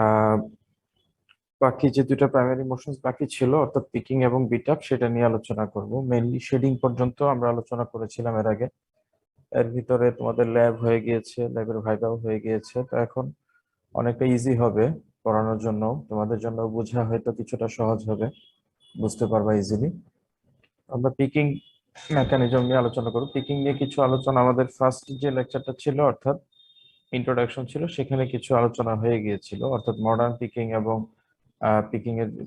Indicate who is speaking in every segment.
Speaker 1: আহ বাকি যে দুইটা প্রাইমারি মোশনস বাকি ছিল অর্থাৎ পিকিং এবং বিটআপ সেটা নিয়ে আলোচনা করব। মেইনলি শেডিং পর্যন্ত আমরা আলোচনা করেছিলাম এর আগে। এর ভিতরে তোমাদের ল্যাব হয়ে গিয়েছে, ল্যাবের ভাইভাও হয়ে গিয়েছে, তো এখন অনেকটা ইজি হবে পড়ানোর জন্য, তোমাদের জন্য বোঝা হয়তো কিছুটা সহজ হবে, বুঝতে পারবা ইজিলি। আমরা পিকিং মেকানিজম নিয়ে আলোচনা করব। পিকিং নিয়ে কিছু আলোচনা আমাদের ফার্স্ট যে লেকচারটা ছিল অর্থাৎ ইন্ট্রোডাকশন ছিল, সেখানে কিছু আলোচনা হয়ে গিয়েছিল, অর্থাৎ মডার্ন পিকিং এবং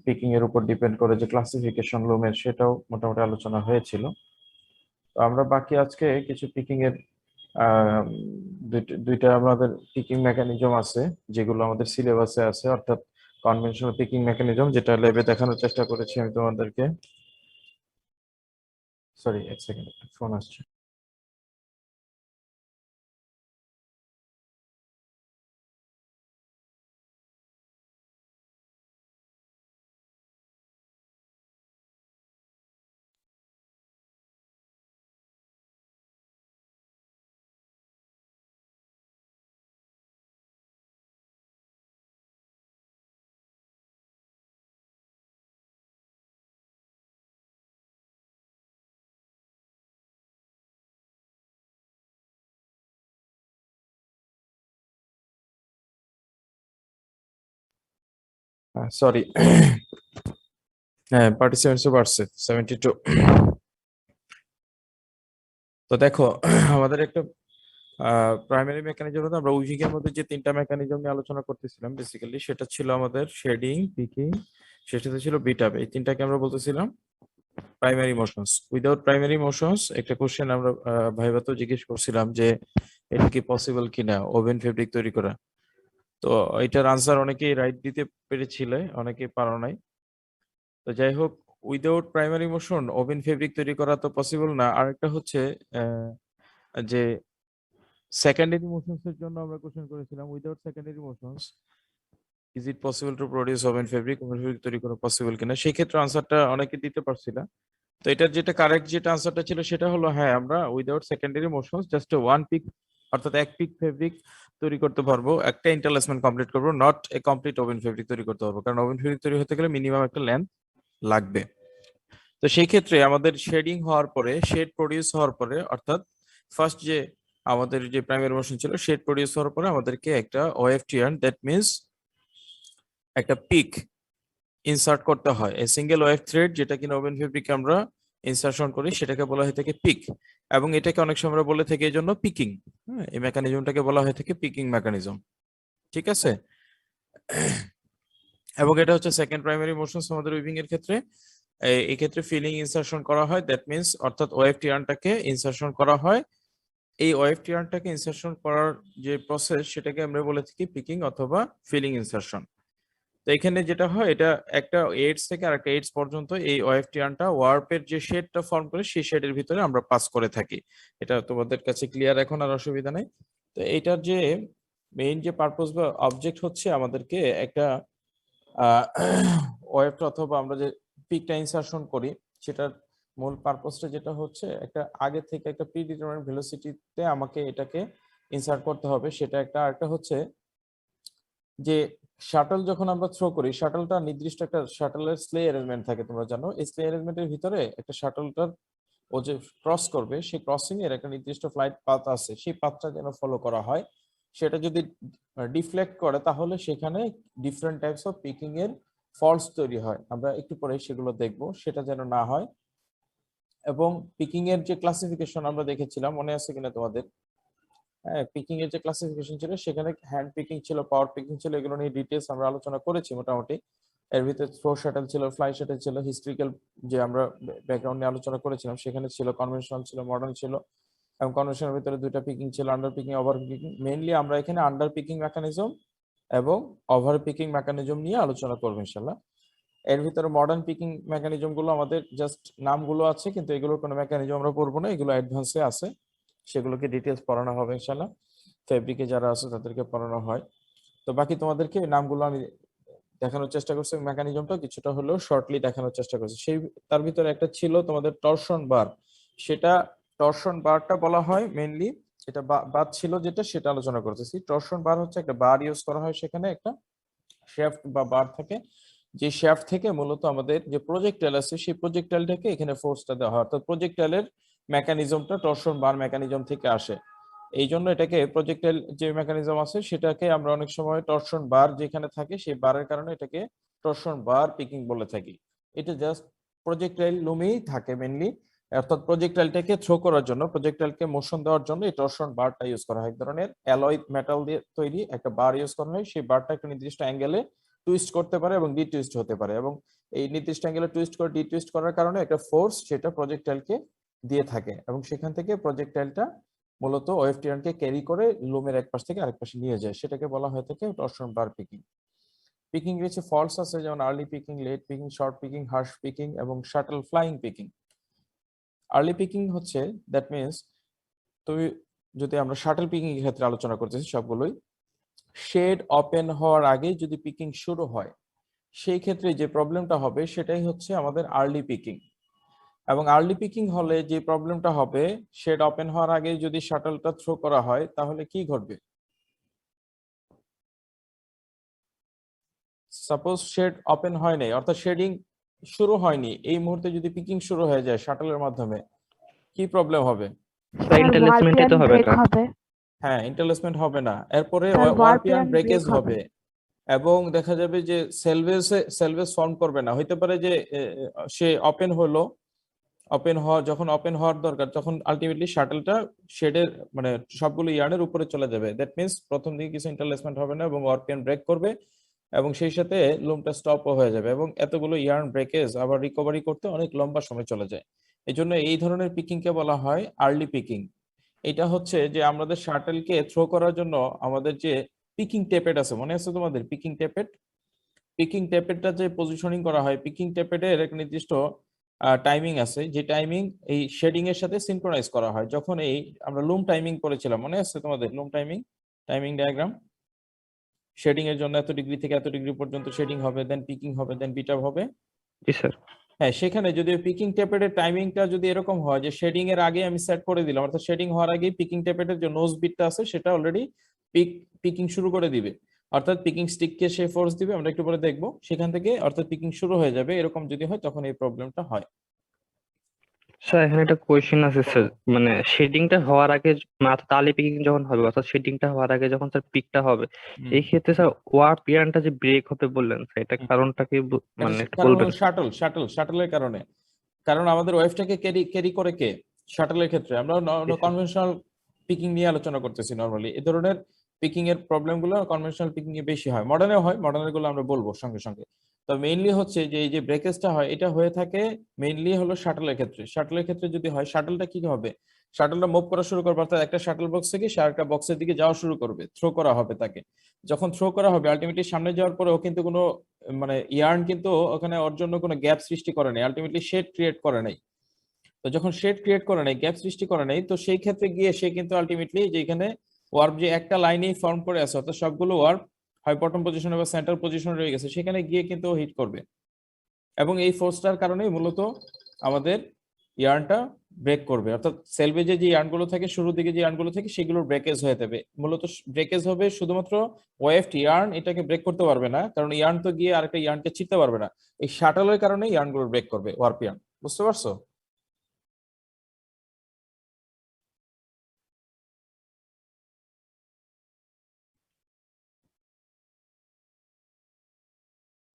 Speaker 1: পিকিং এর উপর ডিপেন্ড করে যে ক্লাসিফিকেশন লুমের সেটাও মোটামুটি আলোচনা হয়েছিল। তো আমরা বাকি আজকে কিছু পিকিং এর আহ, দুইটা আমাদের পিকিং মেকানিজম আছে যেগুলো আমাদের সিলেবাসে আছে, অর্থাৎ কনভেনশনাল পিকিং মেকানিজম, যেটা ল্যাবে দেখানোর চেষ্টা করেছি আমি তোমাদেরকে। সরি, এক সেকেন্ড, ফোন আসছে। সরি, হ্যাঁ, পার্টিসিপেন্টসও বাড়ছে 72। তো দেখো, আমাদের একটা প্রাইমারি মেকানিজম, আমরা উইভিং এর মধ্যে যে তিনটা মেকানিজম নিয়ে আলোচনা করতেছিলাম বেসিক্যালি, সেটা ছিল আমাদের শেডিং, পিকিং, সেটাতে ছিল বিটআপ। এই তিনটাকে আমরা বলতেছিলাম primary motions. Without primary motions একটা কোশ্চেন আমরা ভাইভাতেও জিজ্ঞেস করছিলাম যে এটা কি পসিবল কিনা ওভেন ফেব্রিক তৈরি করা। তো এটার আনসার অনেকেই রাইট দিতে পেরেছিল, অনেকেই পারো নাই। তো যাই হোক, without primary motion oven fabric তৈরি করা তো পসিবল না। আরেকটা হচ্ছে যে সেকেন্ডারি মোশনস এর জন্য আমরা কোশ্চেন করেছিলাম, without secondary motions is it possible to produce oven fabric, oven fabric তৈরি করা পসিবল কিনা। সেই ক্ষেত্রে আনসারটা অনেকে দিতে পারছিল। তো এটার যেটা কারেক্ট যেটা আনসারটা ছিল সেটা হলো হ্যাঁ, আমরা without secondary motions just one pick, অর্থাৎ এক পিক ফেব্রিক তৈরি করতে পারবো, একটা ইন্টারল্যাসমেন্ট কমপ্লিট করবো, not a complete woven fabric তৈরি করতে পারবো, কারণ ওভেন ফেব্রিক তৈরি হতে গেলে মিনিমাম একটা লেন্থ লাগবে। তো সেই ক্ষেত্রে আমাদের শেডিং হওয়ার পরে, শেড প্রডিউস হওয়ার পরে, অর্থাৎ ফার্স্ট যে আমাদের যে প্রাইমারি মোশন ছিল, শেড প্রডিউস হওয়ার পরে আমাদেরকে একটা ওএফটিআর, দ্যাট মিন্স একটা পিক ইনসার্ট করতে হয়। এই সিঙ্গেল ওয়েভ থ্রেড যেটা কিনা ওভেন ফেব্রিকে আমরা ইনসার্শন করি সেটাকে বলা হয়ে থাকে পিক, এবং এটাকে অনেক সময় আমরা বলে থাকি এই জন্য পিকিং। হ্যাঁ, এই মেকানিজমটাকে বলা হয়ে থাকে পিকিং মেকানিজম। ঠিক আছে, এবং এটা হচ্ছে সেকেন্ড প্রাইমারি মোশনস আমাদের উইভিং এর ক্ষেত্রে। এই ক্ষেত্রে ফিলিং ইনসার্শন করা হয়, দ্যাট মিন্স অর্থাৎ ওয়েভ টিয়ারটাকে ইনসার্শন করা হয়। এই ওয়েভ টিয়ারটাকে ইনসার্শন করার যে প্রসেস সেটাকে আমরা বলে থাকি পিকিং অথবা ফিলিং ইনসার্শন। তো এখানে যেটা হয়, এটা একটা এইডস থেকে আরেকটা এইডস পর্যন্ত এই ওএফটিআনটা ওয়ার্পের যে শেডটা ফর্ম করে সেই শেডের ভিতরে আমরা পাস করে থাকি। এটা তোমাদের কাছে ক্লিয়ার এখন, আর অসুবিধা নেই। তো এইটার যে মেইন যে পারপোজ বা অবজেক্ট হচ্ছে আমাদেরকে একটা ওয়েভটা অথবা আমরা যে পিকটা ইনসার্শন করি সেটার মূল পারপোজটা যেটা হচ্ছে, একটা আগে থেকে একটা প্রি ডিটারমাইন্ড ভেলোসিটিতে আমাকে এটাকে ইনসার্ট করতে হবে, সেটা একটা। আরেকটা হচ্ছে যে শাটল যখন আমরা থ্রো করি, শাটলটা নির্দিষ্ট একটা শাটলের স্লে অ্যারেঞ্জমেন্ট থাকে, তোমরা জানো। এই স্লে অ্যারেঞ্জমেন্টের ভিতরে একটা শাটলটার ও যে ক্রস করবে সেই ক্রসিং এর একটা নির্দিষ্ট ফ্লাইট পাথ আছে, সেই পাথটা যেন ফলো করা হয়। সেটা যদি ডিফ্লেক্ট করে তাহলে সেখানে ডিফারেন্ট টাইপস অফ পিকিং এর ফলস তৈরি হয়, আমরা একটু পরে সেগুলো দেখব, সেটা যেন না হয়। এবং পিকিং এর যে ক্লাসিফিকেশন আমরা দেখেছিলাম, মনে আছে কিনা তোমাদের? হ্যাঁ, পিকিং এর যে ক্লাসিফিকেশন ছিল সেখানে হ্যান্ড পিকিং ছিল, পাওয়ার পিকিং ছিল, এগুলো নিয়ে ডিটেলস আমরা আলোচনা করেছি মোটামুটি। এর ভিতরে থ্রো শাটল ছিল, ফ্লাই শাটল ছিল, হিস্ট্রিক্যাল যে আমরা ব্যাকগ্রাউন্ড নিয়ে আলোচনা করেছিলাম সেখানে ছিল, কনভেনশনাল ছিল, মডার্ন ছিল। এবং কনভেনশনের ভিতরে দুইটা পিকিং ছিল, under picking, over picking. Mainly আমরা এখানে আন্ডার পিকিং মেকানিজম এবং ওভার পিকিং মেকানিজম নিয়ে আলোচনা করবো ইনশাল্লাহ। এর ভিতরে মডার্ন পিকিং মেকানিজম গুলো আমাদের জাস্ট নামগুলো আছে, কিন্তু এগুলোর কোনো মেকানিজম আমরা পড়বো না, এগুলো অ্যাডভান্সে আছে, সেগুলোকে ডিটেলস পড়ানো হবে ইনশাল্লাহ। ফেব্রিকে যারা আছে তাদেরকে পড়ানো হয়। তো বাকি তোমাদেরকে নামগুলো আমি দেখানোর চেষ্টা করছি, মেকানিজমটা কিছুটা হলেও শর্টলি দেখানোর চেষ্টা করছি। সেই তার ভিতরে একটা ছিল তোমাদের টরশন বার। সেটা টরশন বারটা বলা হয় মেইনলি, এটা বাদ ছিল যেটা সেটা আলোচনা করতেছি। টরশন বার হচ্ছে একটা বার ইউজ করা হয়, সেখানে একটা শ্যাফট বা বার থাকে, যে শ্যাফট থেকে মূলত আমাদের যে প্রজেক্টাইল আছে সেই প্রজেক্টাইলটাকে এখানে ফোর্সটা দেওয়া হয়, অর্থাৎ প্রজেক্টাইলের মেকানিজমটা টরশন বার মেকানিজম থেকে আসে। এই জন্য এটাকে প্রজেক্টাইল যে মেকানিজম আছে সেটাকে আমরা অনেক সময় টরশন বার যেখানে থাকে সেই বারের কারণে এটাকে টরশন বার পিকিং বলে থাকি। এটা জাস্ট প্রজেক্টাইল লুমেই থাকে মেনলি, অর্থাৎ প্রজেক্টাইলটাকে থ্রো করার জন্য, প্রজেক্টাইলকে মোশন দেওয়ার জন্য এই টরশন বারটা ইউজ করা হয়। এক ধরনের অ্যালয় মেটাল দিয়ে তৈরি একটা বার ইউজ করা হয়, সেই বারটা একটা নির্দিষ্ট অ্যাঙ্গেলে টুইস্ট করতে পারে এবং ডিটুইস্ট হতে পারে, এবং এই নির্দিষ্ট অ্যাঙ্গেলে টুইস্ট করে ডিটুইস্ট করার কারণে একটা ফোর্স সেটা প্রজেক্টাইলকে দিয়ে থাকে, এবং সেখান থেকে প্রজেক্টাইলটা মূলত ওয়েভটিয়ানকে ক্যারি করে লুমের এক পাশ থেকে আরেক পাশে নিয়ে যায়, সেটাকে বলা হয়ে থাকে টরশন বার পিকিং। পিকিং রয়েছে ফলস আছে, যেমন early picking, late picking, short picking, harsh picking এবং shuttle flying picking. Early picking হচ্ছে দ্যাট মিনস, তুমি যদি আমরা শাটল পিকিং এর ক্ষেত্রে আলোচনা করতেছি সবগুলোই, শেড ওপেন হওয়ার আগে যদি পিকিং শুরু হয় সেই ক্ষেত্রে যে প্রবলেমটা হবে সেটাই হচ্ছে আমাদের আর্লি পিকিং। এবং আর্লি পিকিং হলে যে প্রবলেমটা হবে, শেড ওপেন হওয়ার আগে যদি শাটলটা থ্রো করা হয় তাহলে কি ঘটবে? সাপোজ শেড ওপেন হয় নাই, অর্থাৎ শেডিং শুরু হয়নি, এই মুহূর্তে যদি পিকিং শুরু হয়ে যায় শাটলের মাধ্যমে, কি প্রবলেম হবে?
Speaker 2: স্যার
Speaker 3: ইন্টারলেসমেন্টই তো হবে
Speaker 2: ব্রেক
Speaker 3: না।
Speaker 2: হবে।
Speaker 1: হ্যাঁ, ইন্টারলেসমেন্ট হবে না, এরপরে
Speaker 2: স্যার
Speaker 1: ওয়ারপিয়ান ব্রেকেজ
Speaker 2: ব্রেক
Speaker 1: হবে, এবং দেখা যাবে যে সেলভেজ ফর্ম করবে না। হইতে পারে যে সে ওপেন হলো, যখন ওপেন হওয়ার দরকার তখন আলটিমেটলি শাটলটা শেডের মানে সবগুলো ইয়ার্নের উপরে চলে যাবে। দ্যাট মিনস প্রথম দিকে কিছু ইন্টারলেসমেন্ট হবে না এবং ওয়ারপিয়ান ব্রেক করবে, এবং সেই সাথে লুমটা স্টপও হয়ে যাবে, এবং এতগুলো ইয়ার্ন ব্রেকেজ আবার রিকভারি করতে অনেক লম্বা সময় চলে যায়। এই জন্য এই ধরনের পিকিংকে বলা হয় আর্লি পিকিং। এটা হচ্ছে যে আমাদের শাটলকে থ্রো করার জন্য আমাদের যে পিকিং টেপেট আছে, মনে আছে তোমাদের পিকিং টেপেট? পিকিং টেপেটটা যে পজিশনিং করা হয়, পিকিং টেপেটের এক নির্দিষ্ট টাইমিং আছে, যে টাইমিং এই শেডিং এর সাথে সিনক্রোনাইজ করা হয়। যখন এই আমরা লুম টাইমিং করেছিলাম, মনে আছে তোমাদের লুম টাইমিং ডায়াগ্রাম? শেডিং এর জন্য এত ডিগ্রি থেকে এত ডিগ্রি পর্যন্ত শেডিং হবে, দেন পিকিং হবে, দেন বিট আপ হবে।
Speaker 3: জি স্যার।
Speaker 1: হ্যাঁ, সেখানে যদি পিকিং টেপেটের টাইমিংটা যদি এরকম হয় যে শেডিং এর আগে আমি সেট করে দিলাম, অর্থাৎ শেডিং হওয়ার আগে পিকিং টেপেটের যে নোজ বিটটা আছে সেটা অলরেডি পিকিং শুরু করে দিবে, অর্থাৎ পিকিং স্টিককে সে ফোর্স দিবে, আমরা একটু পরে দেখবো, সেখান থেকে অর্থাৎ পিকিং শুরু হয়ে যাবে। এরকম যদি হয় তখন এই প্রবলেমটা হয়।
Speaker 3: স্যার এখানে একটা কোয়েশ্চেন আছে স্যার, মানে শেডিংটা হওয়ার আগে অর্থাৎ আর্লি পিকিং যখন হবে অর্থাৎ শেডিংটা হওয়ার আগে যখন স্যার পিকটা হবে, এই ক্ষেত্রে স্যার ওয়ার পিয়ানটা যে ব্রেক হবে বললেন স্যার, এটা কারণটা কি মানে একটু
Speaker 1: কারণ
Speaker 3: বলবেন?
Speaker 1: হলো শাটলের কারণে। কারণ আমাদের ওয়েভটাকে ক্যারি করে কে? শাটলের ক্ষেত্রে আমরা কনভেনশনাল পিকিং নিয়ে আলোচনা করতেছি নরমালি। এই ধরনের পিকিং এর প্রবলেম গুলো কনভেনশনাল পিকিং এ বেশি হয়, মডার্নেও হয়, মডার্নের গুলো আমরা বলবো সঙ্গে সঙ্গে। তো মেইনলি হচ্ছে যে এই যে ব্রেকেজটা হয় এটা হয়ে থাকে মেইনলি হলো শাটলের ক্ষেত্রে। শাটলের ক্ষেত্রে যদি হয় শাটলটা কি হবে, শাটলটা মুভ করা শুরু করবে, অর্থাৎ একটা শাটল বক্স থেকে সে আরেকটা বক্সের দিকে যাওয়া শুরু করবে, থ্রো করা হবে তাকে। যখন থ্রো করা হবে আলটিমেটলি সামনে যাওয়ার পরেও কিন্তু কোনো মানে ইয়ার্ন কিন্তু ওখানে ওর জন্য কোনো গ্যাপ সৃষ্টি করে নাই, আলটিমেটলি শেড ক্রিয়েট করে নাই। তো যখন শেড ক্রিয়েট করে নাই, গ্যাপ সৃষ্টি করে নাই, তো সেই ক্ষেত্রে গিয়ে সে কিন্তু আলটিমেটলি যেখানে ওয়ার্প যে একটা লাইনেই ফর্ম করে আছে, অর্থাৎ সবগুলো ওয়ার্প হয় বটম পজিশনে বা সেন্টার পজিশনে রয়ে গেছে, সেখানে গিয়ে কিন্তু হিট করবে, এবং এই ফোর্সটার কারণেই মূলত আমাদের ইয়ার্নটা ব্রেক করবে। অর্থাৎ সেলভেজে যে ইয়ার্নগুলো থাকে, শুরুর দিকে যে ইয়ার্নগুলো থাকে সেগুলোর ব্রেকেজ হয়ে যাবে। মূলত ব্রেকেজ হবে শুধুমাত্র ওয়েফট, ইয়ার্ন এটাকে ব্রেক করতে পারবে না, কারণ ইয়ার্ন তো গিয়ে আরেকটা ইয়ার্নকে ছিঁড়তে পারবে না। এই শাটলের কারণে ইয়ার্নগুলো ব্রেক করবে, ওয়ার্প ইয়ার্ন। বুঝতে পারছো?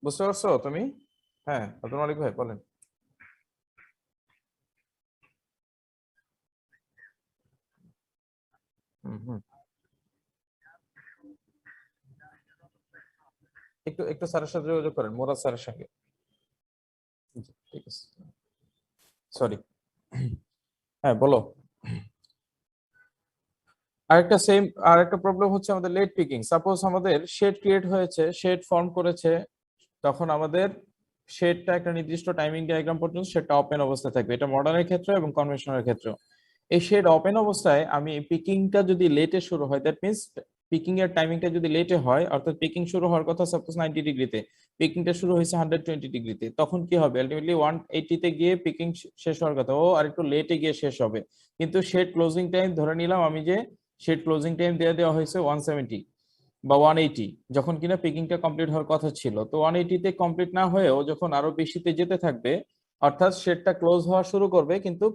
Speaker 1: বুঝতে পারছো তুমি? হ্যাঁ, আব্দুল মালিক ভাই বলেন। হুম হুম, একটু একটু স্যারের সাথে যোগাযোগ করেন, মোরাদ স্যারের সঙ্গে। জি, ঠিক আছে, সরি। হ্যাঁ বলো। আরেকটা প্রবলেম হচ্ছে আমাদের লেট পিকিং। সাপোজ আমাদের শেড ক্রিয়েট হয়েছে, শেড ফর্ম করেছে, তখন আমাদের শেডটা একটা নির্দিষ্ট টাইমিং ডায়াগ্রাম পর্যন্ত শেডটা ওপেন অবস্থায় থাকবে, এটা মডার্নের ক্ষেত্রে এবং কনভেনশনাল ক্ষেত্রে। এই শেড ওপেন অবস্থায় আমি পিকিংটা যদি লেটে শুরু হয়, দ্যাট মিনস পিকিং এর টাইমিংটা যদি লেটে হয়, অর্থাৎ পিকিং শুরু হওয়ার কথা সাপোজ 90 ডিগ্রিতে, পিকিংটা শুরু হয়েছে 120 ডিগ্রিতে, তখন কি হবে? আলটিমেটলি 180 তে গিয়ে পিকিং শেষ হওয়ার কথা, ও আর একটু লেটে গিয়ে শেষ হবে। কিন্তু শেড ক্লোজিং টাইম ধরে নিলাম আমি যে শেড ক্লোজিং টাইম দেওয়া হয়েছে 170, বা 180, যখন কিনা পিকিংটা কমপ্লিট হওয়ার কথা ছিল, তো 180-তে কমপ্লিট না হয়েও যখন আরো বেশিতে যেতে থাকবে, অর্থাৎ শেডটা ক্লোজ হওয়া শুরু করবে, কিন্তু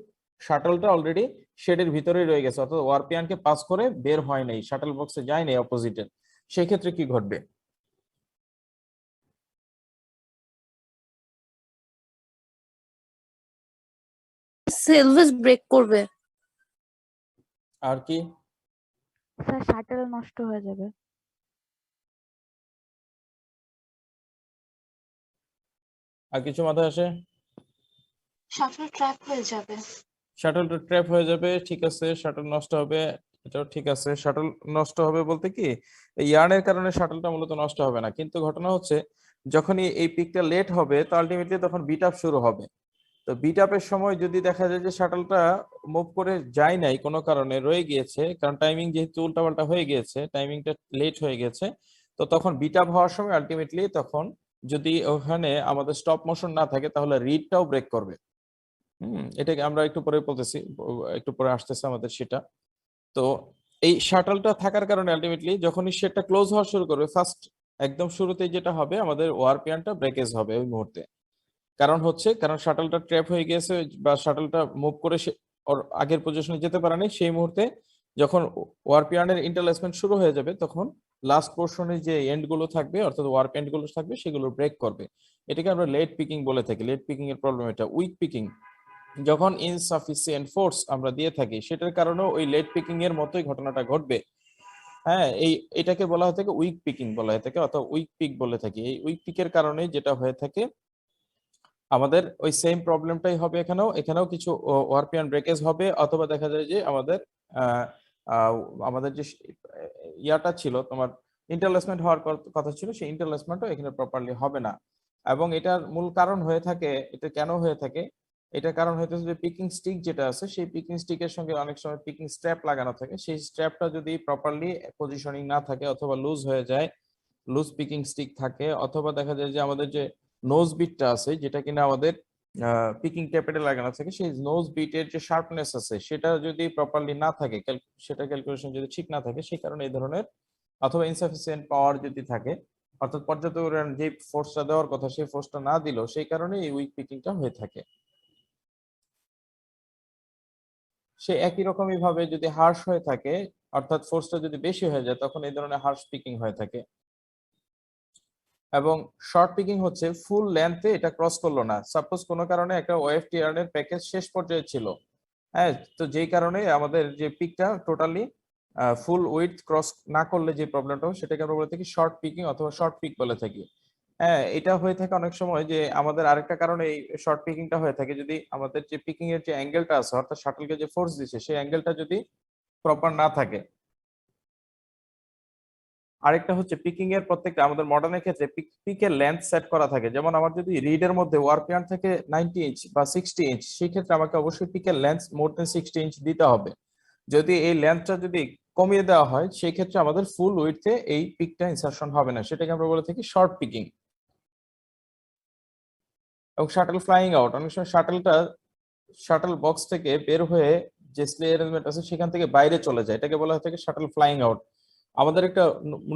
Speaker 1: শাটলটা অলরেডি শেডের ভিতরেই রয়ে গেছে, অর্থাৎ ওয়ারপিয়ানকে পাস করে বের হয় নাই, শাটল বক্সে যায় নাই অপোজিটের, সেই ক্ষেত্রে কি ঘটবে?
Speaker 2: সেলভেজ ব্রেক করবে।
Speaker 1: আর কি?
Speaker 4: স্যার শাটল নষ্ট হয়ে যাবে।
Speaker 1: আর কিছু মাথায় আসে?
Speaker 2: শাটল ট্র্যাপ হয়ে যাবে।
Speaker 1: শাটলটা ট্র্যাপ হয়ে যাবে, ঠিক আছে। শাটল নষ্ট হবে, এটাও ঠিক আছে। শাটল নষ্ট হবে বলতে কি, এই ইয়ার্নের কারণে শাটলটা মূলত নষ্ট হবে না, কিন্তু ঘটনা হচ্ছে যখনই এই পিকটা লেট হবে, তো আলটিমেটলি তখন বিট আপ শুরু হবে। তো বিট আপের সময় যদি দেখা যায় যে শাটলটা মুভ করে যায় নাই, কোনো কারণে রয়ে গিয়েছে, কারণ টাইমিং যেহেতু উল্টাপাল্টা হয়ে গিয়েছে, টাইমিংটা লেট হয়ে গেছে, তো তখন বিট আপ হওয়ার সময় আলটিমেটলি তখন যদি ওখানে আমাদের স্টপ মোশন না থাকে, তাহলে রিডটাও ব্রেক করবে। এটাকে আমরা একটু পরে বলতেছি, একটু পরে আসতেছে আমাদের সেটা। তো এই শাটলটা থাকার কারণে আলটিমেটলি যখনই সেটা ক্লোজ হওয়া শুরু করবে, ফার্স্ট একদম শুরুতেই যেটা হবে, আমাদের ওয়ারপিয়ানটা ব্রেকেজ হবে ওই মুহূর্তে। কারণ শাটলটা ট্র্যাপ হয়ে গেছে, বা শাটলটা মুভ করে সে ওর আগের পজিশনে যেতে পারে নাই, সেই মুহূর্তে যখন ওয়ারপিয়ানের ইন্টারলেসমেন্ট শুরু হয়ে যাবে, তখন লাস্ট পোর্শনে যে এন্ড গুলো থাকবে, অর্থাৎ ওয়ার্প এন্ড গুলো থাকবে, সেগুলো ব্রেক করবে। এটাকে আমরা লেট পিকিং বলে থাকি। লেট পিকিং এর প্রবলেম এটা। উইক পিকিং, যখন ইনসাফিসিয়েন্ট ফোর্স আমরা দিয়ে থাকি, সেটার কারণেও ওই লেট পিকিং এর মতোই ঘটনাটা ঘটবে। হ্যাঁ, এটাকে বলা হয়ে থাকে উইক পিকিং বলা হয়ে থাকে, অথবা উইক পিক বলে থাকি। এই উইক পিকের কারণে যেটা হয়ে থাকে, আমাদের ওই সেম প্রবলেমটাই হবে এখানেও কিছু ওয়ারপিয়ান ব্রেকেজ হবে, অথবা দেখা যায় যে আমাদের আহ, আহ, আমাদের যে ইয়াটা ছিল, তোমার ইন্টারলেসমেন্ট হওয়ার কথা ছিল, সেই ইন্টারলেসমেন্টও এখানে প্রপারলি হবে না। এবং এটার মূল কারণ হয়ে থাকে, এটা কেন হয়ে থাকে, এটা কারণ হইতেছে যে পিকিং স্টিক যেটা আছে, সেই পিকিং স্টিকের সঙ্গে অনেক সময় পিকিং স্ট্র্যাপ লাগানো থাকে, সেই স্ট্র্যাপটা যদি প্রপারলি পজিশনিং না থাকে, অথবা লুজ হয়ে যায়, লুজ পিকিং স্টিক থাকে, অথবা দেখা যায় যে আমাদের যে নোজ বিটটা আছে, যেটা কিনা আমাদের পিকিং ট্যাপেটে লাগানো থাকে, সেই নোজ বিটের যে শার্পনেস আছে, সেটা যদি প্রপারলি না থাকে, সেটা ক্যালকুলেশন যদি ঠিক না থাকে, সেই কারণে এই ধরনের, অথবা ইনসাফিসিয়েন্ট পাওয়ার যদি থাকে, অর্থাৎ পর্যাপ্ত পরিমাণ যে ফোর্সটা দেওয়ার কথা সেই ফোর্সটা না দিল, সেই কারণে এই উইক পিকিংটা হয়ে থাকে। সে একই রকমই ভাবে যদি হার্শ হয়ে থাকে, অর্থাৎ ফোর্সটা যদি বেশি হয়ে যায়, তখন এই ধরনের হার্শ পিকিং হয়ে থাকে। এবং শর্ট পিকিং হচ্ছে ফুল লেন্থে এটা ক্রস করলো না। সাপোজ কোনো কারণে একটা ওএফটি আর্নের প্যাকেজ শেষ পর্যায়ে ছিল, হ্যাঁ, তো যেই কারণে আমাদের যে পিকটা টোটালি ফুল উইডথ ক্রস না করলে যে প্রবলেমটা হয়, সেটাকে আমরা বলে থাকি শর্ট পিকিং অথবা শর্ট পিক বলে থাকি। হ্যাঁ, এটা হয়ে থাকে অনেক সময় যে আমাদের আরেকটা কারণে এই শর্ট পিকিংটা হয়ে থাকে, যদি আমাদের যে পিকিং এর যে অ্যাঙ্গেলটা আছে, অর্থাৎ শাটলকে যে ফোর্স দিচ্ছে, সেই অ্যাঙ্গেলটা যদি প্রপার না থাকে। আরেকটা হচ্ছে পিকিং এর প্রত্যেকটা আমাদের মডার্নের ক্ষেত্রে পিকের লেন্থ সেট করা থাকে। যেমন আমার যদি রিডের মধ্যে ওয়ারপিয়ান থেকে 90 ইঞ্চ বা 60 ইঞ্চ, সেই ক্ষেত্রে আমাকে অবশ্যই পিকের লেন্থ মোর দেন 60 ইঞ্চ দিতে হবে। যদি এই লেন্থটা যদি কমিয়ে দেওয়া হয়, সেই ক্ষেত্রে আমাদের ফুল উইডথে এই পিকটা ইনসারশন হবে না, সেটাকে আমরা বলে থাকি শর্ট পিকিং। এবং শাটল ফ্লাইং আউট, অনেক সময় শাটল বক্স থেকে বের হয়ে যে স্লে অ্যারেঞ্জমেন্ট আছে, সেখান থেকে বাইরে চলে যায়, এটাকে বলা হয়ে থাকে শাটল ফ্লাইং আউট। আমাদের একটা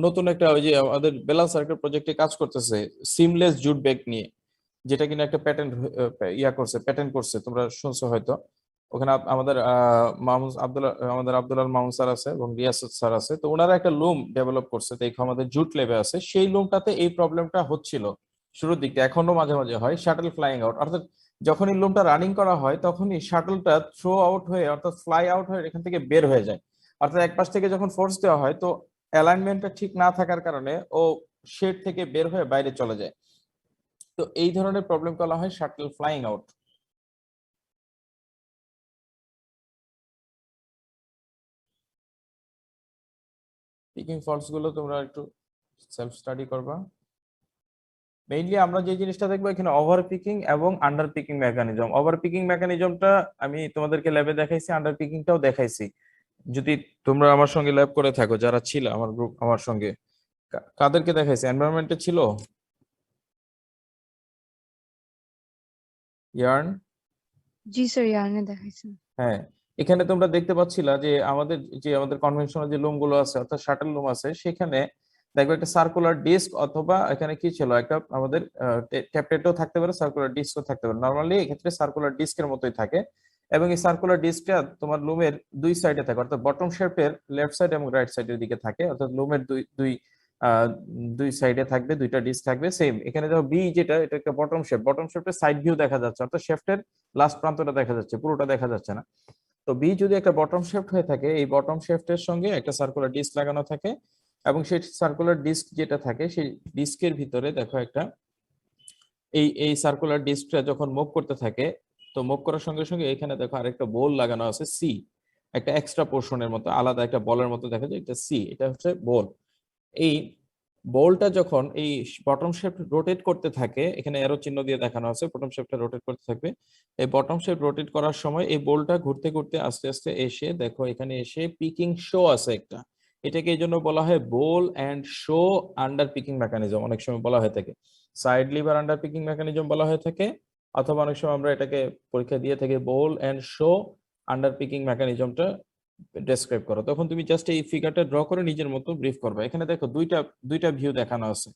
Speaker 1: নতুন একটা, ওই যে আমাদের বেলা সার্কেল প্রজেক্টে কাজ করতেছে সিমলেস জুট ব্যাগ নিয়ে, যেটা কিনা একটা প্যাটেন্ট করছে, তোমরা শুনছো হয়তো। ওখানে আমাদের আমাদের আব্দুল্লাহ মামুন স্যার আছে এবং রিয়াসত স্যার আছে, তো ওনারা একটা লুম ডেভেলপ করছে, তো আমাদের জুট লেবে আছে, সেই লুমটাতে এই প্রবলেমটা হচ্ছিল শুরুর দিকটা, এখনো মাঝে মাঝে হয় শাটল ফ্লাইং আউট। অর্থাৎ যখনই লুমটা রানিং করা হয়, তখনই শাটলটা থ্রো আউট হয়ে, অর্থাৎ ফ্লাই আউট হয়ে এখান থেকে বের হয়ে যায়। অর্থাৎ এক পাশ থেকে যখন ফোর্স দেওয়া হয়, তো অ্যালাইনমেন্টটা ঠিক না থাকার কারণে ও শেড থেকে বের হয়ে বাইরে চলে যায়। তো এই ধরনের প্রবলেম বলা হয় shuttle flying out. Picking faults গুলো তোমরা একটু সেলফ স্টাডি করবা। মেইনলি আমরা যে জিনিসটা দেখবো এখানে ওভার পিকিং এবং under picking mechanism. Over picking মেকানিজমটা আমি তোমাদেরকে ল্যাবে দেখাইছি, আন্ডার পিকিংটাও দেখাইছি। যদি তোমরা আমার সঙ্গে ল্যাব করে থাকো, যারা ছিল আমার গ্রুপ আমার সঙ্গে, কাদেরকে দেখাইছি? এনভায়রনমেন্টে ছিল ইয়ার্ন।
Speaker 4: জি স্যার, ইয়ার্নে দেখাইছেন।
Speaker 1: হ্যাঁ, এখানে তোমরা দেখতে পাচ্ছিলা যে আমাদের কনভেনশনাল যে লুম গুলো আছে, অর্থাৎ শাটল লুম আছে, সেখানে দেখবে একটা সার্কুলার ডিস্ক, অথবা এখানে কি ছিল একটা আমাদের ট্যাবলেটও থাকতে পারে, সার্কুলার ডিস্কও থাকতে পারে। নর্মালি এক্ষেত্রে সার্কুলার ডিস্কের মতোই থাকে, এবং এই সার্কুলার ডিস্কটা তোমার লুমের দুই সাইডে থাকে, অর্থাৎ বটম শেপের লেফট সাইড এবং রাইট সাইডের দিকে থাকে, অর্থাৎ লুমের দুই দুই আহ, দুই সাইডে থাকবে, দুইটা ডিস্ক থাকবে সেম। এখানে দেখো বি যেটা, এটা একটা বটম শেপ, বটম শেপের সাইড ভিউ দেখা যাচ্ছে, অর্থাৎ শেফটের লাস্ট প্রান্তটা দেখা যাচ্ছে, পুরোটা দেখা যাচ্ছে না। তো বি যদি একটা বটম শেফট হয়ে থাকে, এই বটম শেফটের সঙ্গে একটা সার্কুলার ডিস্ক লাগানো থাকে, এবং সেই সার্কুলার ডিস্ক যেটা থাকে সেই ডিস্কের ভিতরে দেখো একটা এই সার্কুলার ডিস্কটা যখন মুভ করতে থাকে, তো মুভ করার সঙ্গে সঙ্গে এখানে দেখো আরেকটা বোল লাগানো আছে সি, একটা এক্সট্রা পোর্শনের মতো, আলাদা একটা বলের মতো দেখা যায়, এটা সি, এটা হচ্ছে বোল। এই বলটা যখন এই বটম শেপ রোটেট করতে থাকে, এখানে এরো চিহ্ন দিয়ে দেখানো আছে, বটম শেপটা রোটেট করতে থাকবে। এই বটম শেপ রোটেট করার সময় এই বলটা ঘুরতে ঘুরতে আস্তে আস্তে এসে দেখো এখানে এসে পিকিং শো আছে একটা, এটাকে এই জন্য বলা হয় bowl and shoe under picking mechanism, অনেক সময় বলা হয়ে থাকে side lever under picking mechanism বলা হয়ে থাকে, অথবা অনেক সময় আমরা এটাকে পরীক্ষা দিয়ে থাকি bowl and shoe under picking মেকানিজমটা ডেসক্রাইব করো। তখন তুমি জাস্ট এই ফিগারটা ড্র করে নিজের মতো ব্রিফ করবে। এখানে দেখো দুইটা দুইটা ভিউ দেখানো আছে,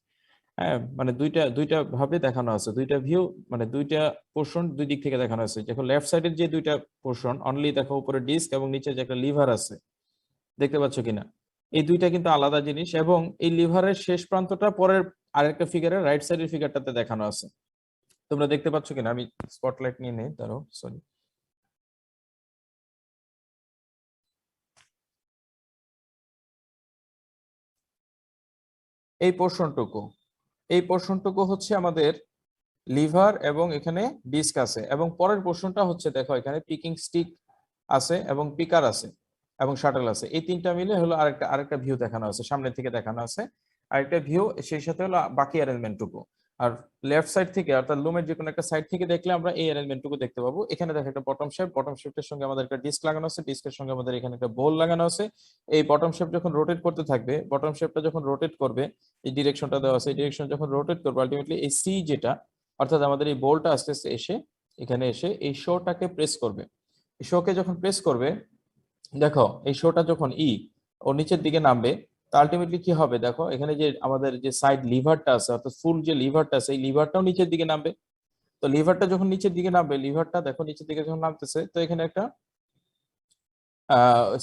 Speaker 1: হ্যাঁ, মানে দুইটা দুইটা ভাবে দেখানো আছে, দুইটা ভিউ, মানে দুইটা পোর্শন দুই দিক থেকে দেখানো আছে। দেখো লেফট সাইডের যে দুইটা পোর্শন অনলি দেখো, উপরে ডিস্ক এবং নিচে যে একটা লিভার আছে, দেখতে পাচ্ছ কিনা, এই দুইটা কিন্তু আলাদা জিনিস, এবং এই লিভারের শেষ প্রান্তটা পরের আরেকটা ফিগারের রাইট সাইডের ফিগারটাতে দেখানো আছে। তোমরা দেখতে পাচ্ছ কিনা, আমি স্পটলাইট নিয়ে নেই, ধরো সরি। এই পোর্শনটুকু, এই পোর্শনটুকু হচ্ছে আমাদের লিভার, এবং এখানে ডিস্ক আছে, এবং পরের পোর্শনটা হচ্ছে দেখো এখানে পিকিং স্টিক আছে এবং পিকার আছে এবং শাটল আছে, এই তিনটা মিলে হলো আরেকটা আরেকটা ভিউ দেখানো আছে, সামনে থেকে দেখানো আছে আরেকটা ভিউ, সেই সাথে হলো বাকি অ্যারেঞ্জমেন্টটুকু। আর লেফট সাইড থেকে অর্থাৎ লুমের যে কোনো একটা সাইড থেকে দেখলে আমরা এই অ্যারেঞ্জমেন্টটুকু দেখতে পাবো। এখানে দেখো একটা বটম শেপ, বটম শেপের সঙ্গে আমাদের একটা ডিস্ক লাগানো আছে, ডিস্কের সঙ্গে আমাদের এখানে একটা বোল লাগানো আছে। এই বটম শেপ যখন রোটেট করতে থাকবে, বটম শেপটা যখন রোটেট করবে, এই ডিরেকশনটা দেওয়া আছে, এই ডিরেকশন যখন রোটেট করবে আলটিমেটলি এই সি যেটা, অর্থাৎ আমাদের এই বোলটা আস্তে আস্তে এসে এখানে এসে এই শোটাকে প্রেস করবে। এই শোকে যখন প্রেস করবে, দেখো এই শোটা যখন ও নিচের দিকে নামবে, তা আলটিমেটলি কি হবে, দেখো এখানে যে আমাদের যে সাইড লিভারটা আছে, অর্থাৎ ফুল যে লিভারটা আছে, এই লিভারটাও নিচের দিকে নামবে। তো লিভারটা যখন নিচের দিকে নামবে, লিভারটা দেখো নিচের দিকে যখন নামতেছে, তো এখানে একটা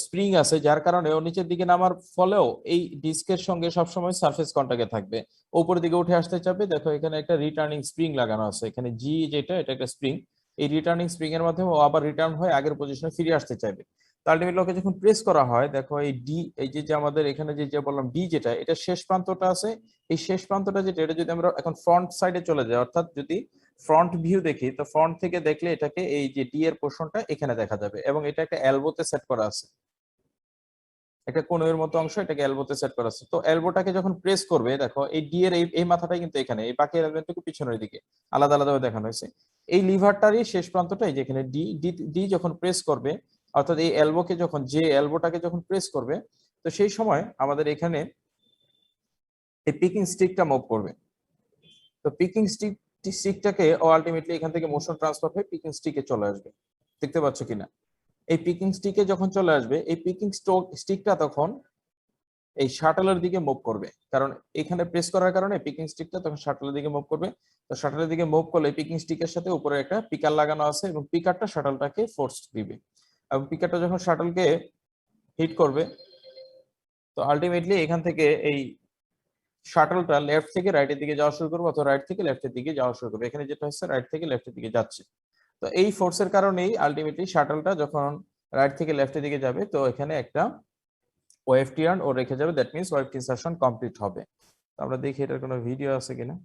Speaker 1: স্প্রিং আছে, যার কারণে ও নিচের দিকে নামার ফলেও এই ডিস্কের সঙ্গে সবসময় সারফেস কন্টাক্টে থাকবে, উপরের দিকে উঠে আসতে চাবে। দেখো এখানে একটা রিটার্নিং স্প্রিং লাগানো আছে, এখানে জি যেটা, এটা একটা স্প্রিং, এই রিটার্নিং স্প্রিং এর মাধ্যমে ও আবার রিটার্ন হয়ে আগের পজিশনে ফিরে আসতে চাইবে। তো আলটিমেটলি ওকে যখন প্রেস করা হয়, দেখো এই ডি, এই যে যে আমাদের এখানে যে যে বললাম ডি যেটা, এটা শেষ প্রান্তটা আছে, এই শেষ প্রান্তটা যেটা, এটা যদি আমরা এখন ফ্রন্ট সাইডে চলে যাই, অর্থাৎ যদি ফ্রন্ট ভিউ দেখি, তো ফ্রন্ট থেকে দেখলে এটাকে এই যে ডি এর পোর্শনটা এখানে দেখা যাবে, এবং এটা একটা এলবোতে সেট করা আছে, একটা কোণের মতো অংশ, এটাকে এলবোতে সেট করা আছে। তো এলবোটাকে যখন প্রেস করবে, দেখো এই ডি এর এই মাথাটাই কিন্তু এখানে, এই বাকি এলিমেন্টটুকু পিছনের দিকে আলাদা আলাদা ভাবে দেখানো হয়েছে। এই লিভারটারই শেষ প্রান্তটা এই যে এখানে ডি ডি ডি যখন প্রেস করবে, অর্থাৎ এই এলবোকে যখন, যে এলবোটাকে যখন প্রেস করবে, তো সেই সময় আমাদের এখানে এই পিকিং স্টিকটা মুভ করবে। তো পিকিং স্টিকটাকে ও আলটিমেটলি এখান থেকে মোশন ট্রান্সফার হয়ে পিকিং স্টিকে চলে আসবে, দেখতে পাচ্ছ কিনা। এই পিকিং স্টিকে যখন চলে আসবে, এই পিকিং স্টিকটা তখন এই শাটলের দিকে মুভ করবে, কারণ এখানে প্রেস করার কারণে পিকিং স্টিকটা তখন শাটলের দিকে মুভ করবে। তো শাটলের দিকে মুভ করলে পিকিং স্টিকের সাথে উপরে একটা পিকার লাগানো আছে, এবং পিকারটা শাটলটাকে ফোর্স দিবে, এবং পিকারটা যখন শাটলকে হিট করবে, তো আলটিমেটলি এখান থেকে এই শাটলটা লেফট থেকে রাইটের দিকে যাওয়া শুরু করবে, অথবা রাইট থেকে লেফটের দিকে যাওয়া শুরু করবে। এখানে যেটা হচ্ছে রাইট থেকে লেফটের দিকে যাচ্ছে। তো এই ফোর্সের কারণেই আলটিমেটলি শাটলটা যখন রাইট থেকে লেফটের দিকে যাবে, তো এখানে একটা ওয়েভ টিয়ার্ন ও রেখে যাবে, that means wave insertion complete হবে। তো আমরা দেখি এটার কোনো ভিডিও আছে কিনা।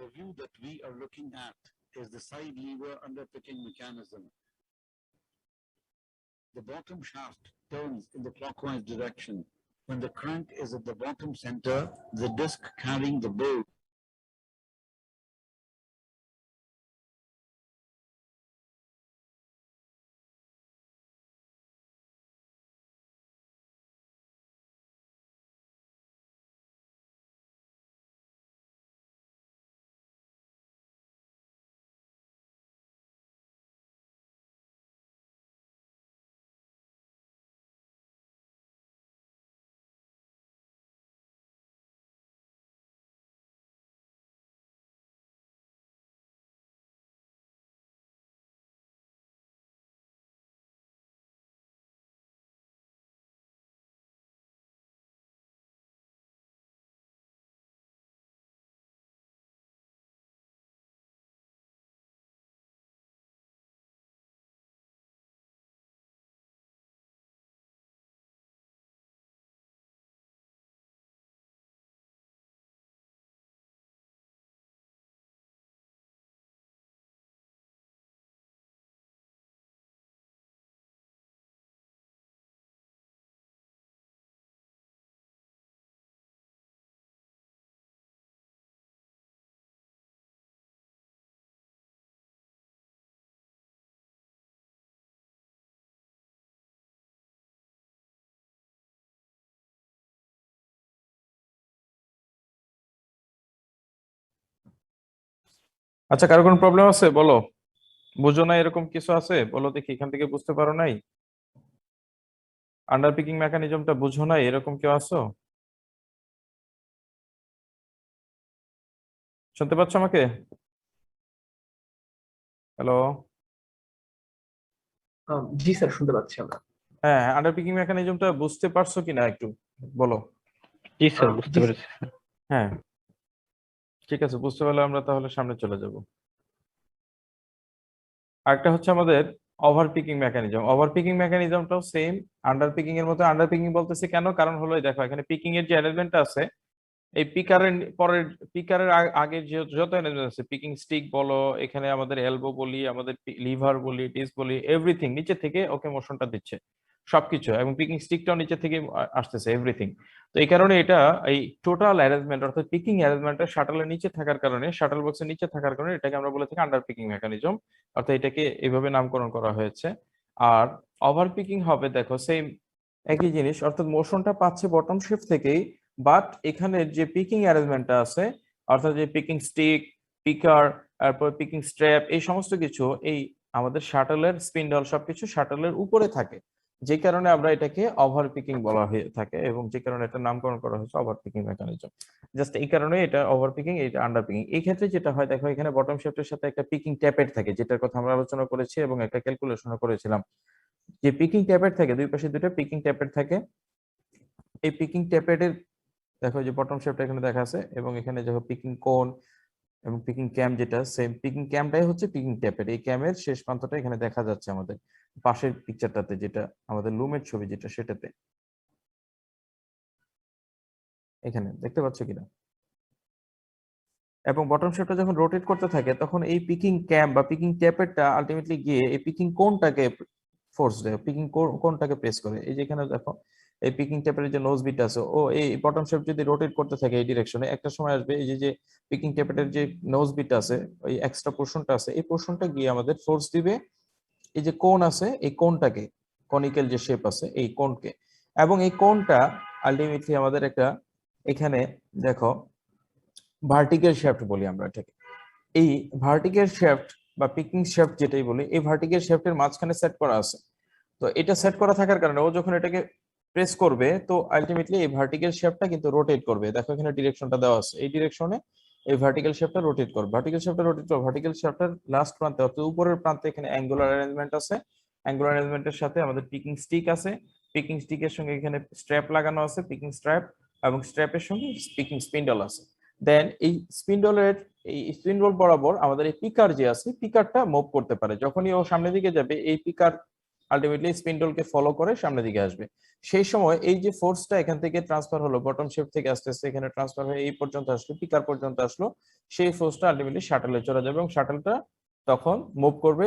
Speaker 5: The view that we are looking at is the side lever underpicking mechanism. The bottom shaft turns in the clockwise direction. When the crank is at the bottom center, the disc carrying the bolt
Speaker 1: আচ্ছা, কারো কোনো problem আছে বলো? বুঝো না এরকম কিছু আছে বলো দেখি, এখান থেকে বুঝতে পারো নাই? আন্ডার পিকিং মেকানিজমটা বুঝো নাই এরকম কেউ আছো? শুনতে পাচ্ছ আমাকে? হ্যালো?
Speaker 6: জি স্যার, শুনতে পাচ্ছি আমরা।
Speaker 1: হ্যাঁ, আন্ডার পিকিং মেকানিজমটা বুঝতে পারছো কিনা একটু বলো।
Speaker 3: জি স্যার, বুঝতে
Speaker 6: জি
Speaker 3: পেরেছি।
Speaker 1: হ্যাঁ, ঠিক আছে, বুঝতে পারলে আমরা তাহলে সামনে চলে যাব। আরেকটা হচ্ছে আমাদের over picking mechanism. Over picking মেকানিজমটাও সেম আন্ডার পিকিং এর মতো। আন্ডার পিকিং বলতেছে কেন, কারণ হলো এই দেখো এখানে পিকিং এর যে অ্যারেঞ্জমেন্টটা আছে, এই পিকারের পরের পিকারের আগের যে যত অ্যারেঞ্জমেন্ট আছে, পিকিং স্টিক বলো, এখানে আমাদের এলবো বলি, আমাদের লিভার বলি, ডিস্ক বলি, এভরিথিং নিচে থেকে ওকে মোশনটা দিচ্ছে সবকিছু, এবং পিকিং স্টিকটাও নিচে থেকে আসতেছে এভরিথিং। তো এই কারণে এটা এই টোটাল অ্যারেঞ্জমেন্ট অর্থাৎ পিকিং অ্যারেঞ্জমেন্টটা শাটলের নিচে থাকার কারণে, শাটল বক্সের নিচে থাকার কারণে এটাকে আমরা বলে থাকি আন্ডার পিকিং মেকানিজম, অর্থাৎ এটাকে এইভাবে নামকরণ করা হয়েছে। আর ওভার পিকিং হবে দেখো সেম একই জিনিস, অর্থাৎ মোশনটা পাচ্ছে বটম শিফট থেকেই, বাট এখানে যে পিকিং অ্যারেঞ্জমেন্টটা আছে, অর্থাৎ যে পিকিং স্টিক, পিকার, তারপর পিকিং স্ট্র্যাপ, এই সমস্ত কিছু এই আমাদের শাটলের স্পিন্ডল সবকিছু শাটলের উপরে থাকে, যে কারণে আমরা এটাকে ওভার পিকিং বলা হয়ে থাকে, এবং যে কারণে এটা নামকরণ করা হয়েছে ওভার পিকিং মেকানিজম। জাস্ট এই কারণে এটা ওভার পিকিং, এটা আন্ডার পিকিং। এই ক্ষেত্রে যেটা হয় দেখো, এখানে বটম শিফটের সাথে একটা পিকিং ট্যাপেট থাকে, যেটার কথা আমরা আলোচনা করেছি এবং একটা ক্যালকুলেশন করেছিলাম। যে পিকিং ট্যাপেট থাকে, দুই পাশে দুটো পিকিং ট্যাপেট থাকে। এই পিকিং ট্যাপেটের দেখো যে বটম শেপটা এখানে দেখা আছে, এবং এখানে দেখো পিকিং কোন এবং পিকিং ক্যাম, যেটা সেম পিকিং ক্যামটাই হচ্ছে পিকিং ট্যাপের। এই ক্যামের শেষ প্রান্তটা এখানে দেখা যাচ্ছে আমাদের পাশের পিকচারটাতে, যেটা আমাদের লুমের ছবি যেটা, সেটাতে এখানে দেখতে পাচ্ছ কিনা। এবং বটম শেপটা যখন রোটেট করতে থাকে, তখন এই পিকিং ক্যাম বা পিকিং ট্যাপেরটা আলটিমেটলি গিয়ে এই পিকিং কোনটাকে ফোর্স দেয়, পিকিং কোনটাকে প্রেস করে। এই যে এখানে দেখো এই পিকিং ট্যাপের যে নোজ বিট আছে, ও এই বটম শেপ যদি রোটেট করতে থাকে এই ডিরেকশনে, একটা সময় আসবে এই যে যে পিকিং ট্যাপের যে নোজ বিট আছে, ওই এক্সট্রা পোর্শনটা আছে, এই পোর্শনটা গিয়ে আমাদের ফোর্স দিবে এই যে কোন আছে, এই কোনটাকে, কনিক্যাল যে শেপ আছে এই কোনকে। এবং এই কোনটা আলটিমেটলি আমাদের একটা এখানে দেখো ভার্টিক্যাল শ্যাফট বলি আমরা এটাকে। এই ভার্টিক্যাল শ্যাফট বা পিকিং শ্যাফট যেটাই বলি, এই ভার্টিক্যাল শ্যাফটের মাঝখানে সেট করা আছে। তো এটা সেট করা থাকার কারণে ও যখন এটাকে প্রেস করবে, তো আলটিমেটলি এই ভার্টিক্যাল শ্যাফটটা কিন্তু রোটেট করবে। দেখো এখানে ডিরেকশনটা দেওয়া আছে, এই ডিরেকশনে এই ভার্টিক্যাল শ্যাফটটা রোটেট করবে। ভার্টিক্যাল শ্যাফটটা রোটেট করবে, ভার্টিক্যাল শ্যাফটের লাস্ট প্রান্তে অর্থাৎ উপরের প্রান্তে এখানে অ্যাঙ্গুলার অ্যারেঞ্জমেন্ট আছে। অ্যাঙ্গুলার অ্যারেঞ্জমেন্টের সাথে আমাদের পিকিং স্টিক আছে, পিকিং স্টিকের সঙ্গে এখানে স্ট্র্যাপ লাগানো আছে, পিকিং স্ট্র্যাপ, এবং স্ট্র্যাপের সঙ্গে পিকিং স্পিন্ডল আছে। দেন এই স্পিন্ডলের এই স্পিন্ডল বরাবর আমাদের এই পিকার যে আছে, পিকারটা মুভ করতে পারে। যখনই ও সামনের দিকে যাবে, এই পিকার আলটিমেটলি স্পিন্ডলকে ফলো করে সামনের দিকে আসবে। সেই সময় এই যে ফোর্সটা এখান থেকে ট্রান্সফার হলো, বটম শেপ থেকে আস্তে আস্তে এখানে ট্রান্সফার হয়ে এই পর্যন্ত আসলো, পিকার পর্যন্ত আসলো, সেই ফোর্সটা আলটিমেটলি শাটলে চলে যাবে, এবং শাটলটা তখন মুভ করবে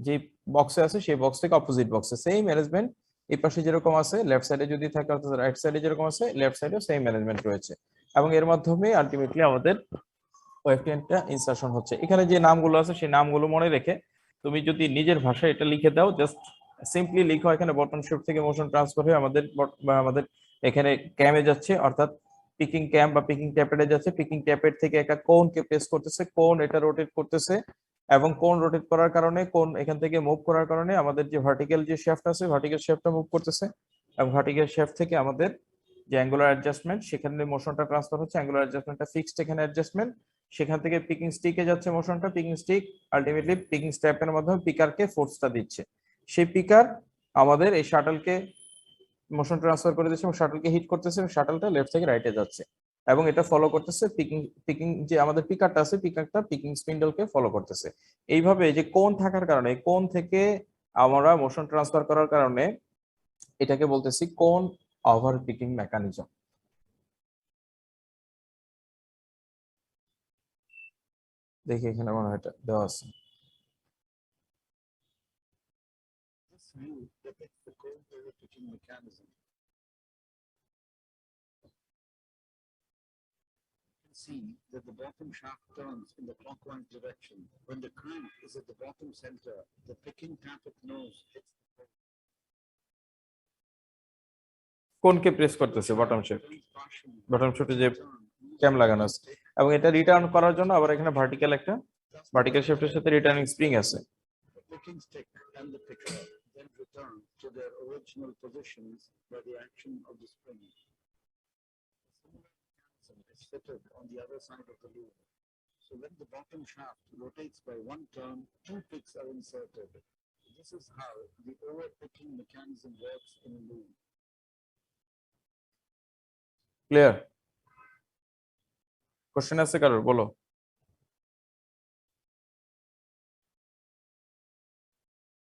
Speaker 1: যে বক্সে আছে সেই বক্স থেকে অপোজিট বক্সে। সেম ম্যানেজমেন্ট এই পাশে যেরকম আছে লেফট সাইডে যদি থাকে, অর্থাৎ রাইট সাইডে যেরকম আছে লেফট সাইডেও সেম ম্যানেজমেন্ট রয়েছে, এবং এর মাধ্যমে আলটিমেটলি আমাদের ওয়েভফ্রন্টটা ইনসারশন হচ্ছে। এখানে যে নামগুলো আছে সেই নামগুলো মনে রেখে তুমি যদি নিজের ভাষায় এটা লিখে দাও, জাস্ট সিম্পলি লিখো এখানে বটম শিফট থেকে মোশন ট্রান্সফার হয়ে আমাদের এখানে ক্যামে যাচ্ছে, অর্থাৎ পিকিং ক্যাম বা পিকিং ট্যাপেটে যাচ্ছে। পিকিং ট্যাপেট থেকে একটা কোনকে প্রেস করতেছে, কোন এটা রোটেট করতেছে, এবং কোন রোটেট করার কারণে, কোন এখান থেকে মুভ করার কারণে আমাদের যে ভার্টিক্যাল যে শ্যাফট আছে, ভার্টিক্যাল শ্যাফটটা মুভ করতেছে, এবং ভার্টিক্যাল শ্যাফট থেকে আমাদের যে অ্যাঙ্গুলার অ্যাডজাস্টমেন্ট, সেখানে মোশনটা ট্রান্সফার হচ্ছে। অ্যাঙ্গুলার অ্যাডজাস্টমেন্টটা ফিক্সড এখানে অ্যাডজাস্টমেন্ট, সেখান থেকে পিকিং স্টিকে যাচ্ছে মোশনটা, পিকিং স্টিক আলটিমেটলি পিকিং স্ট্র্যাপের মাধ্যমে পিকারকে ফোর্সটা দিচ্ছে। সেই পিকার আমাদের এই শাটলকে মোশন ট্রান্সফার করে দিচ্ছে এবং শাটলকে হিট করতেছে, এবং শাটলটা লেফট থেকে রাইটে যাচ্ছে, এবং এটা ফলো করতেছে পিকিং পিকিং যে আমাদের পিকারটা আছে, পিকারটা পিকিং স্পিন্ডলকে ফলো করতেছে। এইভাবে যে কোন থাকার কারণে, কোন থেকে আমরা মোশন ট্রান্সফার করার কারণে এটাকে বলতেছি কোন ওভার পিকিং মেকানিজম। দেখি এখানে মনে হয় এটা দেওয়া আছে।
Speaker 5: This view depicts the cone over pitching mechanism. You can see that the bottom shaft turns in the clockwise direction. When the crank is at the bottom center, the picking tappet nose hits the cone.
Speaker 1: কোনকে press করতেছে bottom shaft,
Speaker 5: Turns partially.
Speaker 1: Bottom শিফটে যে
Speaker 5: Turn.
Speaker 1: ক্যাম লাগানো আছে, এবং এটা return করার জন্য আবার এখানে ভার্টিক্যাল একটা ভার্টিক্যাল শ্যাফটের সাথে রিটার্নিং স্প্রিং আছে।
Speaker 5: The picking stick and the picker then return to their original positions by the action of the spring. Similar mechanism is fitted on the other side of the loom. So when the bottom shaft rotates by one turn, two picks are inserted. This is how the over-picking mechanism works in a loom.
Speaker 1: Clear? Question আছে কারোর? বলো।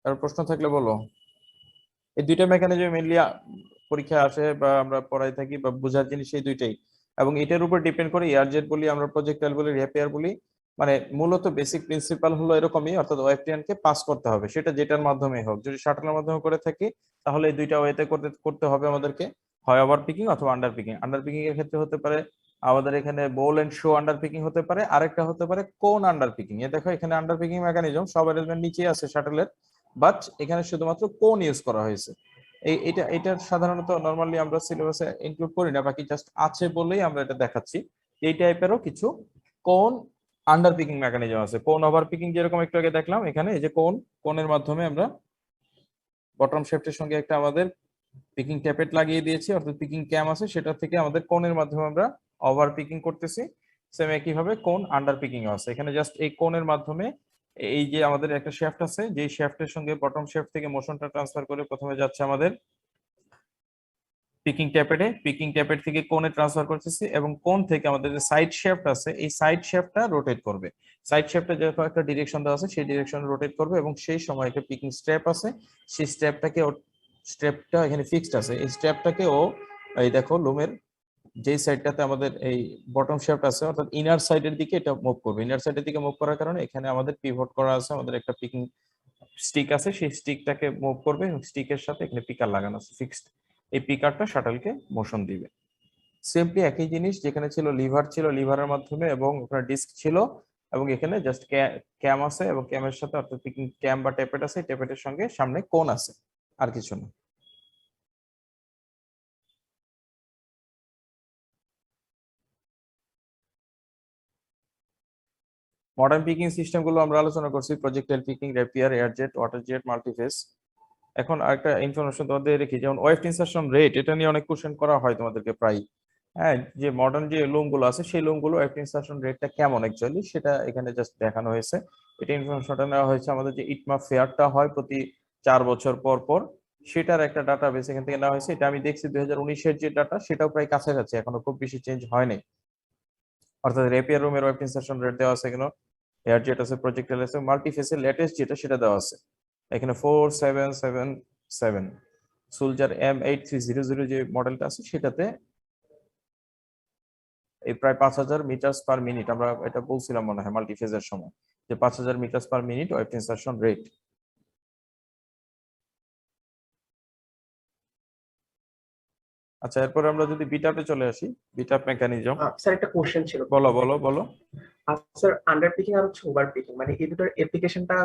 Speaker 1: আর প্রশ্ন থাকলে বলো। এই দুইটা mechanism mainly পরীক্ষায় আসে বা আমরা পড়াই থাকি বা বোঝার জিনিস এই দুইটাই, এবং এটার উপর ডিপেন্ড করে এয়ারজেট বলি, আমরা প্রজেক্টাইল বলি, র্যাপিয়ার বলি, মানে মূলত বেসিক প্রিন্সিপাল হলো এরকমই, অর্থাৎ ওয়েফটিয়ানকে পাস করতে হবে, সেটা যেটার মাধ্যমে হোক। যদি শাটলের মাধ্যমে করে থাকি তাহলে এই দুইটা ওয়েতে করতে হবে আমাদেরকে, হয় ওভার পিকিং অথবা আন্ডার পিকিং। আন্ডার পিকিং এর ক্ষেত্রে হতে পারে আমাদের এখানে বোল এন্ড শো আন্ডার পিকিং হতে পারে, আরেকটা হতে পারে কোন আন্ডার পিকিং। এ দেখো এখানে আন্ডার পিকিং মেকানিজম সব অ্যারেঞ্জমেন্ট নিচে আছে শাটলের, বাট এখানে শুধুমাত্র কোন ইউজ করা হয়েছে। এটা সাধারণত নরমালি আমরা সিলেবাসে ইনক্লুড করি না, বাকি জাস্ট আছে বলেই আমরা এটা দেখাচ্ছি। এই টাইপেরও কিছু কোন আন্ডার পিকিং মেকানিজম আছে। কোন ওভার পিকিং যেরকম একটু আগে দেখলাম, এখানে এই যে কোনের মাধ্যমে আমরা বটম শেফটের সঙ্গে একটা আমাদের পিকিং ট্যাপেট লাগিয়ে দিয়েছি, অর্থাৎ পিকিং ক্যাম আছে, সেটা থেকে আমাদের কোনের মাধ্যমে আমরা ওভার পিকিং করতেছি। সেম একইভাবে কোন আন্ডার পিকিং আছে। এখানে জাস্ট এই কোনের মাধ্যমে এই যে আমাদের একটা শ্যাফট আছে, যেই শ্যাফটের সঙ্গে বটম শ্যাফট থেকে মোশনটা ট্রান্সফার করে প্রথমে যাচ্ছে আমাদের পিকিং ট্যাপেটে, পিকিং ট্যাপেট থেকে কোণে ট্রান্সফার করতেছি, এবং কোণ থেকে আমাদের যে সাইড শ্যাফট আছে এই সাইড শ্যাফটটা রোটেট করবে। সাইড শ্যাফটে যেরকম একটা ডিরেকশন দেওয়া আছে সেই ডিরেকশনে রোটেট করবে, এবং সেই সময় একটা পিকিং স্ট্র্যাপ আছে, সেই স্ট্র্যাপটা এখানে ফিক্সড আছে, এই স্ট্র্যাপটাকে ও এই দেখো লুমের যেই সাইডটাতে আমাদের এই বটম শ্যাফট আছে অর্থাৎ ইনার সাইডের দিকে এটা মুভ করবে। ইনার সাইডের দিকে মুভ করার কারণে এখানে আমাদের পিভট করা আছে, আমাদের একটা পিকিং স্টিক আছে, সেই স্টিকটাকে মুভ করবে এবং স্টিকের সাথে এখানে পিকার লাগানো আছে ফিক্সড। এই পিকারটা শাটলকে মোশন দিবে। সিম্পলি একই জিনিস, যেখানে ছিল লিভারের মাধ্যমে, এবং ওখানে ডিস্ক ছিল, এবং এখানে জাস্ট ক্যাম আছে, এবং ক্যামের সাথে অর্থাৎ পিকিং ক্যাম বা ট্যাপেট আছে, ট্যাপেটের সঙ্গে সামনে কোন আছে, আর কিছু না। মডার্ন পিকিং সিস্টেম গুলো আমরা আলোচনা করছি, projectile Peking, rapier, এয়ারজেট, water jet, মাল্টিফেস। এখন আরেকটা ইনফরমেশন তোমাদের রেখি, যেমন ওয়েফট ইনসারশন রেট, এটা নিয়ে অনেক কোশ্চেন করা হয় তোমাদেরকে প্রায়। হ্যাঁ, যে মডার্ন যে লুম গুলো আছে সেই লুম গুলো ওয়েফট ইনসারশন রেটটা কেমন অ্যাকচুয়ালি সেটা এখানে জাস্ট দেখানো হয়েছে। এটা ইনফরমেশনটা নেওয়া হয়েছে আমাদের যে ইটমা ফেয়ারটা হয় প্রতি 4 বছর পর পর, সেটার একটা ডাটাবেস এখান থেকে নেওয়া হয়েছে। এটা আমি দেখছি 2019-এর যে ডাটা সেটাও প্রায় কাছাকাছি, এখনো খুব বেশি চেঞ্জ হয়নি। অর্থাৎ রেপিয়ার রুমের ওয়েফট ইনসারশন রেট দেওয়া আছে, এখানে এয়ারজেট আছে, প্রজেক্টাইল আছে, মাল্টিফেসের লেটেস্ট যেটা সেটা দেওয়া আছে এখানে 4777। সোলজার M8300 যে মডেলটা আছে সেটাতে এই প্রায় 5000 মিটার পার মিনিট, আমরা এটা বলছিলাম মনে হয় মাল্টিফেজের সময়, যে 5000 metre per minute weft insertion rate. আচ্ছা, এরপর আমরা যদি বিটাপে চলে আসি, বিটাপ মেকানিজম।
Speaker 6: স্যার একটা কোশ্চেন ছিল।
Speaker 1: বলো।
Speaker 6: স্যার আন্ডার পিকিং আর হচ্ছে ওভার পিকিং, মানে এই দুটোর অ্যাপ্লিকেশনটা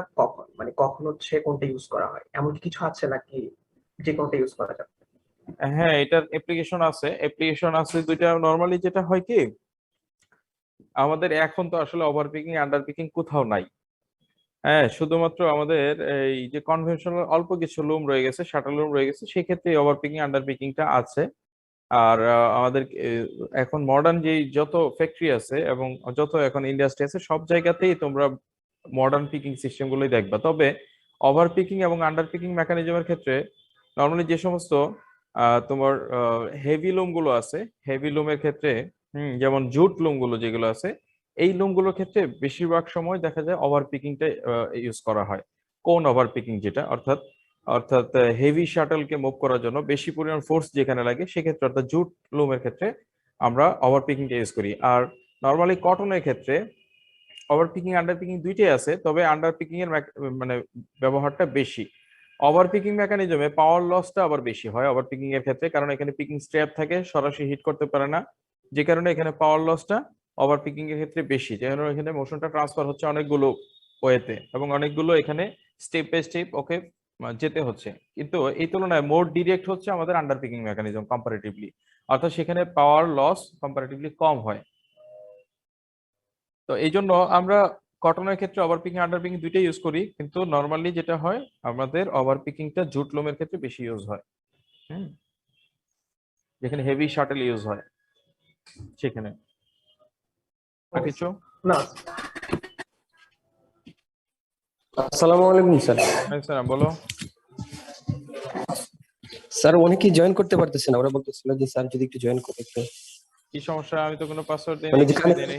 Speaker 6: কখন হচ্ছে কোনটা ইউজ করা হয়, এমন কি কিছু আছে নাকি যে কোনটা ইউজ করা যাবে?
Speaker 1: হ্যাঁ, এটার অ্যাপ্লিকেশন আছে দুইটা। নরমালি যেটা হয় কি, আমাদের এখন তো আসলে ওভার পিকিং আন্ডার পিকিং কোথাও নাই। হ্যাঁ, শুধুমাত্র আমাদের এই যে কনভেনশনাল অল্প কিছু লুম রয়ে গেছে, শাটল লুম রয়ে গেছে, সেক্ষেত্রে ওভার পিকিং আন্ডার পিকিংটা আছে। আর আমাদের এখন মডার্ন যে যত ফ্যাক্টরি আছে এবং যত এখন ইন্ডাস্ট্রি আছে সব জায়গাতেই তোমরা মডার্ন পিকিং সিস্টেম গুলোই দেখবা। তবে ওভার পিকিং এবং আন্ডার পিকিং মেকানিজমের ক্ষেত্রে নর্মালি যে সমস্ত তোমার হেভি লুম গুলো আছে, হেভি লুমের ক্ষেত্রে যেমন জুট লুম গুলো যেগুলো আছে, এই লুম গুলোর ক্ষেত্রে বেশিরভাগ সময় দেখা যায় ওভার পিকিংটা ইউজ করা হয়। কোন ওভার পিকিং যেটা, অর্থাৎ হেভি শাটলকে মুভ করার জন্য বেশি পরিমাণ ফোর্স যেখানে লাগে সেক্ষেত্রে, অর্থাৎ জুট লুমের ক্ষেত্রে আমরা ওভার পিকিংটা ইউজ করি। আর নর্মালি কটনের ক্ষেত্রে ওভার পিকিং আন্ডার পিকিং দুইটাই আছে, তবে আন্ডার পিকিং এর মানে ব্যবহারটা বেশি। ওভার পিকিং মেকানিজমে পাওয়ার লসটা আবার বেশি হয় ওভার পিকিং এর ক্ষেত্রে, কারণ এখানে পিকিং স্ট্র্যাপ থাকে, সরাসরি হিট করতে পারে না, যে কারণে এখানে পাওয়ার লসটা ওভার পিকিং এর ক্ষেত্রে বেশি। যেন এখানে মোশনটা ট্রান্সফার হচ্ছে অনেকগুলো ওয়েতে, এবং অনেকগুলো এখানে স্টেপ বাই স্টেপ ওকে যেতে হচ্ছে, কিন্তু এই তুলনায় মোর ডিরেক্ট হচ্ছে আমাদের আন্ডার পিকিং মেকানিজম কম্পারেটিভলি, অর্থাৎ সেখানে পাওয়ার লস কম্পারেটিভলি কম হয়। তো এই জন্য আমরা কটনের ক্ষেত্রে ওভারপিকিং আন্ডারপিকিং দুইটাই ইউজ করি, কিন্তু নর্মালি যেটা হয় আমাদের ওভারপিকিংটা জুট লোমের ক্ষেত্রে বেশি ইউজ হয়। হুম, যেখানে হেভি শাটল ইউজ হয় সেখানে। আর কিছু?
Speaker 6: না
Speaker 7: আসসালামু আলাইকুম স্যার।
Speaker 1: স্যার বলো।
Speaker 7: স্যার অনেকেই জয়েন করতে পারতেছে না, ওরা বলতেছিল যে স্যার যদি একটু জয়েন করে একটু।
Speaker 1: কি সমস্যা? আমি তো কোনো পাসওয়ার্ড
Speaker 7: মানে
Speaker 1: দেইনি,
Speaker 7: যে
Speaker 1: কিছুই দেইনি।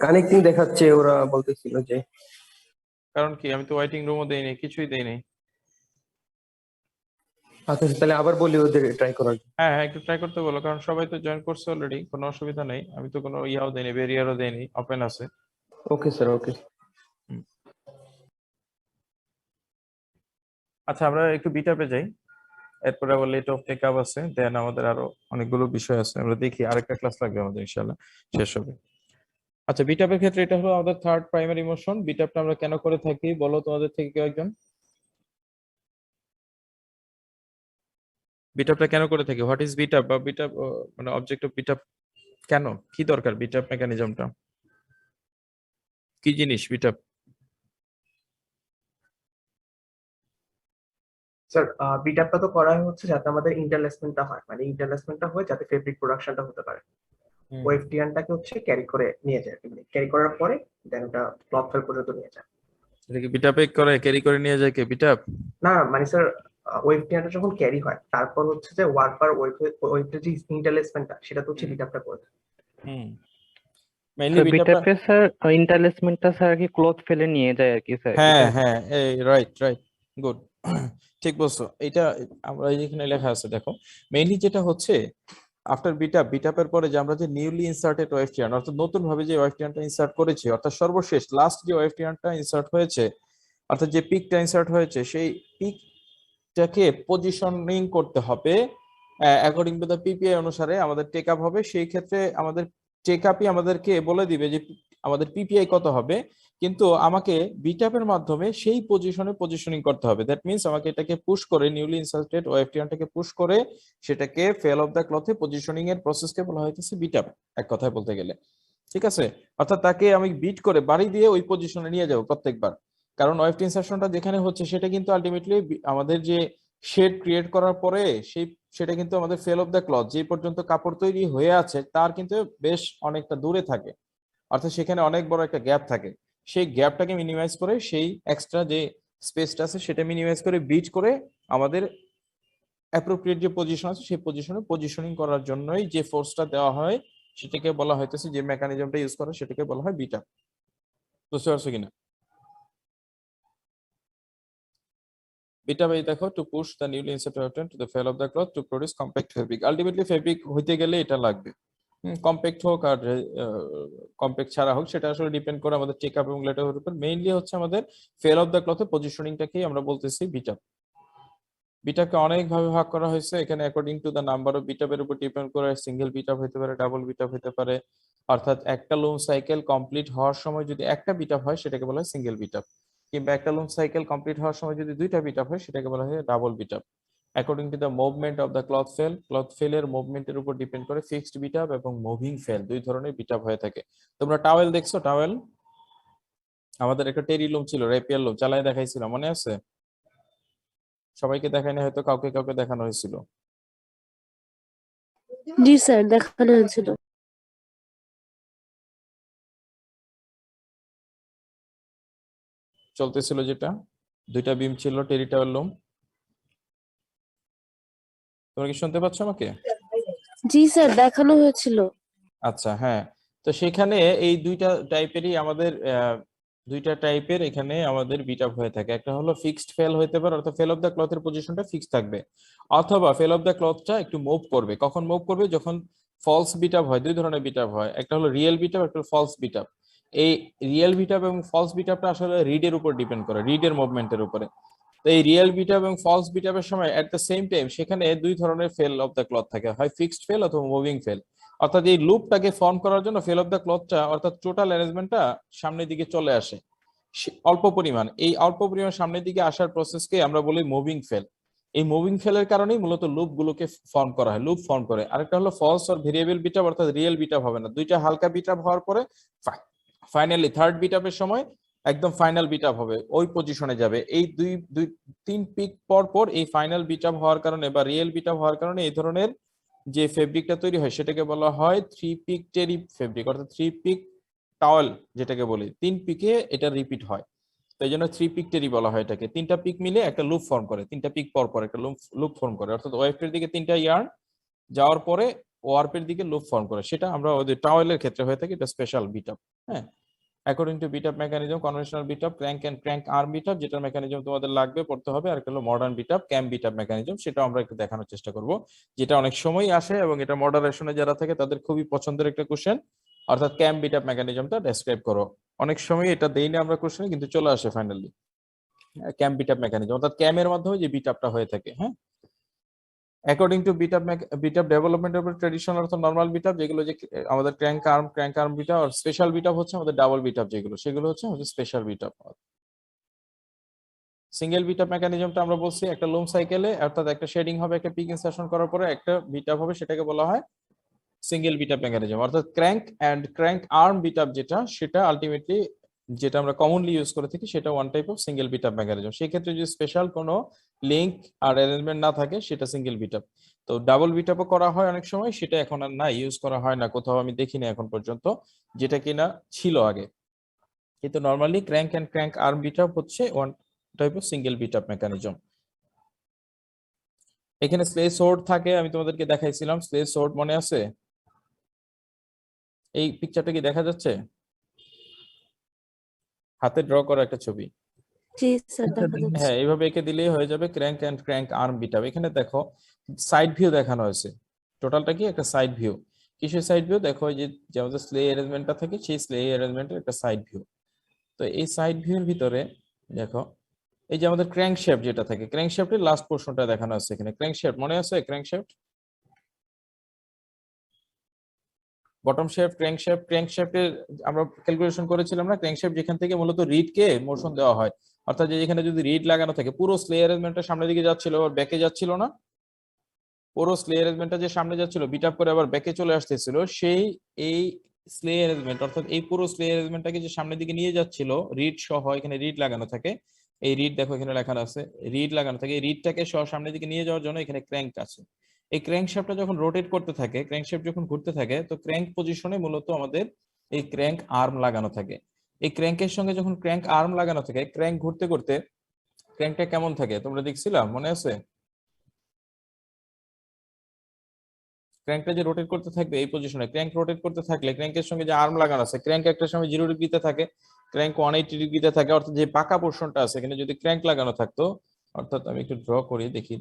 Speaker 7: কানেক্টিং দেখাচ্ছে, ওরা বলতেছিল যে।
Speaker 1: কারণ কি? আমি তো ওয়েটিং রুমও দেইনি, কিছুই দেইনি।
Speaker 7: আচ্ছা তাহলে আবার বলি ওদের ট্রাই করার জন্য।
Speaker 1: হ্যাঁ হ্যাঁ, একটু ট্রাই করতে বলো, কারণ সবাই তো জয়েন করছে অলরেডি, কোনো অসুবিধা নেই। আমি তো কোনো ইয়াও দেইনি, ব্যারিয়ারও দেইনি, ওপেন আছে।
Speaker 7: ওকে স্যার, ওকে।
Speaker 1: আচ্ছা, আমরা একটু বিটাপে যাই, এরপরে আবার লেট অফ টেক আপ আছে, দেন আমাদের আরো অনেকগুলো বিষয় আছে, আমরা দেখি আরেকটা ক্লাস লাগবে আমাদের ইনশাআল্লাহ শেষ হবে। আচ্ছা, বিটাপের ক্ষেত্রে এটা হলো আমাদের থার্ড প্রাইমারি ইমোশন। বিটাপটা আমরা কেন করে থাকি বলো তোমাদের থেকে কেউ একজন? বিটাপটা কেন করে থাকি? হোয়াট ইজ বিটাপ বা বিটাপ মানে অবজেক্ট অফ বিটাপ, কেন, কি দরকার বিটাপ মেকানিজমটা, কি জিনিস বিটাপ?
Speaker 6: স্যার, বিটআপটা তো করাই হচ্ছে যাতে আমাদের ইন্টারলেসমেন্টটা হয়, মানে ইন্টারলেসমেন্টটা হয় যাতে ফেব্রিক প্রোডাকশনটা হতে পারে। ওয়েফটিয়ানটাকে হচ্ছে ক্যারি করে নিয়ে যায়, মানে ক্যারি করার পরে দেন ওটা ক্লথ ফেল পর্যন্ত নিয়ে যায়।
Speaker 1: এটা কি বিটাপে করে ক্যারি করে নিয়ে যায় কে বিটাপ?
Speaker 6: না মানে স্যার, ওয়েফটিয়ানটা যখন ক্যারি হয় তারপর হচ্ছে যে ওয়ার্কার ওয়েফের যে ইন্টারলেসমেন্টটা সেটা তো হচ্ছে বিটআপটা করে।
Speaker 1: হুম, মেইনলি বিটাপটা।
Speaker 3: বিটাপে স্যার ইন্টারলেসমেন্টটা স্যার কি ক্লথ ফেলে নিয়ে যায় আর কি স্যার,
Speaker 1: হ্যাঁ
Speaker 3: এটা?
Speaker 1: হ্যাঁ, এই রাইট রাইট, গুড, ঠিক বলছো। এটা আমরা এখানে লেখা আছে দেখো, মেইনলি যেটা হচ্ছে আফটার বিটাপের পরে যে আমরা যে নিউলি ইনসার্টেড ওয়েফটিয়ান, অর্থাৎ নতুন ভাবে যে ওয়েফটিয়ানটা ইনসার্ট করেছি, অর্থাৎ সর্বশেষ লাস্ট যে ওয়েফটিয়ানটা ইনসার্ট হয়েছে, অর্থাৎ যে পিকটা ইনসার্ট হয়েছে, সেই পিকটাকে পজিশনিং করতে হবে অ্যাকর্ডিং টু দ্য পিপিআই অনুসারে আমাদের টেক আপ হবে। সেই ক্ষেত্রে আমাদের টেক আপই আমাদেরকে বলে দিবে যে আমাদের পিপিআই কত হবে, কিন্তু আমাকে বিটাপের মাধ্যমে সেই পজিশনে পজিশনিং করতে হবে। দ্যাট মিন্স আমাকে এটাকে পুশ করে, নিউলি ইনসার্টেড ওয়েফটিয়ানটাকে পুশ করে সেটাকে ফেল অফ দ্য ক্লথে পজিশনিং এর প্রসেসকে বলা হইতেছে বিটাপ, এক কথায় বলতে গেলে। ঠিক আছে, অর্থাৎ তাকে আমি বিট করে বাড়ি দিয়ে ওই পজিশনে নিয়ে যাব প্রত্যেকবার, কারণ ওয়েফট ইনসারশনটা যেখানে হচ্ছে সেটা কিন্তু আলটিমেটলি আমাদের যে শেড ক্রিয়েট করার পরে সেটা কিন্তু আমাদের ফেল অফ দ্য ক্লথ যে পর্যন্ত কাপড় তৈরি হয়ে আছে তার কিন্তু বেশ অনেকটা দূরে থাকে, অর্থাৎ সেখানে অনেক বড় একটা গ্যাপ থাকে। সেই গ্যাপটাকে মিনিমাইজ করে, সেই এক্সট্রা যে স্পেসটা আছে সেটা মিনিমাইজ করে বিট করে আমাদের অ্যাপ্রোপ্রিয়েট যে পজিশন আছে সেই পজিশনে পজিশনিং করার জন্যই যে ফোর্সটা দেওয়া হয় সেটাকে বলা হইতেছে, যে মেকানিজমটা ইউজ করা সেটাকে বলা হয় বিটা। বুঝতে পারছো কিনা? বিটা বাই দেখো, to push the newly inserted ওয়েফটিয়ান to the fell of the cloth to produce compact fabric. Ultimately fabric হইতে গেলে এটা লাগবে, কম্প্যাক্ট হোক আর কম্প্যাক্ট ছাড়া হোক, সেটা আসলে ডিপেন্ড করে আমাদের টেক আপ এবং লেট আপের উপর। মেইনলি হচ্ছে আমাদের ফেল অফ দ্য ক্লথে পজিশনিংটাকেই আমরা বলতেছি বিটা। বিটাকে অনেক ভাবে ভাগ করা হয়েছে এখানে according to the number of বিটাপের উপর ডিপেন্ড করে। সিঙ্গেল বিটাপ হতে পারে, ডাবল বিটাপ হতে পারে, অর্থাৎ একটা লুম সাইকেল কমপ্লিট হওয়ার সময় যদি একটা বিটাপ হয় সেটাকে বলা হয় সিঙ্গেল বিটাপ, কিংবা একটা লুম সাইকেল কমপ্লিট হওয়ার সময় যদি দুইটা বিটাপ হয় সেটাকে বলা হয় double beat up. According to the movement of the cloth ফেলের মুভমেন্টের উপর ডিপেন্ড করে ফিক্সড বিটাপ এবং মুভিং ফেল দুই ধরনের বিটাপ হয়ে থাকে। তোমরা টাওয়েল দেখছো? টাওয়েল আমাদের একটা টেরি লুম ছিল, রেপিয়ার লুম চালায় দেখাইছিল, মনে আছে? সবাইকে দেখায়নি হয়তো, কাউকে কাউকে দেখানো হয়েছিল।
Speaker 2: জি স্যার, দেখানো হয়েছিল।
Speaker 1: চলতেছিল যেটা, দুইটা বিম ছিল, টেরি টাওয়েল লুম। তোমরা কি শুনতে পাচ্ছ আমাকে?
Speaker 2: জি স্যার, দেখানো হয়েছিল।
Speaker 1: আচ্ছা, হ্যাঁ। তো সেখানে এই দুইটা টাইপেরই আমাদের দুইটা টাইপের এখানে আমাদের বিটআপ হয়ে থাকে। একটা হলো ফিক্সড ফেল হইতে পারে, অর্থাৎ ফেল অফ দ্য ক্লথের পজিশনটা ফিক্স থাকবে, অথবা ফেল অফ দ্য ক্লথটা একটু মুভ করবে। কখন মুভ করবে? যখন ফলস বিটআপ হয়। দুই ধরনের বিটআপ হয়, একটা হলো রিয়েল বিটআপ, একটা ফলস বিটআপ। এই রিয়েল বিটআপ এবং ফলস বিটআপটা আসলে রিডের উপর ডিপেন্ড করে, রিডের মুভমেন্টের উপরে। তো এই রিয়েল বিটআপ এবং ফলস বিটআপের সময় এট দ্য সেম টাইম সেখানে দুই ধরনের ফেল অফ দ্য ক্লথ থাকে, হয় ফিক্সড ফেল অথবা মুভিং ফেল। অর্থাৎ এই লুপটাকে ফর্ম করার জন্য ফেল অফ দ্য ক্লথটা, অর্থাৎ টোটাল অ্যারেঞ্জমেন্টটা সামনের দিকে চলে আসে অল্প পরিমাণ। এই অল্প পরিমাণ সামনের দিকে আসার প্রসেসকে আমরা বলি মুভিং ফেল। এই মুভিং ফেলের কারণেই মূলত লুপ গুলোকে ফর্ম করা হয়, লুপ ফর্ম করে। আরেকটা হলো ফলস অর ভেরিয়েবল বিটআপ, অর্থাৎ রিয়েল বিটআপ হবে না। দুইটা হালকা বিটআপ হওয়ার পরে ফাইনালি থার্ড বিটআপের সময় একদম ফাইনাল বিটআপ হবে, ওই পজিশনে যাবে। এই তিন পিক পর পর এই ফাইনাল বিটআপ হওয়ার কারণে বা রিয়েল বিটআপ হওয়ার কারণে এই ধরনের যে ফেব্রিকটা তৈরি হয় সেটাকে বলা হয় থ্রি পিক টেরি ফেব্রিক, অর্থাৎ থ্রি পিক টাওয়েল যেটাকে বলি। 3 পিকে এটা রিপিট হয়, তাই জন্য থ্রি পিক টেরি বলা হয় এটাকে। 3টা পিক মিলে একটা লুপ ফর্ম করে, 3টা পিক পর পর একটা লুপ ফর্ম করে, অর্থাৎ ওয়েভের দিকে 3টা ইয়ার্ন যাওয়ার পরে ওয়ার্পের দিকে লুপ ফর্ম করে। সেটা আমরা ওদের টাওয়েলের ক্ষেত্রে হয়ে থাকে, এটা স্পেশাল বিটআপ। হ্যাঁ, according to beat up mechanism, conventional beat up, crank and crank arm beat up, যেটার মেকানিজম তোমাদের লাগবে পড়তে হবে, আর হলো মডার্ন বিটআপ, ক্যাম বিটআপ মেকানিজম। সেটা আমরা একটু দেখানোর চেষ্টা করব, যেটা অনেক সময় আসে এবং এটা মডারেশনে যারা থাকে তাদের খুবই পছন্দের একটা কোশ্চেন, অর্থাৎ ক্যাম বিটআপ মেকানিজমটা ডেসক্রাইব করো। অনেক সময় এটা দেই না আমরা কোশ্চেনে, কিন্তু চলে আসে ফাইনালি ক্যাম বিটআপ মেকানিজম, অর্থাৎ ক্যামের মাধ্যমে যে বিটআপটা হয়ে থাকে। হ্যাঁ, according to beat up development of traditional অর্থাৎ নরমাল বিটআপ, যেগুলো যে আমাদের ক্র্যাঙ্ক আর্ম বিটআপ, আর স্পেশাল বিটআপ হচ্ছে আমাদের ডাবল বিটআপ, যেগুলো সেগুলো হচ্ছে আমাদের স্পেশাল বিটআপ। সিঙ্গেল বিটআপ মেকানিজমটা আমরা বলছি একটা লুম সাইকেলে, অর্থাৎ একটা শেডিং হবে, একটা পিক ইনসারশন করার পরে একটা বিটআপ হবে, সেটাকে বলা হয় সিঙ্গেল বিটআপ মেকানিজম। অর্থাৎ ক্র্যাঙ্ক আর্ম বিটআপ যেটা, সেটা আলটিমেটলি যেটা আমরা কমনলি ইউজ করে থাকি, সেটা one type of single beat up mechanism. সেই ক্ষেত্রে যদি স্পেশাল কোনো লিংক আর অ্যারেঞ্জমেন্ট না থাকে, সেটা সিঙ্গেল বিটআপ। তো ডাবল বিটআপও করা হয় অনেক সময়, সেটা এখন আর না, ইউজ করা হয় না কোথাও, আমি দেখিনি এখন পর্যন্ত, যেটা কিনা ছিল আগে। কিন্তু নর্মালি ক্র্যাঙ্ক আর্ম বিটআপ হচ্ছে one type of single beat up mechanism. এখানে স্লে সোর্ড থাকে, আমি তোমাদেরকে দেখাইছিলাম স্লে সোর্ড, মনে আছে? এই পিকচারটা কি দেখা যাচ্ছে? হাতে ড্র করা একটা ছবি।
Speaker 2: জি স্যার দেখা যাচ্ছে।
Speaker 1: হ্যাঁ, এইভাবে এঁকে দিলেই হয়ে যাবে ক্র্যাঙ্ক আর্ম বিটআপ। এখানে দেখো সাইড ভিউ দেখানো হয়েছে, টোটালটা কি একটা সাইড ভিউ। কিসের সাইড ভিউ? দেখো এই যে আমাদের স্লে অ্যারেঞ্জমেন্টটা থাকে, সেই স্লে অ্যারেঞ্জমেন্টের একটা সাইড ভিউ। তো এই সাইড ভিউর ভিতরে দেখো এই যে আমাদের ক্র্যাঙ্ক শেফট যেটা থাকে, ক্র্যাঙ্ক শেফটের লাস্ট পোর্শনটা দেখানো আছে এখানে। ক্র্যাঙ্ক শেফট মনে আছে? Crank shaft, bottom shaft, crank শেফটের আমরা ক্যালকুলেশন করেছিলাম না, ক্র্যাঙ্ক শেফট যেখান থেকে মূলত রিড কে মোশন দেওয়া হয়, অর্থাৎ যে যেখানে যদি রিড লাগানো থাকে, পুরো স্লে অ্যারেঞ্জমেন্টটা সামনের দিকে যাচ্ছিল আবার ব্যাকে যাচ্ছিল না, পুরো স্লে অ্যারেঞ্জমেন্টটা যে সামনে যাচ্ছিল বিটআপ করে আবার ব্যাকে চলে আসতেছিল, সেই এই স্লে অ্যারেঞ্জমেন্ট, অর্থাৎ এই পুরো স্লে অ্যারেঞ্জমেন্টটাকে যে সামনের দিকে নিয়ে যাচ্ছিল রিড সহ, এখানে রিড লাগানো থাকে, এই রিড দেখো এখানে লেখানো আছে, রিড লাগানো থাকে, এই রিডটাকে সহ সামনের দিকে নিয়ে যাওয়ার জন্য এখানে ক্র্যাঙ্ক আছে। এই ক্র্যাঙ্ক শ্যাফটটা যখন রোটেট করতে থাকে, ক্র্যাঙ্ক শ্যাফট যখন ঘুরতে থাকে, তো ক্র্যাঙ্ক পজিশনে মূলত আমাদের এই ক্র্যাঙ্ক আর্ম লাগানো থাকে। এই ক্র্যাঙ্কের সঙ্গে যখন ক্র্যাঙ্ক আর্ম লাগানো থাকে, ক্র্যাঙ্ক ঘুরতে করতে ক্র্যাঙ্কটা কেমন থাকে তোমরা দেখছিলাম, মনে আছে? ক্র্যাঙ্কটা যে রোটেট করতে থাকবে এই পজিশনে, ক্র্যাঙ্ক রোটেট করতে থাকলে ক্র্যাঙ্কের সঙ্গে যে আর্ম লাগানো আছে, ক্র্যাঙ্ক একটা সময় 0 ডিগ্রিতে থাকে, ক্র্যাঙ্ক 180 ডিগ্রিতে থাকে, অর্থাৎ যে পাকা পোর্শনটা আছে এখানে যদি ক্র্যাঙ্ক লাগানো থাকতো, অর্থাৎ আমি একটু ড্র করি দেখি,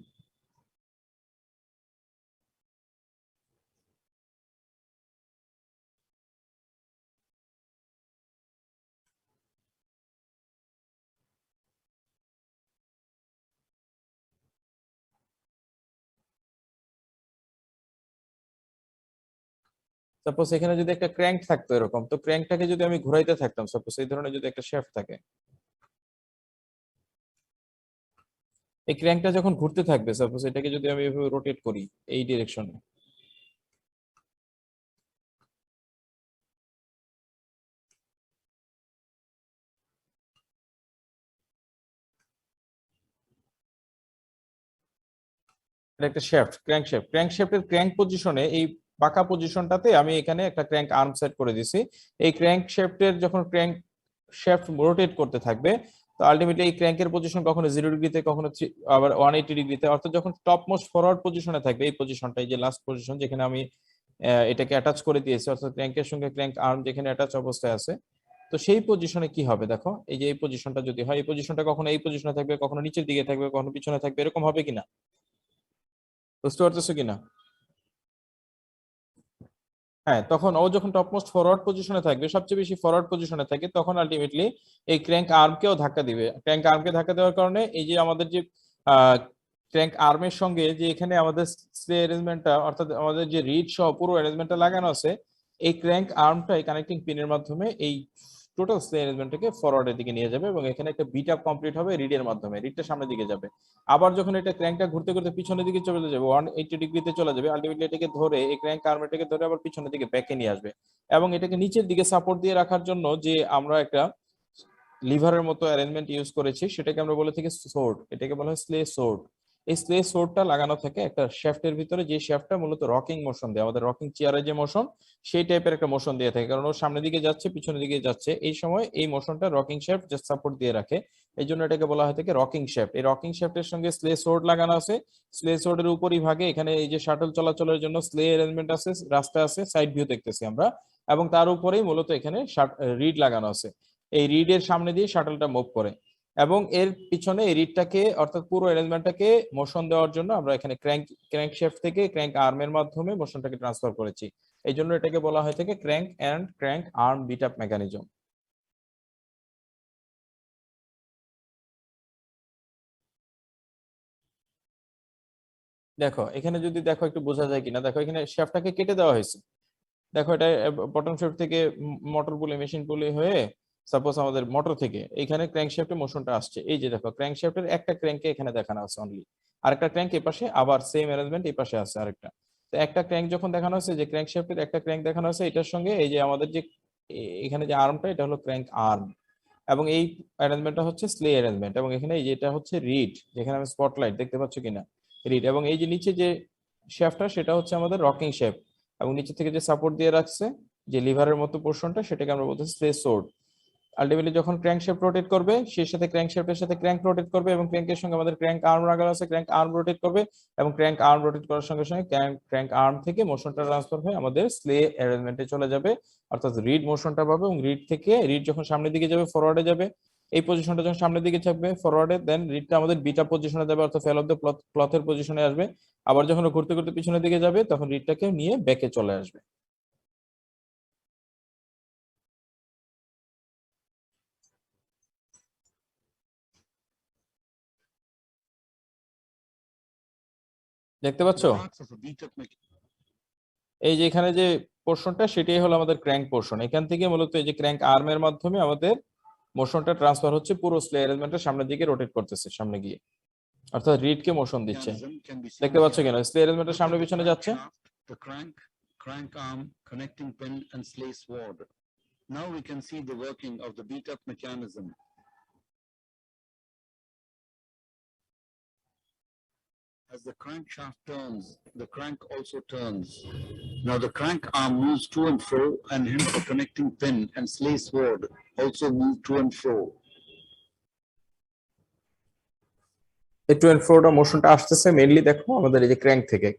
Speaker 1: সাপোজ এখানে যদি একটা ক্র্যাঙ্ক থাকতো এরকম, তো ক্র্যাঙ্কটাকে যদি আমি ঘুরাইতে থাকতাম, সাপোজ এই ধরনের যদি একটা শ্যাফট থাকে, এই ক্র্যাঙ্কটা যখন ঘুরতে থাকবে, সাপোজ এটাকে যদি আমি এভাবে রোটেট করি এই ডিরেকশনে, এটা একটা শ্যাফট, ক্র্যাঙ্ক শ্যাফটের ক্র্যাঙ্ক পজিশনে এই পাকা পজিশনটাতে আমি এখানে একটা ক্র্যাঙ্ক আর্ম সেট করে দিছি। এই ক্র্যাঙ্ক শ্যাফটের যখন ক্র্যাঙ্ক শ্যাফট রোটেট করতে থাকবে, তো আলটিমেটলি এই ক্র্যাঙ্কের পজিশন কখনো 0 ডিগ্রিতে, কখনো আবার 180 ডিগ্রিতে, অর্থাৎ যখন টপ মোস্ট ফরওয়ার্ড পজিশনে থাকবে এই পজিশনটা, এই যে লাস্ট পজিশন যেখানে আমি এটাকে অ্যাটাচ করে দিয়েছি, অর্থাৎ ক্র্যাঙ্কের সঙ্গে ক্র্যাঙ্ক আর্ম যেখানে অ্যাটাচ অবস্থায় আছে, তো সেই পজিশনে কি হবে দেখো, এই যে এই পজিশনটা যদি হয়, এই পজিশনটা কখনো এই পজিশনে থাকবে, কখনো নিচের দিকে থাকবে, কখনো পিছনে থাকবে, এরকম হবে কিনা, বুঝতে পারতেছো কিনা? হ্যাঁ, তখন ও যখন টপমোস্ট ফরওয়ার্ড পজিশনে থাকবে, সবচেয়ে বেশি ফরওয়ার্ড পজিশনে থাকে, তখন আলটিমেটলি এই ক্র্যাঙ্ক আর্মকেও ধাক্কা দিবে। ক্র্যাঙ্ক আর্মকে ধাক্কা দেওয়ার কারণে এই যে আমাদের যে ক্র্যাঙ্ক আর্মের সঙ্গে যে এখানে আমাদের স্লে অ্যারেঞ্জমেন্টটা, অর্থাৎ আমাদের যে রিড সহ পুরো অ্যারেঞ্জমেন্টটা লাগানো আছে, এই ক্র্যাঙ্ক আর্মটা এই কানেক্টিং পিনের মাধ্যমে এই টোটাল স্লে অ্যারেঞ্জমেন্টটাকে ফরওয়ার্ডের দিকে নিয়ে যাবে এবং এখানে একটা বিট আপ কমপ্লিট হবে রিডের মাধ্যমে, রিডটা সামনের দিকে যাবে। আবার যখন এটা ক্র্যাঙ্কটা ঘুরতে ঘুরতে পিছনের দিকে চলে যাবে 180 ডিগ্রিতে চলে যাবে, আলটিমেটলি এটাকে ধরে এই ক্র্যাঙ্ক আর্মটাকে ধরে আবার পিছনের দিকে ব্যাকে নিয়ে আসবে এবং এটাকে নিচের দিকে সাপোর্ট দিয়ে রাখার জন্য যে আমরা একটা লিভারের মতো অ্যারেঞ্জমেন্ট ইউজ করেছি সেটাকে আমরা বলে থাকি সোর্ড, এটাকে বলা হয় স্লে সোর্ড। এই স্লে সোর্ডটা লাগানো থাকে একটা শ্যাফটের ভিতরে, যে শ্যাফটটা মূলত রকিং মোশন দেয়, আমাদের রকিং চেয়ারের যে মোশন সেই টাইপের একটা মোশন দিয়ে থাকে, কারণ ও সামনের দিকে যাচ্ছে পিছনের দিকে যাচ্ছে, এই সময় এই মোশনটা রকিং শ্যাফট জাস্ট সাপোর্ট দিয়ে রাখে, এই জন্য এটাকে বলা হয় থাকে রকিং শ্যাফট। এই রকিং শ্যাফটের সঙ্গে স্লে সোর্ড লাগানো আছে, স্লে সোর্ডের উপরই ভাগে এখানে এই যে শাটল চলাচলের জন্য স্লে অ্যারেঞ্জমেন্ট আছে, রাস্তা আছে, সাইড ভিউ দেখতেছি আমরা, এবং তার উপরেই মূলত এখানে রিড লাগানো আছে। এই রিডের সামনে দিয়ে শাটলটা মুভ করে এবং এর পিছনে এই রিডটাকে অর্থাৎ পুরো অ্যারেঞ্জমেন্টটাকে মোশন দেওয়ার জন্য আমরা এখানে ক্র্যাঙ্ক শ্যাফট থেকে ক্র্যাঙ্ক আর্মের মাধ্যমে মোশনটাকে ট্রান্সফার করেছি, এই জন্য এটাকে বলা হয় থাকে crank arm beat up mechanism. দেখো এখানে যদি দেখো একটু বোঝা যায় কিনা, দেখো এখানে শ্যাফটটাকে কেটে দেওয়া হয়েছে, দেখো এটা বটম শ্যাফট থেকে মোটর পুলি মেশিন পুলি হয়ে সাপোজ আমাদের মোটর থেকে এখানে ক্র্যাঙ্ক শ্যাফটে মোশনটা আসছে, এই যে দেখো ক্র্যাঙ্ক শ্যাফটের একটা ক্র্যাঙ্কে এখানে দেখানো আছে অনলি, আরেকটা ক্র্যাঙ্ক এই পাশে, আবার সেম অ্যারেঞ্জমেন্ট এই পাশে আছে আরেকটা। তো একটা ক্র্যাঙ্ক যখন দেখানো হচ্ছে, যে ক্র্যাঙ্ক শ্যাফটের একটা ক্র্যাঙ্ক দেখানো আছে এটার সঙ্গে এই যে আমাদের যে এখানে যে আর্মটা এটা হলো ক্র্যাঙ্ক আর্ম, এবং এই অ্যারেঞ্জমেন্টটা হচ্ছে স্লে অ্যারেঞ্জমেন্ট, এবং এখানে এই যে এটা হচ্ছে রিড, যেখানে আমি স্পটলাইট দেখতে পাচ্ছ কিনা রিড, এবং এই যে নিচে যে শ্যাফটটা সেটা হচ্ছে আমাদের রকিং শ্যাফট, এবং নিচে থেকে যে সাপোর্ট দিয়ে রাখছে যে লিভারের মতো পোর্শনটা সেটাকে আমরা বলতেছি স্লে সোর্ড। আলটিমেটলি যখন ক্র্যাঙ্ক শ্যাফট রোটেট করবে সেই সাথে ক্র্যাঙ্ক শ্যাফটের সাথে ক্র্যাঙ্ক রোটেট করবে, এবং ক্র্যাঙ্কের সঙ্গে আমাদের ক্র্যাঙ্ক আর্ম লাগানো আছে, ক্র্যাঙ্ক আর্ম রোটেট করবে, এবং ক্র্যাঙ্ক আর্ম রোটেট করার সঙ্গে সঙ্গে ক্র্যাঙ্ক আর্ম থেকে মোশনটা ট্রান্সফার হয়ে আমাদের স্লে অ্যারেঞ্জমেন্টে চলে যাবে, অর্থাৎ রিড মোশনটা পাবে, এবং রিড থেকে রিড যখন সামনের দিকে যাবে ফরওয়ার্ডে যাবে, এই পজিশনটা যখন সামনের দিকে থাকবে ফরওয়ার্ডে, দেন রিডটা আমাদের বিটা পজিশনে যাবে অর্থাৎ ফেল অফ দ্য ক্লথের পজিশনে আসবে, আবার যখন ঘুরতে ঘুরতে পিছনের দিকে যাবে তখন রিডটাকে নিয়ে ব্যাকে চলে আসবে। দেখতে পাচ্ছ
Speaker 5: Parts of a beat-up
Speaker 1: এই যে এখানে যে পোর্শনটা সেটাই হলো আমাদের ক্র্যাঙ্ক পোর্শন, এখান থেকে মূলত এই যে ক্র্যাঙ্ক আর্মের মাধ্যমে আমাদের মোশনটা ট্রান্সফার হচ্ছে, পুরো স্লে অ্যারেঞ্জমেন্টের সামনের দিকে রোটেট করতেছে সামনে গিয়ে, অর্থাৎ রিডকে মোশন দিচ্ছে।
Speaker 5: mechanism can be seen
Speaker 1: দেখতে পাচ্ছ
Speaker 5: here.
Speaker 1: কেন স্লে অ্যারেঞ্জমেন্টের
Speaker 5: Look
Speaker 1: সামনে
Speaker 5: at the
Speaker 1: পিছনে যাচ্ছে,
Speaker 5: crankshaft, the crank arm, connecting pin and slay sword. Now we can see the working of the beat-up mechanism. As the crankshaft turns, the crank also turns. Now the crank arm moves to and fro, and hence the connecting pin and slay sword also move to and fro.
Speaker 1: এই two and ফ্রোটা মোশনটা আসতেছে mainly দেখো আমাদের এই যে crank থেকে,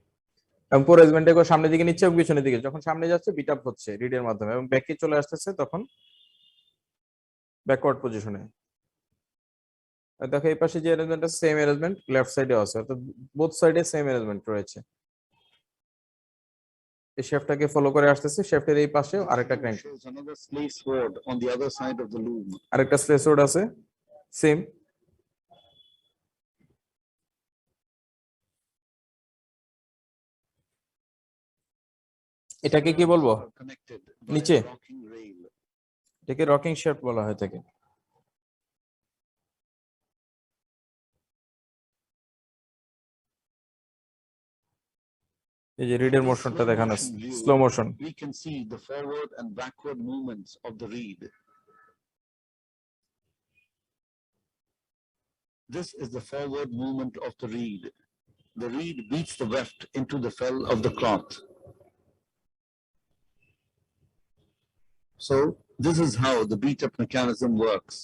Speaker 1: এবং পুরো অ্যারেঞ্জমেন্টটাকে সামনের দিকে নিচ্ছে এবং পিছনের দিকে, যখন সামনে যাচ্ছে বিট আপ হচ্ছে রিডের মাধ্যমে এবং ব্যাকে চলে আসতেছে তখন ব্যাকওয়ার্ড পজিশনে। দেখো এই পাশে যে অ্যারেঞ্জমেন্টটা সেম অ্যারেঞ্জমেন্ট লেফট সাইডে আছে, অর্থাৎ বোথ সাইডে সেম অ্যারেঞ্জমেন্ট রয়েছে। এই শেফটাকে ফলো করে আসতেছে, শেফটের এই পাশেও আরেকটা crank,
Speaker 5: Shows another slay sword on the other side of the loom.
Speaker 1: আরেকটা স্লেসোড আছে সেম। এটাকে কি বলবো,
Speaker 5: Connected by
Speaker 1: নিচে
Speaker 5: a rocking rail.
Speaker 1: এটাকে রকিং শেফট বলা হয় থাকে। এই যে রিডের মোশনটা দেখানো আছে slow motion.
Speaker 5: We can see the forward and backward movements of the reed. This is the forward movement of the reed. The reed beats the weft into the fell of the cloth. So this is how the beat-up mechanism works.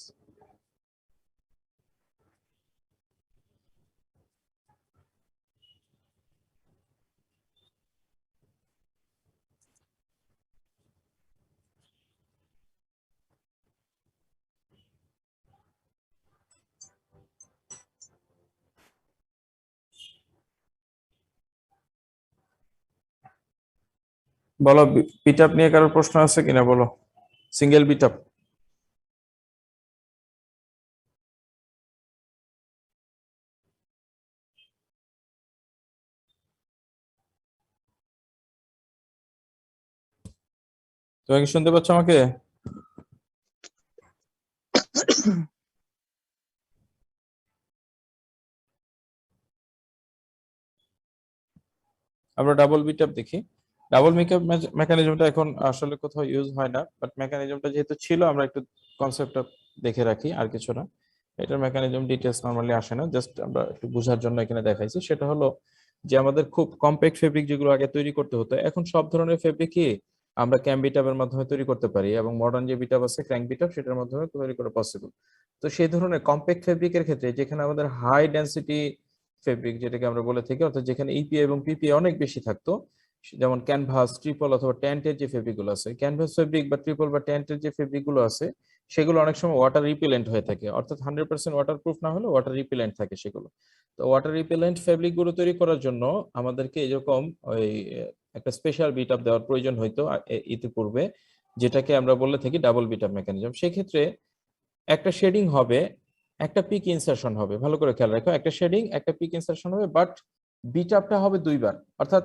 Speaker 1: বলো bit up নিয়ে কারোর প্রশ্ন আছে কিনা বলো, single bit up. তুমি কি শুনতে পাচ্ছ আমাকে? আমরা ডাবল বিটআপ দেখি। ডাবল মেকআপ মেকানিজমটা এখন আসলে কোথাও ইউজ হয় না, বাট মেকানিজমটা যেহেতু ছিল আমরা একটু কনসেপ্টটা দেখে রাখি, আর কিছু না। এটার মেকানিজম ডিটেলস নরমালি আসে না, জাস্ট আমরা একটু বোঝার জন্য এখানে দেখাইছি। সেটা হলো যে আমাদের খুব কম্প্যাক্ট ফেব্রিক যেগুলো আগে তৈরি করতে হতো, এখন সব ধরনের ফেব্রিকই আমরা ক্যাম বিটআপের মাধ্যমে তৈরি করতে পারি, এবং মডার্ন যে বিটআপ আছে ক্র্যাঙ্ক বিটআপ, সেটার মাধ্যমে তৈরি করা পসিবল। তো সেই ধরনের কম্প্যাক্ট ফেব্রিকের ক্ষেত্রে যেখানে আমাদের হাই ডেনসিটি ফেব্রিক যেটাকে আমরা বলে থাকি, অর্থাৎ যেখানে ইপিএ এবং পিপিএ অনেক বেশি থাকতো, যেমন ক্যানভাস, ট্রিপল অথবা ট্যান্টের যে ফেব্রিক গুলো আছে, ক্যানভাস ফেব্রিক বা ট্রিপল বা ট্যান্টের যে ফেব্রিক গুলো আছে, সেগুলো অনেক সময় ওয়াটার রিপিলেন্ট হয়ে থাকে, অর্থাৎ 100% ওয়াটারপ্রুফ না হলে ওয়াটার রিপিলেন্ট থাকে সেগুলো। তো ওয়াটার রিপিলেন্ট ফেব্রিক গুলো তৈরি করার জন্য আমাদেরকে এরকম ওই একটা স্পেশাল বিটআপ দেওয়ার প্রয়োজন হইতো ইতিপূর্বে, যেটাকে আমরা বলে থাকি ডাবল বিটআপ মেকানিজম। সেক্ষেত্রে একটা শেডিং হবে, একটা পিক ইনসারশন হবে, ভালো করে খেয়াল রাখো, একটা শেডিং একটা পিক ইনসারশন হবে, বাট বিটআপটা হবে দুইবার। অর্থাৎ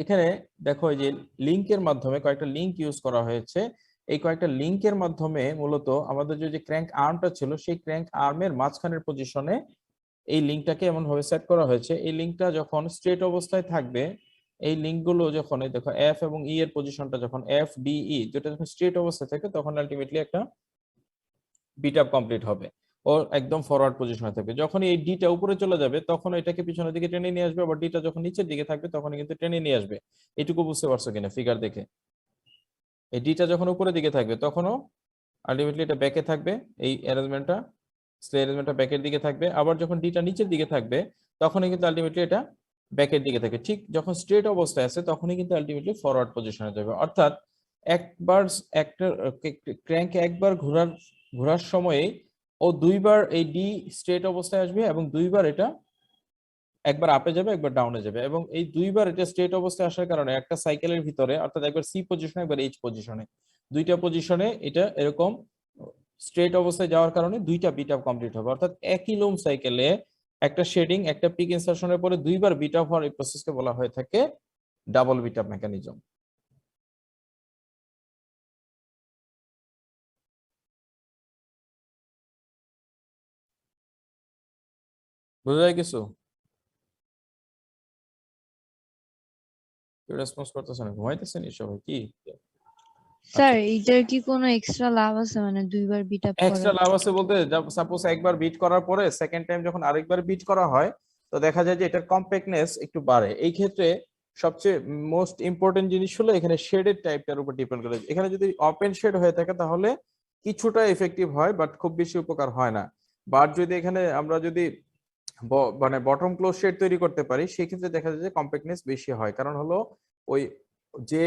Speaker 1: এখানে দেখো এই যে লিংকের মাধ্যমে কয়েকটা লিংক ইউজ করা হয়েছে, এই কয়েকটা লিংকের মাধ্যমে মূলত আমাদের যে ক্র্যাঙ্ক আর্মটা ছিল সেই ক্র্যাঙ্ক আর্মের মাঝখানের পজিশনে এই লিংকটাকে এমন ভাবে সেট করা হয়েছে, এই লিংকটা যখন স্ট্রেট অবস্থায় থাকবে, এই লিংকগুলো যখন এই দেখো এফ এবং ই এর পজিশনটা যখন এফ ডি ই যেটা যখন স্ট্রেট অবস্থায় থাকে, তখন আলটিমেটলি একটা বিটআপ কমপ্লিট হবে, ও একদম ফরওয়ার্ড পজিশনে থাকবে। যখন এই ডিটা উপরে চলে যাবে তখন এটাকে পিছনের দিকে টেনে নিয়ে আসবে, আবার ডিটা যখন নিচের দিকে থাকবে তখন কিন্তু টেনে নিয়ে আসবে। এটুকু বুঝতে পারছো কিনা ফিগার দেখে? এই ডিটা যখন উপরের দিকে থাকবে তখনও আলটিমেটলি এটা ব্যাকে থাকবে, এই অ্যারেঞ্জমেন্টটা স্লে অ্যারেঞ্জমেন্টটা ব্যাকের দিকে থাকবে, আবার যখন ডিটা নিচের দিকে থাকবে তখনই কিন্তু আলটিমেটলি এটা ব্যাকের দিকে থাকবে। ঠিক যখন স্ট্রেট অবস্থায় আছে তখনই কিন্তু আলটিমেটলি ফরওয়ার্ড পজিশনে যাবে। অর্থাৎ একবার একটা ক্র্যাঙ্ক একবার ঘোরার সময়ে ও দুইবার এই ডি স্ট্রেট অবস্থায় আসবে, এবং দুইবার এটা একবার আপে যাবে একবার ডাউনে যাবে, এবং এই দুইবার এটা স্ট্রেট অবস্থায় আসার কারণে একটা সাইকেলের ভিতরে, অর্থাৎ একবার সি পজিশনে একবার এইচ পজিশনে, দুইটা পজিশনে এটা এরকম স্ট্রেট অবস্থায় যাওয়ার কারণে দুইটা বিটআপ কমপ্লিট হবে। অর্থাৎ একই লুম সাইকেলে একটা শেডিং একটা পিক ইনসারশনের পরে দুইবার বিটআপ হওয়ার এই প্রসেসকে বলা হয়ে থাকে ডাবল বিটআপ মেকানিজম। বুঝা যায় কিছু? কেউ রেসপন্স করতেছে না, ঘুমাইতেছে নি সবাই কি?
Speaker 4: স্যার এইটার কি কোনো এক্সট্রা লাভ আছে, মানে দুইবার বিট আপ
Speaker 1: এক্সট্রা
Speaker 4: করার?
Speaker 1: লাভ আছে বলতে, সাপোজ একবার বিট করার পরে সেকেন্ড টাইম যখন আরেকবার বিট করা হয়, তো দেখা যায় যে এটার কম্প্যাক্টনেস একটু বাড়ে। এই ক্ষেত্রে সবচেয়ে মোস্ট ইম্পর্টেন্ট জিনিস হলো এখানে শেডের টাইপটার উপর ডিপেন্ড করে। এখানে যদি ওপেন শেড হয়ে থাকে তাহলে কিছুটা এফেক্টিভ হয়, বাট খুব বেশি উপকার হয় না। বাট যদি এখানে আমরা যদি মানে বটম ক্লোজ শেড তৈরি করতে পারি, সেক্ষেত্রে দেখা যায় যে কম্প্যাক্টনেস বেশি হয়। কারণ হলো ওই যে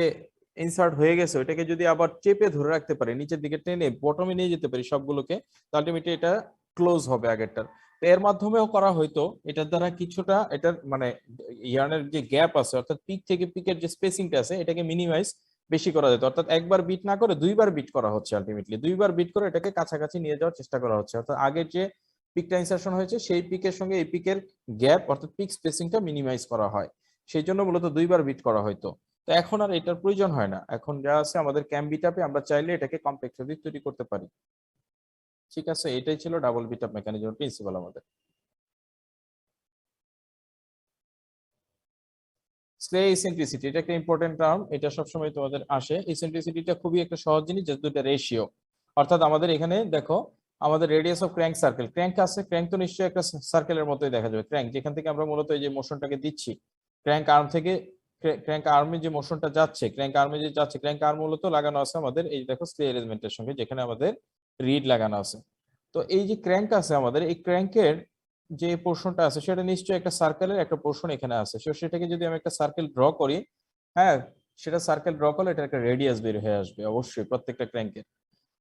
Speaker 1: ইনসার্ট হয়ে গেছে ওইটাকে যদি আবার চেপে ধরে রাখতে পারি, নিচের দিকে টেনে বটমে নিয়ে যেতে পারি সবগুলোকে, তো আলটিমেটলি এটা ক্লোজ হবে আগেরটার। তো এর মাধ্যমেও করা হয়তো, এটার দ্বারা কিছুটা এটার মানে ইয়ার্নের যে গ্যাপ আছে, অর্থাৎ পিক থেকে পিকের যে স্পেসিংটা আছে এটাকে মিনিমাইজ বেশি করা যেত। অর্থাৎ একবার বিট না করে দুইবার বিট করা হচ্ছে, আলটিমেটলি দুইবার বিট করে এটাকে কাছাকাছি নিয়ে যাওয়ার চেষ্টা করা হচ্ছে। অর্থাৎ আগের যে পিকটা ইনসারশন হয়েছে সেই পিকের সঙ্গে এই পিকের গ্যাপ অর্থাৎ পিক স্পেসিংটা মিনিমাইজ করা হয়, সেই জন্য মূলত দুইবার বিট করা হয়তো। তো এখন আর এটার প্রয়োজন হয় না, এখন যা আছে আমাদের ক্যাম বিটআপে আমরা চাইলে এটাকে কম্প্যাক্ট ফেব্রিক তৈরি করতে পারি। ঠিক আছে, এটাই ছিল ডাবল বিটআপ মেকানিজম প্রিন্সিপাল আমাদের। স্লে ইসেন্ট্রিসিটি এটা একটা ইম্পর্টেন্ট টার্ম, এটা সবসময় তোমাদের আসে। ইসেন্ট্রিসিটিটা খুবই একটা সহজ জিনিস, যে দুটো রেশিও। অর্থাৎ আমাদের এখানে দেখো আমাদের radius of crank circle, crank আছে, ক্র্যাঙ্ক তো নিশ্চয়ই একটা সার্কেলের মতোই দেখা যাবে। ক্র্যাঙ্ক যেখান থেকে আমরা মূলত এই যে মোশনটাকে দিচ্ছি, ক্র্যাঙ্ক আর্ম থেকে ক্র্যাঙ্ক আর্মে যে মোশনটা যাচ্ছে, ক্র্যাঙ্ক আর্মে যে যাচ্ছে, ক্র্যাঙ্ক আর্ম মূলত লাগানো আছে আমাদের এই দেখো স্লে অ্যারেঞ্জমেন্টের সঙ্গে, যেখানে আমাদের রিড লাগানো আছে। তো এই যে ক্র্যাঙ্ক আছে আমাদের, এই ক্র্যাঙ্কের যে পোর্শনটা আছে সেটা নিশ্চয়ই একটা সার্কেলের একটা পোর্শন এখানে আছে। সেটাকে যদি আমি একটা সার্কেল ড্র করি, হ্যাঁ সেটা সার্কেল ড্র করলে এটা একটা রেডিয়াস বের হয়ে আসবে অবশ্যই প্রত্যেকটা ক্র্যাঙ্কের।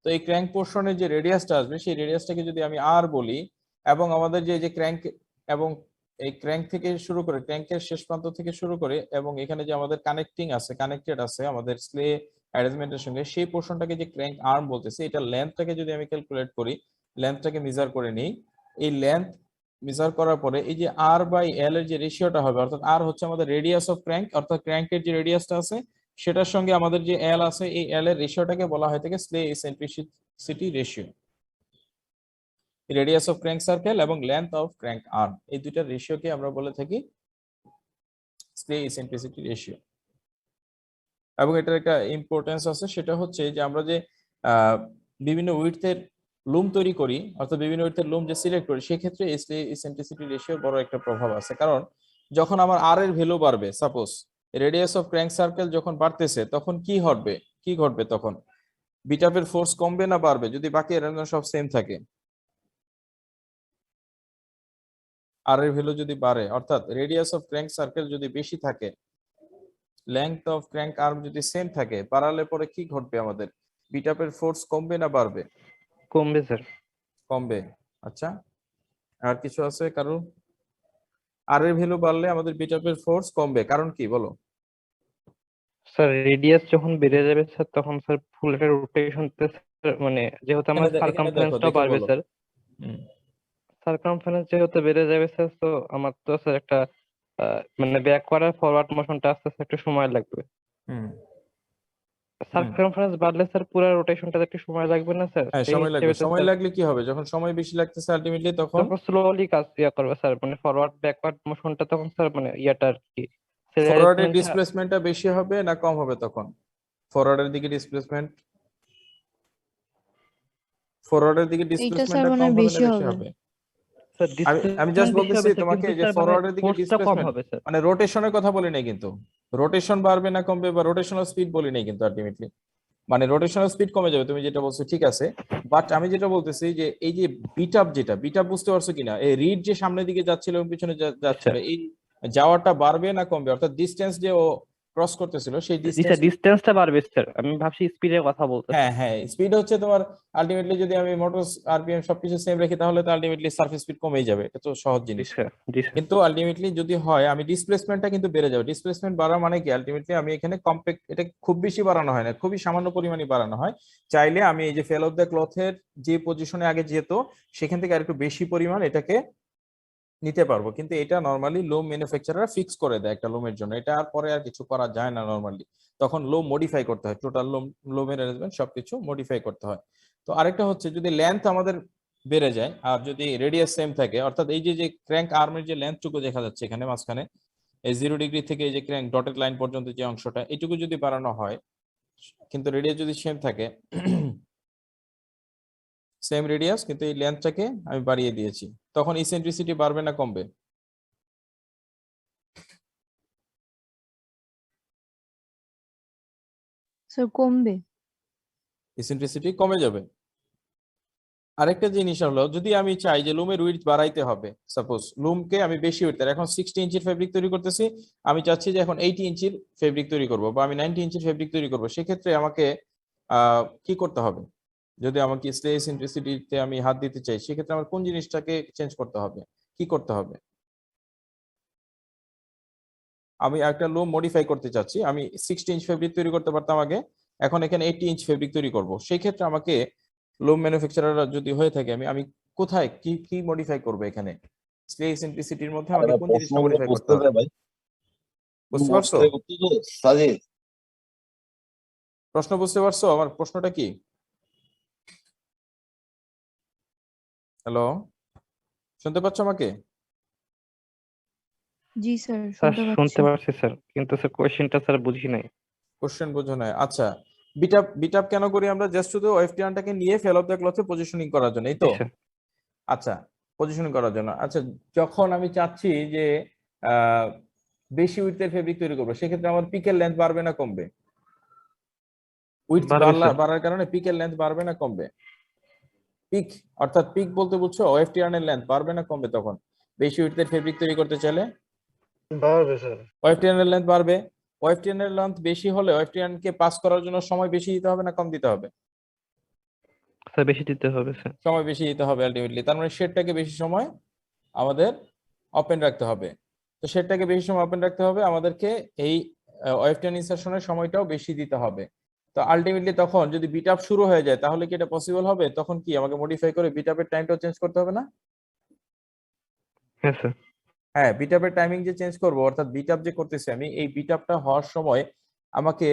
Speaker 1: তো এই ক্র্যাঙ্ক পোর্শনের যে রেডিয়াসটা আসবে সেই রেডিয়াসটাকে যদি আমি আর বলি, এবং আমাদের যে ক্র্যাঙ্ক এবং এই ক্র্যাঙ্ক থেকে শুরু করে ক্র্যাঙ্কের শেষ প্রান্ত থেকে শুরু করে এবং এখানে যে আমাদের কানেক্টিং আছে কানেক্টেড আছে আমাদের স্লে অ্যারেঞ্জমেন্টের সঙ্গে, সেই পোর্শনটাকে যে ক্র্যাঙ্ক আর্ম বলতেছে, এটা লেন্থটাকে যদি আমি ক্যালকুলেট করি, লেন্থটাকে মেজার করে নিই, এই লেন্থ মেজার করার পরে এই যে আর বাই এল এর যে রেশিওটা হবে, অর্থাৎ আর হচ্ছে আমাদের রেডিয়াস অফ ক্র্যাঙ্ক, অর্থাৎ ক্র্যাঙ্কের যে রেডিয়াসটা আছে সেটার সঙ্গে আমাদের যে এল আছে এই এল এর রেশিওটাকে বলা হয় থেকে slay eccentricity ratio. Radius of crank circle এবং লেন্থ অফ ক্র্যাঙ্ক আর্ম, এই দুইটার রেশিওকে আমরা বলে থাকি স্প্রে ইসেন্ট্রিসিটি রেশিও। এবং এটার একটা ইম্পর্টেন্স আছে, সেটা হচ্ছে যে আমরা যে বিভিন্ন উইডথের লুম তৈরি করি, অর্থাৎ বিভিন্ন উইডথের লুম যে সিলেক্ট করি, সেক্ষেত্রে ইসেন্ট্রিসিটি রেশিওর বড় একটা প্রভাব আছে। কারণ যখন আমার আর এর ভ্যালু বাড়বে, suppose radius of crank circle যখন বাড়তেছে, তখন কি ঘটবে তখন বিটাপের ফোর্স কমবে না বাড়বে যদি বাকি অ্যারেঞ্জমেন্ট সব সেম থাকে? আর এর ভ্যালু যদি বাড়ে, অর্থাৎ রেডিয়াস অফ ক্র্যাঙ্ক সার্কেল যদি বেশি থাকে, লেংথ অফ ক্র্যাঙ্ক আর্ম যদি সেম থাকে, বাড়ালে পরে কি ঘটবে আমাদের? বিটাপের ফোর্স কমবে না বাড়বে?
Speaker 3: কমবে স্যার।
Speaker 1: কমবে। আচ্ছা, আর কিছু আছে কারণ? আর এর ভ্যালু বাড়লে আমাদের বিটাপের ফোর্স কমবে, কারণ কি বলো?
Speaker 3: স্যার রেডিয়াস যখন বেড়ে যাবে স্যার, তখন স্যার ফুল একটা রোটেশন মানে যেহেতু আমার
Speaker 1: এখানে দেখো,
Speaker 3: সারকামফারেন্সটাও
Speaker 1: দেখে
Speaker 3: বাড়বে
Speaker 1: বলো।
Speaker 3: স্যার,
Speaker 1: হুম,
Speaker 3: সারকামফারেন্স যেহেতু বেড়ে যাবে স্যার, তো আমার তো স্যার একটা মানে ব্যাক করার ফরওয়ার্ড মোশনটা আস্তে আস্তে একটু সময় লাগবে।
Speaker 1: হুম,
Speaker 3: সারকামফারেন্স বাড়লে স্যার পুরো রোটেশনটা একটু সময় লাগবে না স্যার?
Speaker 1: হ্যাঁ
Speaker 3: সেই
Speaker 1: সময় লাগবে।
Speaker 3: হিসেবে তো
Speaker 1: সময়
Speaker 3: স্যার
Speaker 1: লাগলে কি হবে? যখন সময় বেশি লাগতেছে আলটিমেটলি তখন
Speaker 3: তখন স্লোলি কাজ করবে স্যার, মানে ফরওয়ার্ড ব্যাকওয়ার্ড মোশনটা তখন স্যার মানে ইয়াটা আর কি
Speaker 1: ফরওয়ার্ডের
Speaker 3: অ্যারেঞ্জমেন্টটা।
Speaker 1: ডিসপ্লেসমেন্টটা বেশি হবে না কম হবে তখন? ফরওয়ার্ডের দিকে
Speaker 4: এইটা স্যার
Speaker 1: ডিসপ্লেসমেন্টটা
Speaker 4: মনে
Speaker 1: কম
Speaker 4: হয়
Speaker 1: হবে না
Speaker 4: বেশি
Speaker 1: বেশি
Speaker 4: হবে।
Speaker 1: হবে?
Speaker 3: স্যার
Speaker 1: আমি জাস্ট
Speaker 3: ডিসপ্লেসমেন্ট বেশি
Speaker 1: বলতেছি
Speaker 3: হবে স্যার,
Speaker 1: তোমাকে
Speaker 3: কিন্তু
Speaker 1: যে
Speaker 3: স্যার মানে
Speaker 1: ফরওয়ার্ডের দিকে
Speaker 3: ফোর্সটা কম
Speaker 1: ডিসপ্লেসমেন্ট,
Speaker 3: হবে স্যার।
Speaker 1: মানে রোটেশনের কথা বলি নাই কিন্তু, রোটেশন বাড়বে না কমবে বা রোটেশনাল স্পিড বলি নাই কিন্তু আলটিমেটলি, মানে রোটেশনাল স্পিড কমে যাবে তুমি যেটা বলছো ঠিক আছে, বাট আমি যেটা বলতেছি যে এই যে বিটআপ বুঝতে পারছো কিনা? এই রিড যে সামনের দিকে যাচ্ছিল এবং পিছনে যাচ্ছিল, এই যাওয়াটা বাড়বে না কমবে? অর্থাৎ ডিসটেন্স যে ও ক্রস করতেছিল সেই
Speaker 3: জি
Speaker 1: ডিসটেন্স।
Speaker 3: স্যার, ডিস্টেন্সটা বাড়বে স্যার, আমি ভাবছি স্পিডের কথা বলতেছি।
Speaker 1: হ্যাঁ হ্যাঁ, স্পিড হচ্ছে তোমার আলটিমেটলি যদি আমি মোটর আরপিএম সবকিছু সেম রাখি তাহলে তো আলটিমেটলি সারফেস স্পিড কমেই যাবে, এটা তো সহজ
Speaker 3: জি
Speaker 1: জিনিস।
Speaker 3: স্যার, জি স্যার।
Speaker 1: কিন্তু আলটিমেটলি যদি হয় আমি ডিসপ্লেসমেন্টটা কিন্তু বেড়ে যাবে। ডিসপ্লেসমেন্ট বাড়া মানে কি? আলটিমেটলি আমি এখানে কম্প্যাক্ট, এটা খুব বেশি বাড়ানো হয় না, খুবই সামান্য পরিমাণে বাড়ানো হয়। চাইলে আমি এই যে ফেল অফ দ্য ক্লথের যে পজিশনে আগে যেত সেখান থেকে আরেকটু বেশি পরিমাণ এটাকে নিতে পারবো, কিন্তু এটা নরমালি লোম ম্যানুফ্যাকচারার ফিক্স করে দেয় একটা লোমের জন্য, এটা আর পরে আর কিছু করা যায় না নরমালি, তখন লোম মডিফাই করতে হয়, টোটাল লোমের অ্যারেঞ্জমেন্ট সবকিছু মডিফাই করতে হয়। তো আরেকটা হচ্ছে যদি লেন্থ আমাদের বেড়ে যায় আর যদি রেডিয়াস সেম থাকে, অর্থাৎ এই যে ক্র্যাঙ্ক আর্মের যে লেন্থটুকু দেখা যাচ্ছে এখানে মাঝখানে এই 0 ডিগ্রি থেকে এই যে ক্র্যাঙ্ক ডটেড লাইন পর্যন্ত যে অংশটা, এটুকু যদি বাড়ানো হয় কিন্তু রেডিয়াস যদি সেম থাকে, সেম রেডিয়াস কিন্তু এই লেন্থটাকে আমি বাড়িয়ে দিয়েছি, তখন ইসেন্ট্রিসিটি বাড়বে না কমবে?
Speaker 4: স্যার কমবে।
Speaker 1: ইসেন্ট্রিসিটি কমে যাবে। আরেকটা জিনিস হলো যদি আমি চাই যে লুমের উইডথ বাড়াইতে হবে, সাপোজ লুমকে আমি বেশি উইডথ, এখন 60 ইঞ্চির ফেব্রিক তৈরি করতেছি, আমি চাচ্ছি যে এখন 80 ইঞ্চির ফেব্রিক তৈরি করব বা আমি 90 ইঞ্চির ফেব্রিক তৈরি করব, সেক্ষেত্রে আমাকে কি করতে হবে? যদি আমাকে স্ট্রেস ইসেন্ট্রিসিটিতে আমি হাত দিতে চাই, সেক্ষেত্রে আমার কোন জিনিসটাকে চেঞ্জ করতে হবে, কি করতে হবে? আমি একটা লুম মডিফাই করতে চাচ্ছি, আমি 60 ইঞ্চ ফেব্রিক তৈরি করতে পারতাম আগে, এখন এখানে 80 ইঞ্চ ফেব্রিক তৈরি করব, সেই ক্ষেত্রে আমাকে লোম ম্যানুফ্যাকচারার যদি হয়ে থাকে আমি আমি কোথায় কি কি মডিফাই করব? এখানে স্ট্রেস ইন্টেন্সিটির মধ্যে আমাকে কোন জিনিসটা
Speaker 8: প্রশ্নগুলো
Speaker 1: মডিফাই করতে
Speaker 8: বুঝতে
Speaker 1: হবে?
Speaker 8: হবে ভাই।
Speaker 1: বুঝতে পারছো?
Speaker 8: বুঝতে বুঝতে তো সাজিদ,
Speaker 1: প্রশ্ন বুঝতে পারছো? আমার প্রশ্নটা কি? হ্যালো, শুনতে পাচ্ছ আমাকে?
Speaker 4: জি স্যার,
Speaker 3: স্যার
Speaker 4: শুনতে
Speaker 3: শুনতে
Speaker 4: পাচ্ছি।
Speaker 3: পারছি স্যার, কিন্তু স্যার কোয়েশ্চেনটা স্যার বুঝি নাই।
Speaker 1: কোশ্চেন বোঝো না? আচ্ছা, বিটআপ কেন করি আমরা? জাস্ট শুধু এফটিআরটাকে নিয়ে ফেল অফ দ্য ক্লথে পজিশনিং করার জন্য, এই
Speaker 3: জি
Speaker 1: তো?
Speaker 3: স্যার।
Speaker 1: আচ্ছা, পজিশনিং করার জন্য। আচ্ছা, যখন আমি চাচ্ছি যে আহ, বেশি উইডথের ফেব্রিক তৈরি করবো, সেক্ষেত্রে আমার পিকের লেন্থ বাড়বে না কমবে? উইডথ
Speaker 3: বাড়বে স্যার।
Speaker 1: বাড়ার কারণে পিকের লেন্থ বাড়বে না কমবে? পিক অর্থাৎ পিক বলতে বুঝছো ওএফটিআর এর লেন্থ বাড়বে না কমবে তখন বেশি উইডথের ফেব্রিক তৈরি করতে চাইলে?
Speaker 3: বাড়বে স্যার।
Speaker 1: ওএফটিআর এর লেন্থ বাড়বে। ওএফটিআর এর লেন্থ বেশি হলে ওএফটিআর কে পাস করার জন্য সময় বেশি দিতে হবে না কম দিতে হবে?
Speaker 3: স্যার বেশি দিতে হবে স্যার।
Speaker 1: সময় বেশি দিতে হবে আলটিমেটলি, তার মানে শেডটাকে বেশি সময় আমাদের ওপেন রাখতে হবে। তো শেডটাকে বেশি সময় ওপেন রাখতে হবে আমাদেরকে, এই ওয়েফটেন ইনসারশনের সময়টাও বেশি দিতে হবে। তো আলটিমেটলি তখন যদি বিটআপ শুরু হয়ে যায় তাহলে কি এটা পসিবল হবে? তখন কি আমাকে মডিফাই করে বিটআপের টাইমটাও চেঞ্জ করতে হবে না?
Speaker 3: হ্যাঁ স্যার।
Speaker 1: হ্যাঁ, বিটআপের টাইমিং যে চেঞ্জ করব, অর্থাৎ বিটআপ যে করতেছি আমি, এই বিটআপটা হওয়ার সময় আমাকে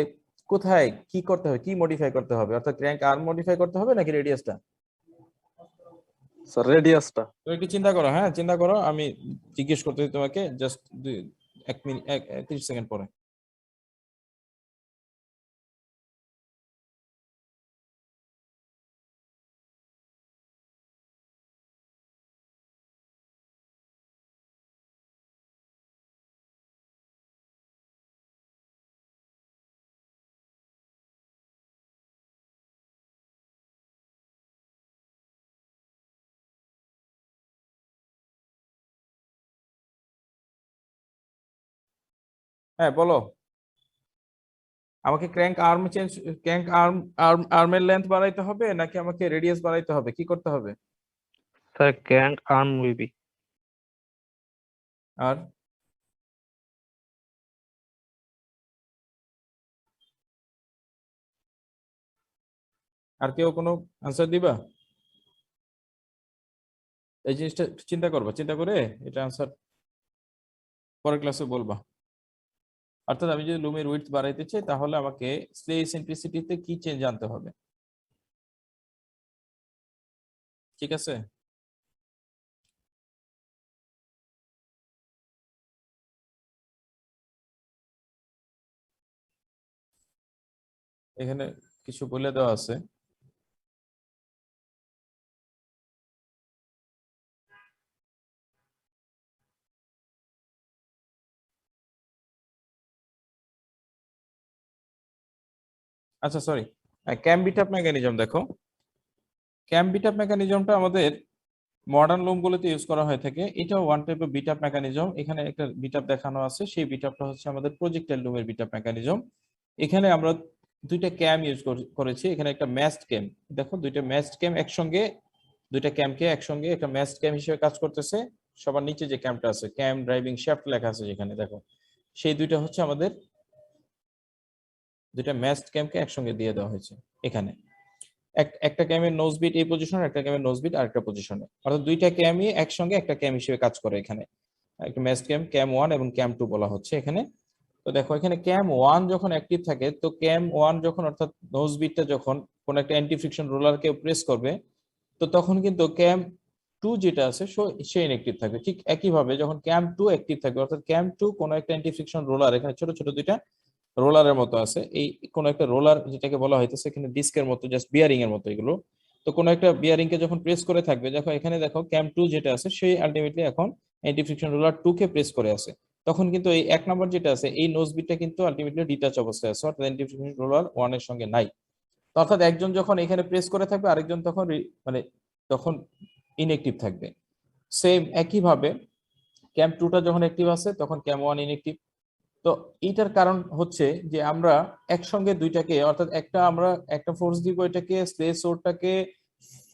Speaker 1: কোথায় কি করতে হবে, কি মডিফাই করতে হবে? অর্থাৎ ক্র্যাঙ্ক আর্ম মডিফাই করতে হবে নাকি রেডিয়াসটা?
Speaker 8: স্যার রেডিয়াসটা।
Speaker 1: তুমি একটু চিন্তা করো, হ্যাঁ চিন্তা করো, আমি জিজ্ঞেস করতেছি তোমাকে জাস্ট 1 মিনিট 30 সেকেন্ড পরে। হ্যাঁ বলো, আমাকে ক্র্যাঙ্ক আর্মের লেন্থ বাড়াইতে হবে নাকি আমাকে রেডিয়াস বাড়াইতে হবে, কি করতে হবে?
Speaker 3: Sir crank arm will be.
Speaker 1: আর আর কেউ কোনো আনসার দিবা? এই জিনিসটা একটু চিন্তা করবা, চিন্তা করে এটা আনসার পরের ক্লাসে বলবা। অর্থাৎ আমি যদি লুমের উইডথ বাড়াইতে চাই তাহলে আমাকে স্লে সেন্ট্রিসিটিতে কি চেঞ্জ আনতে হবে, ঠিক আছে? এখানে কিছু বলে দেওয়া আছে। আচ্ছা সরি, ক্যাম বিটআপ মেকানিজম দেখো, ক্যাম বিটআপ মেকানিজমটা আমাদের মডার্ন লুম গুলোতে ইউজ করা হয়ে থাকে। এটাও ওয়ান টাইপ অফ বিটআপ মেকানিজম। এখানে একটা বিটআপ দেখানো আছে, সেই বিটআপটা হচ্ছে আমাদের প্রজেক্টাইল লুমের বিটআপ মেকানিজম। এখানে আমরা দুইটা ক্যাম ইউজ করেছি। এখানে একটা ম্যাস্ট ক্যাম, দেখো দুইটা ম্যাস্ট ক্যাম একসঙ্গে, দুইটা ক্যামকে একসঙ্গে একটা ম্যাস্ট ক্যাম হিসেবে কাজ করতেছে। সবার নিচে যে ক্যামটা আছে, ক্যাম ড্রাইভিং শ্যাফট লেখা আছে যেখানে, দেখো সেই দুইটা হচ্ছে আমাদের দুইটা ম্যাস্ট ক্যামকে একসঙ্গে দিয়ে দেওয়া হয়েছে। এখানে একটা ক্যামের নোজ বিট এই পজিশনে, একটা ক্যামের নোজ বিট আরেকটা পজিশনে, অর্থাৎ দুইটা ক্যামই একসঙ্গে একটা ক্যাম হিসেবে কাজ করে। এখানে একটা ম্যাস্ট ক্যাম, ক্যাম 1 এবং ক্যাম 2 বলা হচ্ছে এখানে। তো দেখো এখানে ক্যাম 1 যখন অ্যাক্টিভ থাকে, তো ক্যাম 1 যখন অর্থাৎ নোজ বিটটা যখন কোন একটা অ্যান্টি ফ্রিকশন রোলারকে প্রেস করবে, তো তখন কিন্তু ক্যাম 2 যেটা আছে সে ইনঅ্যাক্টিভ থাকবে। ঠিক একইভাবে যখন ক্যাম 2 অ্যাক্টিভ থাকবে, অর্থাৎ ক্যাম 2 কোন একটা অ্যান্টি ফ্রিকশন রোলার, এখানে ছোট ছোট দুইটা রোলারের মতো আছে, এই কোন একটা রোলার যেটাকে বলা হইতেছে এখানে ডিস্কের মতো, জাস্ট বিয়ারিং এর মতো এগুলো। তো কোন একটা বিয়ারিং কে যখন প্রেস করে থাকবে, দেখো এখানে দেখো ক্যাম 2 যেটা আছে সেই আলটিমেটলি এখন অ্যান্টি ফ্রিকশন রোলার 2 কে প্রেস করে আছে। তখন কিন্তু এই 1 নাম্বার যেটা আছে এই নোজ বিটটা কিন্তু আলটিমেটলি ডিটাচ অবস্থায় আছে, অর্থাৎ অ্যান্টি ফ্রিকশন রোলার 1 এর সঙ্গে নাই। তো অর্থাৎ একজন যখন এখানে প্রেস করে থাকবে, আরেকজন তখন মানে তখন ইনঅ্যাক্টিভ থাকবে। সেম একইভাবে ক্যাম 2টা যখন অ্যাক্টিভ আছে তখন ক্যাম 1 ইনঅ্যাক্টিভ। তো এইটার কারণ হচ্ছে যে আমরা একসঙ্গে দুইটাকে, অর্থাৎ আমরা একটা ফোর্স দিব এটাকে স্লেজ সোর্সটাকে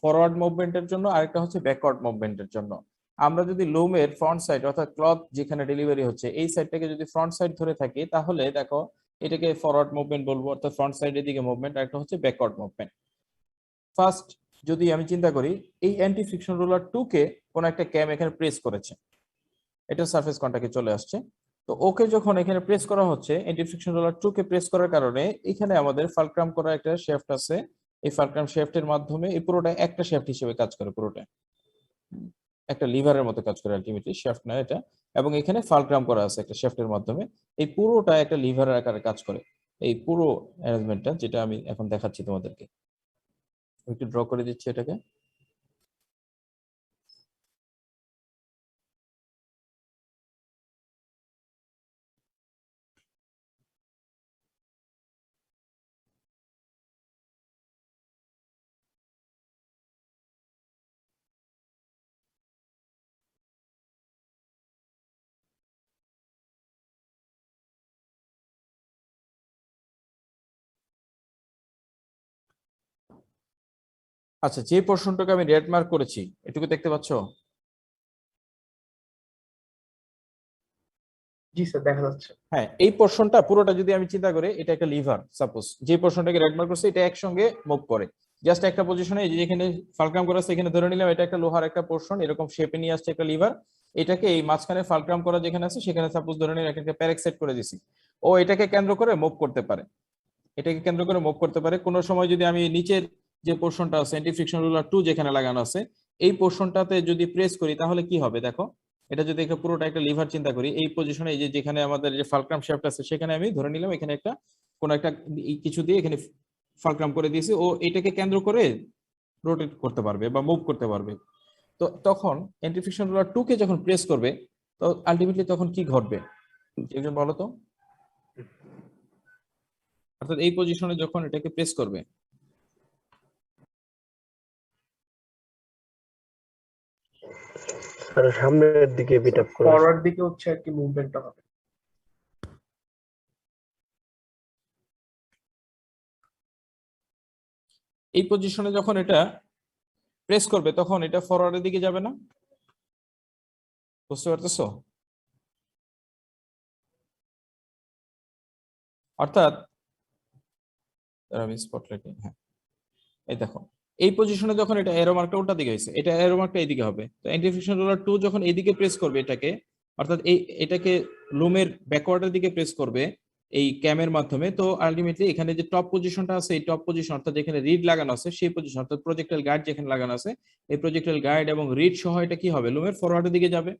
Speaker 1: ফরওয়ার্ড মুভমেন্টের জন্য, আরেকটা হচ্ছে ব্যাকওয়ার্ড মুভমেন্টের জন্য। আমরা যদি লুমের ফ্রন্ট সাইড অর্থাৎ ক্লথ যেখানে ডেলিভারি হচ্ছে এই সাইডটাকে যদি ফ্রন্ট সাইড ধরে থাকি, তাহলে দেখো এটাকে ফরওয়ার্ড মুভমেন্ট বলবো, অর্থাৎ ফ্রন্ট সাইডের দিকে মুভমেন্ট, আরেকটা হচ্ছে ব্যাকওয়ার্ড মুভমেন্ট। ফার্স্ট যদি আমি চিন্তা করি, এই অ্যান্টি ফ্রিকশন রোলার 2 কে কোন একটা ক্যাম এখানে প্রেস করেছে, এটা সারফেস কন্টাক্টে চলে আসছে। তো ওকে যখন এখানে প্রেস করা হচ্ছে, অ্যান্টি ফ্রিকশন রোলার 2 কে প্রেস করার কারণে এখানে আমাদের ফালক্রাম করা একটা শ্যাফট আছে। এই ফালক্রাম শ্যাফটের মাধ্যমে এই পুরোটা একটা শ্যাফট হিসেবে কাজ করে, পুরোটা একটা লিভারের মতো কাজ করে আলটিমেটলি, শ্যাফট না এটা। এবং এখানে ফালক্রাম করা আছে একটা শ্যাফটের মাধ্যমে, এই পুরোটা একটা লিভারের আকারে কাজ করে। এই পুরো অ্যারেঞ্জমেন্টটা যেটা আমি এখন দেখাচ্ছি তোমাদেরকে, একটু ড্র করে দিচ্ছি এটাকে। আচ্ছা, যে পোর্শনটাকে আমি রেড মার্ক করেছি এটুকু দেখতে পাচ্ছ?
Speaker 6: জি স্যার, দেখা যাচ্ছে।
Speaker 1: হ্যাঁ, এই পোর্শনটা পুরোটা যদি আমি চিন্তা করি, এটা একটা লিভার। সাপোজ যে পোর্শনটাকে রেড মার্ক করছে এটা একসঙ্গে মুভ করে জাস্ট একটা পজিশনে, যেখানে ফালক্রাম করা আছে এখানে ধরে নিলাম এটা একটা লোহার একটা পোর্শন, এরকম শেপে নিয়ে আসছে একটা লিভার। এটাকে এই মাঝখানে ফালক্রাম করা যেখানে আছে সেখানে সাপোজ ধরে নিলাম এটাকে প্যারেক সেট করে দিছি, ও এটাকে কেন্দ্র করে মুভ করতে পারে, এটাকে কেন্দ্র করে মুভ করতে পারে। কোনো সময় যদি আমি নিচের যে পোর্শনটা আছে অ্যান্টি ফ্রিকশন রোলার 2 যেখানে লাগানো আছে, এই পোর্শনটাতে যদি প্রেস করি তাহলে কি হবে দেখো, এটা যদি একটা পুরোটা একটা লিভার চিন্তা করি, এই পজিশনে এই যে যেখানে আমাদের যে ফালক্রাম শ্যাফট আছে সেখানে আমি ধরে নিলাম এখানে একটা কোন একটা কিছু দিয়ে এখানে ফালক্রাম করে দিয়েছি, ও এটাকে কেন্দ্র করে রোটেট করতে পারবে বা মুভ করতে পারবে। তো তখন এন্টি ফ্রিকশন রোলার 2 কে যখন প্রেস করবে তো আলটিমেটলি তখন কি ঘটবে একজন বলো তো। অর্থাৎ এই পজিশনে যখন এটাকে প্রেস করবে
Speaker 8: সামনের দিকে বিট আপ করে
Speaker 6: ফরওয়ার্ড দিকে হচ্ছে আর কি মুভমেন্টটা হবে।
Speaker 1: এই পজিশনে যখন এটা প্রেস করবে তখন এটা ফরওয়ার্ডের দিকে যাবে না, বুঝতে পারতেছো? অর্থাৎ আমি স্পটলাইটে, হ্যাঁ এই দেখো এই পজিশনে যখন এটা এরো মার্কটা উল্টা দিকে হয়েছে, এটা এরো মার্কটা এইদিকে হবে। তো অ্যান্টি ফ্রিকশন রোলার 2 যখন এইদিকে প্রেস করবে এটাকে, অর্থাৎ এটাকে লুমের ব্যাকওয়ার্ডের দিকে প্রেস করবে এই ক্যামের মাধ্যমে, তো আলটিমেটলি এখানে যে টপ পজিশনটা আছে এই টপ পজিশন অর্থাৎ যেখানে রিড লাগানো আছে সেই পজিশন অর্থাৎ প্রজেক্টাইল গাইড যেখানে লাগানো আছে এই প্রজেক্টাইল গাইড এবং রিড সহ এটা কি হবে লুমের ফরওয়ার্ডের দিকে যাবে।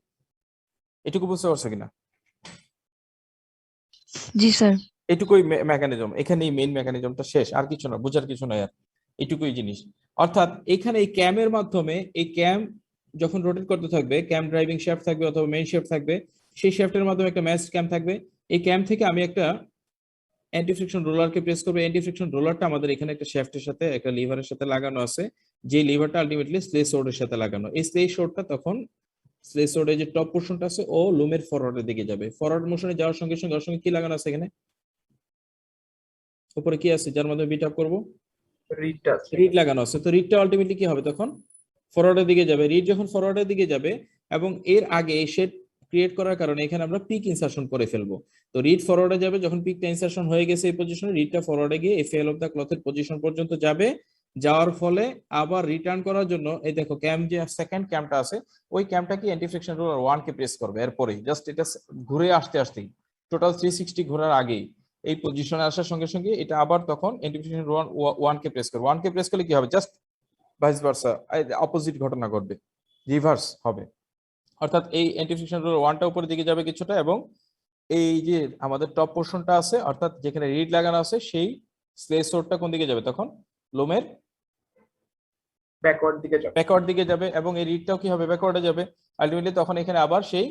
Speaker 1: এটুকু বুঝতে পারছো কিনা?
Speaker 4: জি স্যার।
Speaker 1: এটুকুই মেকানিজম, এখানেই মেইন মেকানিজমটা শেষ, আর কিছু না, বোঝার কিছু নাই আর, এটুকুই জিনিস। অর্থাৎ এখানে এই ক্যামের মাধ্যমে এই ক্যাম যখন রোটেট করতে থাকবে, ক্যাম ড্রাইভিং শ্যাফট থাকবে অথবা মেইন শ্যাফট থাকবে, সেই শ্যাফটের মাধ্যমে একটা ম্যাচড ক্যাম থাকবে। এই ক্যাম থেকে আমি একটা অ্যান্টি ফ্রিকশন রোলারকে প্রেস করবে। অ্যান্টি ফ্রিকশন রোলারটা আমাদের এখানে একটা শ্যাফটের সাথে একটা লিভারের সাথে লাগানো আছে, যে লিভারটা আলটিমেটলি স্লে সোর্ডের সাথে লাগানো। এই স্লে সোর্ডটা তখন স্লে সোর্ডের যে টপ পোর্শনটা আছে ও লুমের ফরওয়ার্ডের দিকে যাবে। ফরওয়ার্ড মোশনে যাওয়ার সঙ্গে সঙ্গে ওর সঙ্গে কি লাগানো আছে এখানে উপরে কি আছে যার মাধ্যমে বিট আপ করব, রিড লাগানো আছে। তো রিডটা আলটিমেটলি কি হবে তখন ফরওয়ার্ডের দিকে যাবে। রিড যখন ফরওয়ার্ডের দিকে যাবে এবং এর আগে এই শেড ক্রিয়েট করার কারণে এখানে আমরা পিক ইনসারশন করে ফেলবো। তো রিড ফরওয়ার্ডে যাবে, যখন পিকটা ইনসারশন হয়ে গেছে এই পজিশনে, রিডটা ফরওয়ার্ডে গিয়ে এফএল অফ দা ক্লথের পজিশন পর্যন্ত যাবে। যাওয়ার ফলে আবার রিটার্ন করার জন্য এই দেখো ক্যাম যে সেকেন্ড ক্যামটা আছে ওই ক্যামটা কি অ্যান্টি ফ্রিকশন রোলার 1 কে প্রেস করবে। এরপরে জাস্ট এটা ঘুরে আসতে আসতেই টোটাল 360 ঘোরার আগেই এই পজিশনে আসার সঙ্গে সঙ্গে এটা আবার তখন অ্যান্টি ফ্রিকশন রোলার 1 কে প্রেস করবে। 1 কে প্রেস করলে কি হবে, জাস্ট ভাইস ভার্সা অপোজিট ঘটনা ঘটবে, রিভার্স হবে। অর্থাৎ এই অ্যান্টি ফ্রিকশন রোলার 1টা উপরের দিকে যাবে কিছুটা এবং এই যে আমাদের টপ পোর্শনটা আছে অর্থাৎ যেখানে রিড লাগানো আছে সেই স্লে সোর্ডটা কোন দিকে যাবে তখন লোমের ব্যাকওয়ার্ড দিকে যাবে এবং এই রিডটাও কি হবে ব্যাকওয়ার্ডে যাবে। আলটিমেটলি তখন এখানে আবার সেই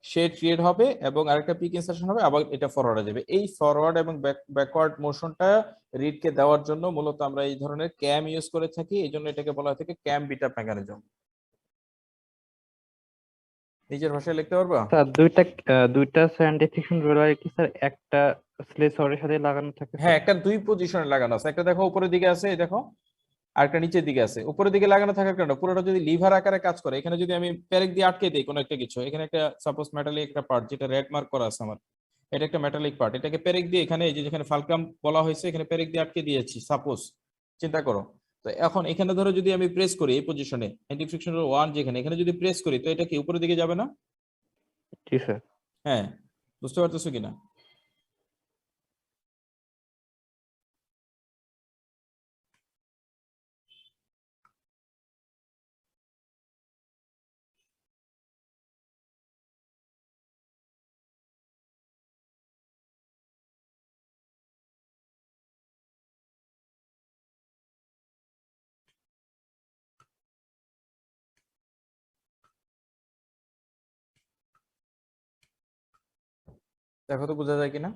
Speaker 1: শেড ক্রিয়েট হবে এবং আরেকটা পিক ইনসারশন হবে, আবার এটা ফরওয়ার্ডে যাবে। এই ফরওয়ার্ড এবং ব্যাকওয়ার্ড মোশনটা রিডকে দেওয়ার জন্য মূলত আমরা এই ধরনের ক্যাম ইউজ করে থাকি, এই জন্য এটাকে বলা হয় থাকে ক্যাম বিট আপ মেকানিজম। নিজের ভাষায় লিখতে পারবা?
Speaker 3: স্যার দুইটা সায়েন্টিফিক রোলার কি স্যার একটা স্লে সরের সাথে লাগানো থাকে?
Speaker 1: হ্যাঁ, একটা দুই পজিশনে লাগানো আছে, একটা দেখো উপরের দিকে আছে এই দেখো, আর একটা নিচের দিকে আছে। উপরের দিকে লাগানো থাকার কারণে পুরোটা যদি লিভার আকারে কাজ করে, এখানে যদি আমি পেরেক দিয়ে আটকে দিই কোনো একটা কিছু, এখানে একটা সাপোজ মেটালিক একটা পার্ট যেটা রেড মার্ক করা আছে আমার, এটা একটা মেটালিক পার্ট, এটাকে পেরেক দিয়ে এখানে এই যে যেখানে ফালক্রাম বলা হয়েছে এখানে পেরেক দিয়ে আটকে দিয়েছি সাপোজ, চিন্তা করো। তো এখন এখানে ধরো যদি আমি প্রেস করি এই পজিশনে অ্যান্টি ফ্রিকশন রোলার 1 যেখানে, এখানে যদি প্রেস করি তো এটা কি উপরের দিকে যাবে না?
Speaker 3: জি স্যার।
Speaker 1: হ্যাঁ, বুঝতে পারতেছো কিনা? দেখো তো বোঝা যায় কিনা।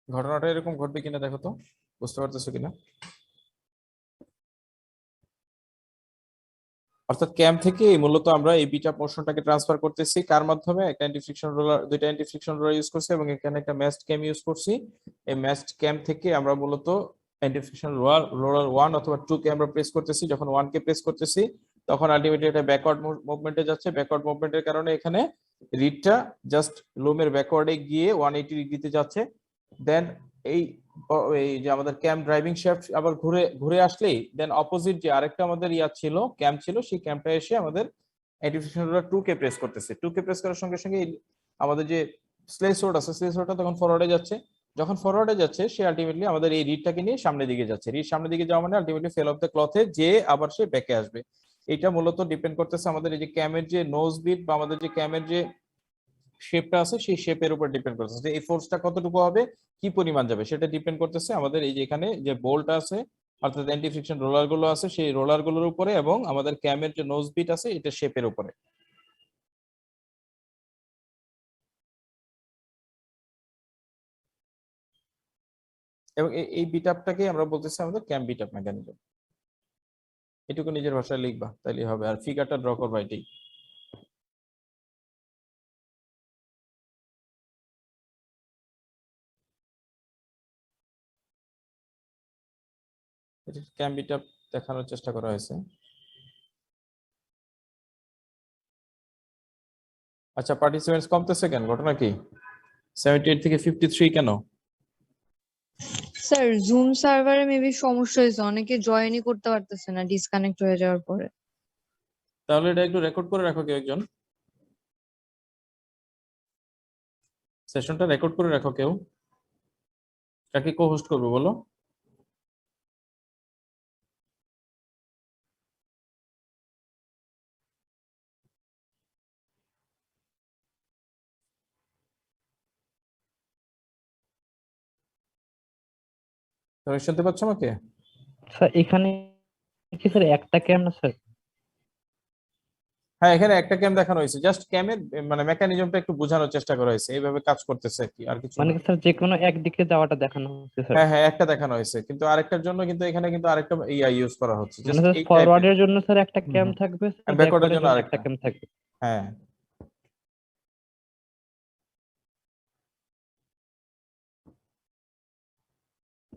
Speaker 1: ঘটনাটা এরকম ঘটবে কিনা দেখো তো, বুঝতে পারতেছো কিনা। অর্থাৎ ক্যাম থেকে মূলত আমরা এই বিটা পোর্শনটাকে ট্রান্সফার করতেছি কার মাধ্যমে, একটা অ্যান্টি ফ্রিকশন রোলার, দুইটা অ্যান্টি ফ্রিকশন রোলার ইউজ করছি এবং এখানে একটা ম্যাচড ক্যাম ইউজ করছি। এই ম্যাচড ক্যাম থেকে আমরা মূলত অ্যান্টি ফ্রিকশন রোলার 1 অথবা 2 কে আমরা প্রেস করতেছি। যখন 1 কে প্রেস করতেছি তখন আলটিমেটলি এটা ব্যাকওয়ার্ড মুভমেন্টে যাচ্ছে। ব্যাকওয়ার্ড মুভমেন্টের কারণে এখানে রিডটা জাস্ট লুমের ব্যাকওয়ার্ডে গিয়ে 180 ডিগ্রিতে যাচ্ছে। দেন এই এই যে আমাদের ক্যাম্প ড্রাইভিং শ্যাফট আবার ঘুরে ঘুরে আসলেই দেন অপোজিট যে আরেকটা আমাদের ছিল ক্যাম্প ছিল, সেই ক্যাম্পটা এসে আমাদের অ্যান্টিফ্রিকশন রোলার 2 কে প্রেস করতেছে। 2 কে প্রেস করার সঙ্গে সঙ্গে আমাদের যে স্লেজ রোড আছে, স্লেজ রোডটা তখন ফরওয়ার্ডে যাচ্ছে। যখন ফরওয়ার্ডে যাচ্ছে সে আলটিমেটলি আমাদের এই রিডটাকে নিয়ে সামনের দিকে যাচ্ছে। রিড সামনের দিকে যাওয়া মানে আলটিমেটলি ফেল অফ দ্য ক্লথে যে আবার সে ব্যাকে আসবে। এটা মূলত ডিপেন্ড করতেছে আমাদের এই যে ক্যামের যে নোজ বিট বা আমাদের যে ক্যামের যে শেপটা আছে সেই শেপের উপর ডিপেন্ড করতেছে যে এই ফোর্সটা কতটুকু হবে, কি পরিমাণ যাবে, সেটা ডিপেন্ড করতেছে আমাদের এই যে এখানে যে বোল্ট আছে অর্থাৎ অ্যান্টি ফ্রিকশন রোলার গুলো আছে সেই রোলার গুলোর উপরে এবং আমাদের ক্যামের যে নোজ বিট আছে এটা শেপের উপরে। এবং এই বিটআপটাকে আমরা বলতেছি আমাদের ক্যাম বিটআপ মেকানিজম। এটুকু নিজের ভাষায় লিখবা তাইলে হবে, আর ফিগারটা ড্র করবা এটাই। ক্যাম বিটআপ দেখানোর চেষ্টা করা হয়েছে। আচ্ছা, পার্টিসিপেন্টস কমতেছে কেন, ঘটনা কি? 78 থেকে 53 কেন?
Speaker 4: স্যার জুম সার্ভারে মেবি সমস্যা হয়েছে, অনেকে জয়েনই করতে পারতেছে না ডিসকানেক্ট হয়ে যাওয়ার পরে।
Speaker 1: তাহলে এটা একটু রেকর্ড করে রাখো কেউ একজন, সেশনটা রেকর্ড করে রাখো কেউ। কাকে কো হোস্ট করবে বলো? তুমি শুনতে পাচ্ছ আমাকে?
Speaker 3: স্যার এখানে কি স্যার একটা ক্যাম না স্যার?
Speaker 1: হ্যাঁ, এখানে একটা ক্যাম দেখানো হয়েছে, জাস্ট ক্যামের মানে মেকানিজমটা একটু বোঝানোর চেষ্টা করা হয়েছে, এইভাবে কাজ করতেছে কি আর কিছু
Speaker 3: মানে
Speaker 1: না।
Speaker 3: কি স্যার যে কোনো একদিকে যাওয়াটা দেখানো হচ্ছে স্যার?
Speaker 1: হ্যাঁ হ্যাঁ, একটা দেখানো হয়েছে, কিন্তু আরেকটার জন্য কিন্তু এখানে কিন্তু আরেকটা ইয়া ইউজ করা হচ্ছে,
Speaker 3: মানে
Speaker 1: জাস্ট
Speaker 3: স্যার
Speaker 1: এই টাইপের।
Speaker 3: ফরওয়ার্ডের জন্য স্যার একটা ক্যাম থাকবে, স্যার
Speaker 1: ব্যাকওয়ার্ডের
Speaker 3: ব্যাকওয়ার্ডের
Speaker 1: জন্য
Speaker 3: জন্য
Speaker 1: আরেকটা।
Speaker 3: একটা ক্যাম থাকবে।
Speaker 1: হ্যাঁ।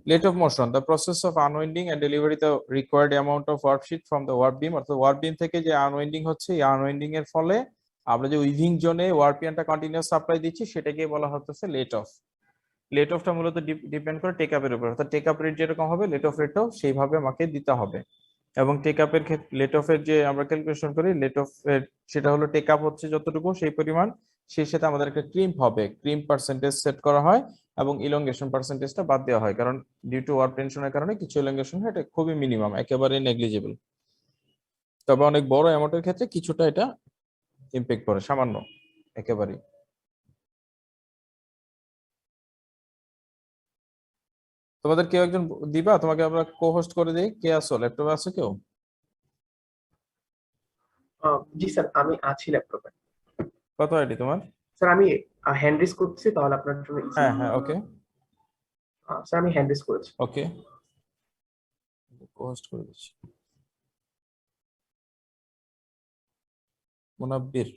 Speaker 1: Rate of motion, the process of unwinding and delivery the required amount of warp sheet from the warp beam, অর্থাৎ warp beam থেকে যে আনওয়াইন্ডিং হচ্ছে, এই আনওয়াইন্ডিং এর ফলে আমরা যে উইভিং জোনে ওয়ার্প ইয়ানটা কন্টিনিউয়াস সাপ্লাই দিচ্ছি সেটাকে বলা হচ্ছে লেট অফ। লেট অফটা মূলত ডিপেন্ড করে টেক আপের উপর, অর্থাৎ টেক আপ রেট যেরকম হবে লেট অফ রেটও সেইভাবে আমাকে দিতে হবে। এবং টেক আপের ক্ষেত্রে লেট অফের যে আমরা ক্যালকুলেশন করি লেট অফ সেটা হলো টেক আপ হচ্ছে যতটুকু সেই পরিমাণ, সেই সাথে আমাদের একটা ক্রিম্প হবে, ক্রিম্প পার্সেন্টেজ সেট করা হয় এবং ইলংগেশন পার্সেন্টেজটা বাদ দেওয়া হয়, কারণ ডিউ টু ওয়ার্ক টেনশনের কারণে কিছু ইলংগেশন হয়, এটা খুবই মিনিমাম, একেবারে নেগলিজিবল। তবে অনেক বড় অ্যামাউন্টের ক্ষেত্রে কিছুটা এটা ইমপ্যাক্ট করে, সামান্য একেবারে। তোমাদের কেউ একজন দিবা, তোমাকে আমরা কো হোস্ট করে দিই, কে আছো, ল্যাপটপে আছে কেউ?
Speaker 6: জি স্যার, আমি আছি ল্যাপটপে।
Speaker 1: কত আইডি তোমার?
Speaker 6: স্যার আমি হ্যান্ড রেজ করতেছি, তাহলে আপনার জন্য easy।
Speaker 1: হ্যাঁ হ্যাঁ, ওকে
Speaker 6: স্যার আমি হ্যান্ড রেজ করেছি।
Speaker 1: ওকে, কো হোস্ট করে দিচ্ছি। মুনাব্বির,